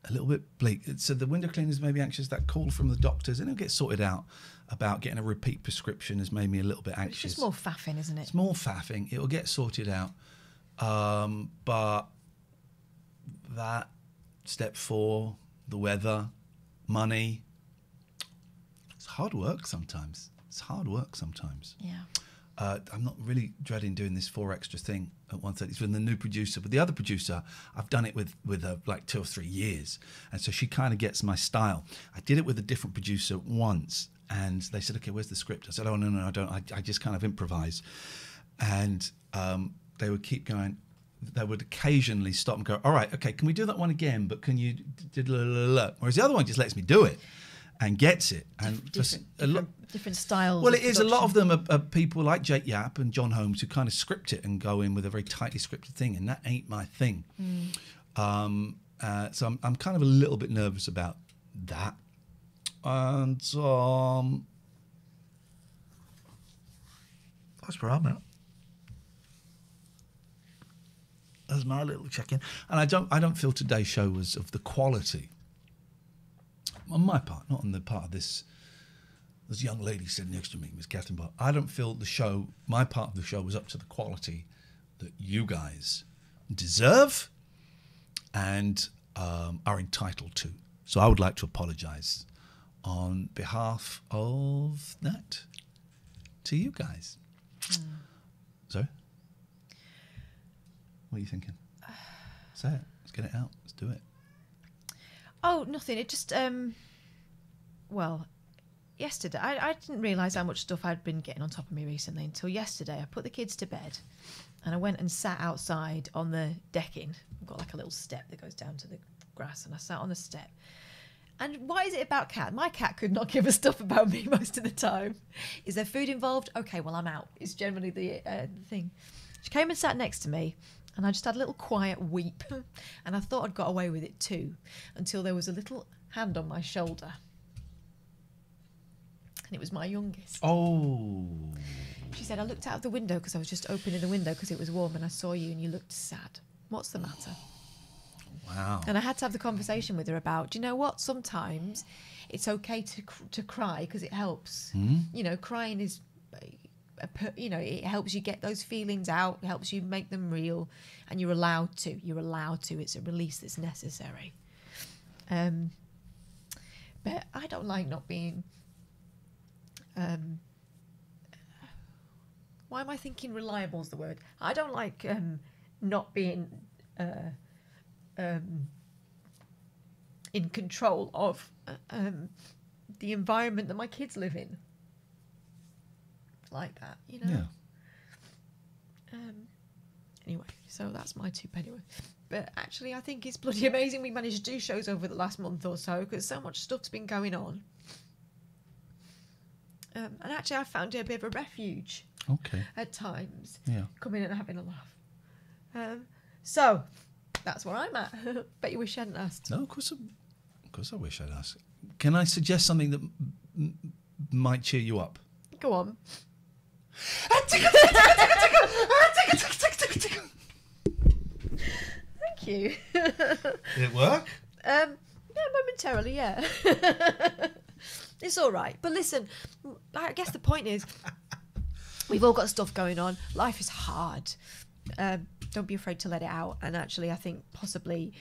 a little bit bleak. So the window cleaners may be anxious. That call from the doctors, and it'll get sorted out. about getting a repeat prescription has made me a little bit It's anxious. just more faffing, isn't it? It's more faffing. It'll get sorted out. But that, step 4, the weather, money, it's hard work sometimes. Yeah. I'm not really dreading doing this 4 extra thing at 1:30. It's with the new producer. But the other producer, I've done it with like 2 or 3 years. And so she kind of gets my style. I did it with a different producer once. And they said, okay, where's the script? I said, oh, no, I don't. I just kind of improvise. And they would keep going. They would occasionally stop and go, all right, okay, can we do that one again? But can you... Whereas the other one just lets me do it and gets it. And different styles. Well, it is. A lot of them are people like Jake Yapp and John Holmes who kind of script it and go in with a very tightly scripted thing, and that ain't my thing. So I'm kind of a little bit nervous about that. And that's where I'm at. That's my little check-in. And I don't feel today's show was of the quality on my part, not on the part of this young lady sitting next to me, Miss Katherine. But I don't feel my part of the show was up to the quality that you guys deserve and are entitled to. So I would like to apologise on behalf of that to you guys. Sorry? What are you thinking? Say it. Let's get it out. Let's do it. Oh, nothing. It just, well, yesterday, I didn't realise how much stuff I'd been getting on top of me recently until yesterday. I put the kids to bed and I went and sat outside on the decking. I've got like a little step that goes down to the grass, and I sat on the step. And why is it about cat? My cat could not give a stuff about me most of the time. Is there food involved? Okay, well, I'm out. It's generally the thing. She came and sat next to me, and I just had a little quiet weep. And I thought I'd got away with it too, until there was a little hand on my shoulder. And it was my youngest. Oh. She said, I looked out of the window because I was just opening the window because it was warm, and I saw you and you looked sad. What's the matter? Wow. And I had to have the conversation with her about, do you know what? Sometimes it's okay to cry because it helps. You know, crying is, it helps you get those feelings out. It helps you make them real, and you're allowed to. You're allowed to. It's a release that's necessary. But I don't like not being. Why am I thinking reliable is the word? I don't like not being in control of the environment that my kids live in. Like that, you know? Yeah. Anyway, so that's my 2 penny worth. But actually, I think it's bloody amazing we managed to do shows over the last month or so, because so much stuff's been going on. And actually, I found it a bit of a refuge. Okay. At times. Yeah. Coming in and having a laugh. So, that's where I'm at. Bet you wish I hadn't asked. No, of course I wish I'd asked. Can I suggest something that might cheer you up? Go on. Thank you. Did it work? Yeah, momentarily, yeah. It's all right. But listen, I guess the point is, we've all got stuff going on. Life is hard. Don't be afraid to let it out. And actually, I think possibly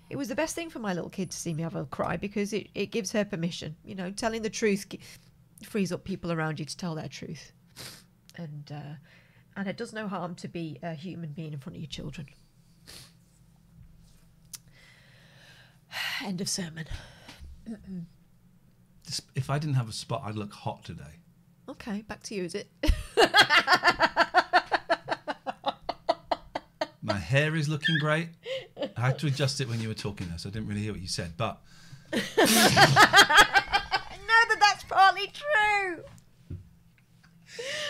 it was the best thing for my little kid to see me have a cry, because it gives her permission. You know, telling the truth frees up people around you to tell their truth. And it does no harm to be a human being in front of your children. End of sermon. If I didn't have a spot, I'd look hot today. Okay, back to you, is it? My hair is looking great. I had to adjust it when you were talking there, so I didn't really hear what you said, but... I know that's partly true.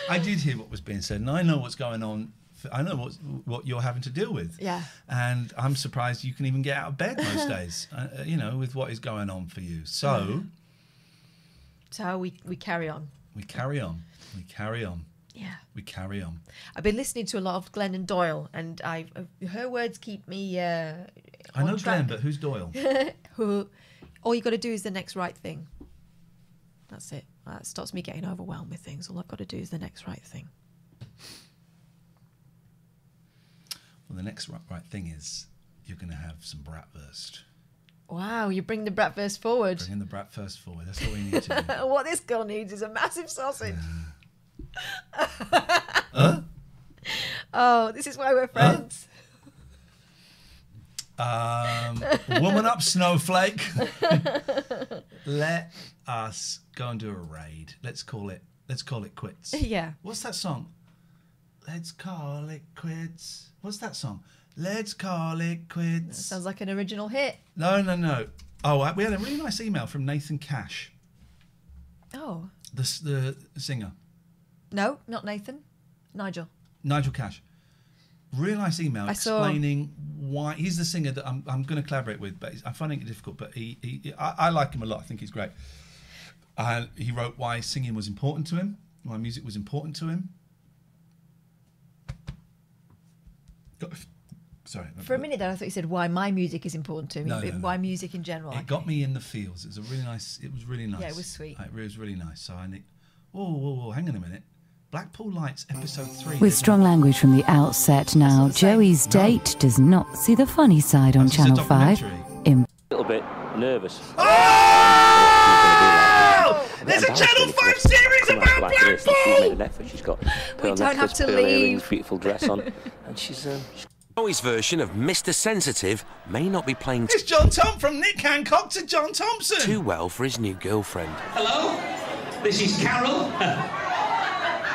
I did hear what was being said, and I know what's going on. I know what you're having to deal with. Yeah. And I'm surprised you can even get out of bed most days, with what is going on for you. So... So we carry on. We carry on. We carry on. Yeah. We carry on. I've been listening to a lot of Glennon Doyle, and her words keep me I know track. Glenn, but who's Doyle? All you got to do is the next right thing. That's it. That stops me getting overwhelmed with things. All I've got to do is the next right thing. Well, the next right thing is you're going to have some bratwurst. Wow, you bring the bratwurst forward. Bringing the bratwurst forward. That's what we need to do. What this girl needs is a massive sausage. Oh, this is why we're friends. Woman up, snowflake. Let us go and do a raid. Let's call it quits. Yeah. What's that song? Let's call it quits. What's that song? Let's call it quits. That sounds like an original hit. No. Oh, we had a really nice email from Nathan Cash. Oh. The singer. No, not Nathan. Nigel Cash. Really nice email explaining why he's the singer that I'm going to collaborate with, but I'm finding it difficult. But I like him a lot. I think he's great. He wrote why singing was important to him, why music was important to him. Sorry. For a minute there, I thought you said why my music is important to me, No. why music in general. It got me in the feels. It was really nice. Yeah, it was sweet. It was really nice. So I need. Whoa, hang on a minute. Blackpool Lights, episode 3. With strong language from the outset now, Joey's date does not see the funny side on Channel 5. A little bit nervous. Oh! There's a Channel 5 series about Blackpool! She's made an effort. She's got pearl don't have necklace, to pearl leave. earrings, beautiful dress on, and she's Joey's version of Mr. Sensitive may not be playing It's John Tom from Nick Hancock to John Thompson. too well for his new girlfriend. Hello, this is Carol.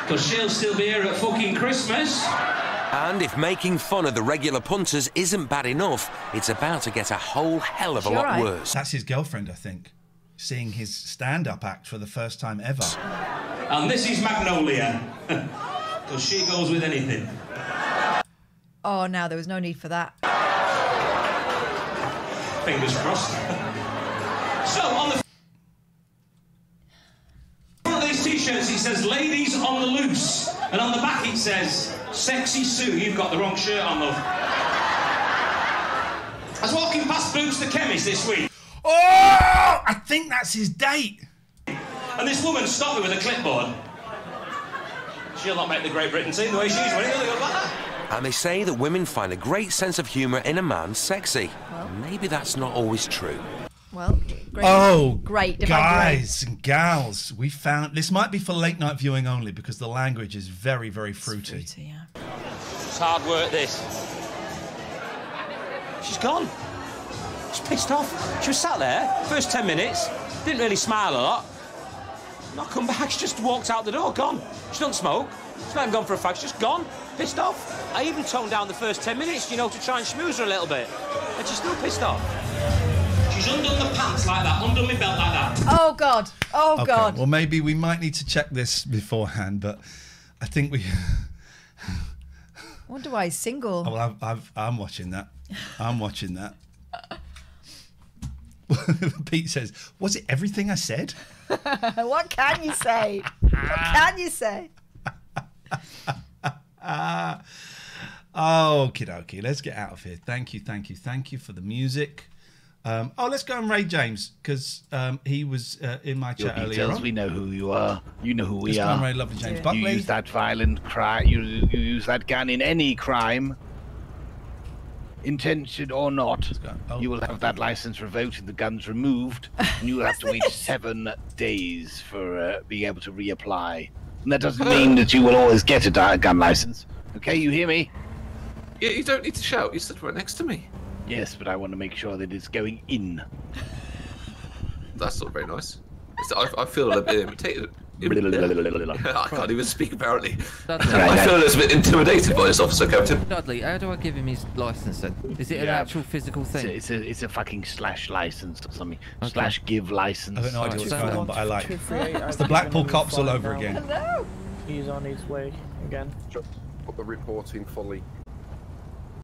Because she'll still be here at fucking Christmas. And if making fun of the regular punters isn't bad enough, it's about to get a whole hell of a lot worse. That's his girlfriend, I think. Seeing his stand-up act for the first time ever. And this is Magnolia. Because she goes with anything. Oh, now there was no need for that. Fingers crossed. So, on the front of these t-shirts it says ladies on the loose, and on the back it says sexy Sue, you've got the wrong shirt on, love. I was walking past Boots the chemist this week. Oh, I think that's his date. And this woman stopped me with a clipboard. She'll not make the Great Britain team the way she's running. And they say that women find a great sense of humour in a man sexy. Maybe that's not always true. Well, great. Great. Guys and gals, we found... This might be for late night viewing only because the language is very, very fruity. It's hard work, this. She's gone. She's pissed off. She was sat there, first 10 minutes, didn't really smile a lot. Not come back, she just walked out the door, gone. She doesn't smoke. She's not even gone for a fag, she's just gone. Pissed off. I even toned down the first 10 minutes, you know, to try and schmooze her a little bit. And she's still pissed off. She's undone the pants like that, undone my belt like that. Oh, God. Oh, Okay, God. well, maybe we might need to check this beforehand, but I think we... I wonder why he's single. Oh, well, I'm watching that. I'm watching that. Pete says, was it everything I said? What can you say? What can you say? Okie dokie, let's get out of here. Thank you for the music. Let's go and raid James, because he was in my chat earlier on. We know who you are. You know who we Let's go are. and raid lovely James Buckley. You use that violent crime. You use that gun in any crime, intention or not. You will have that license revoked and the guns removed, and you will have to wait 7 days for being able to reapply. And that doesn't mean that you will always get a gun license. Okay, you hear me? Yeah, you don't need to shout. You stood right next to me. Yes, but I want to make sure that it's going in. That's not very nice. I feel a bit imitated. I can't even speak, apparently. I feel a little bit intimidated by this officer, Captain. Dudley, how do I give him his license then? Is it an actual physical thing? It's a fucking slash license or something. Okay. Slash give license. I have no idea what's going on, but I like it. It's the Blackpool cops all over again. Hello. He's on his way again. What the reporting fully.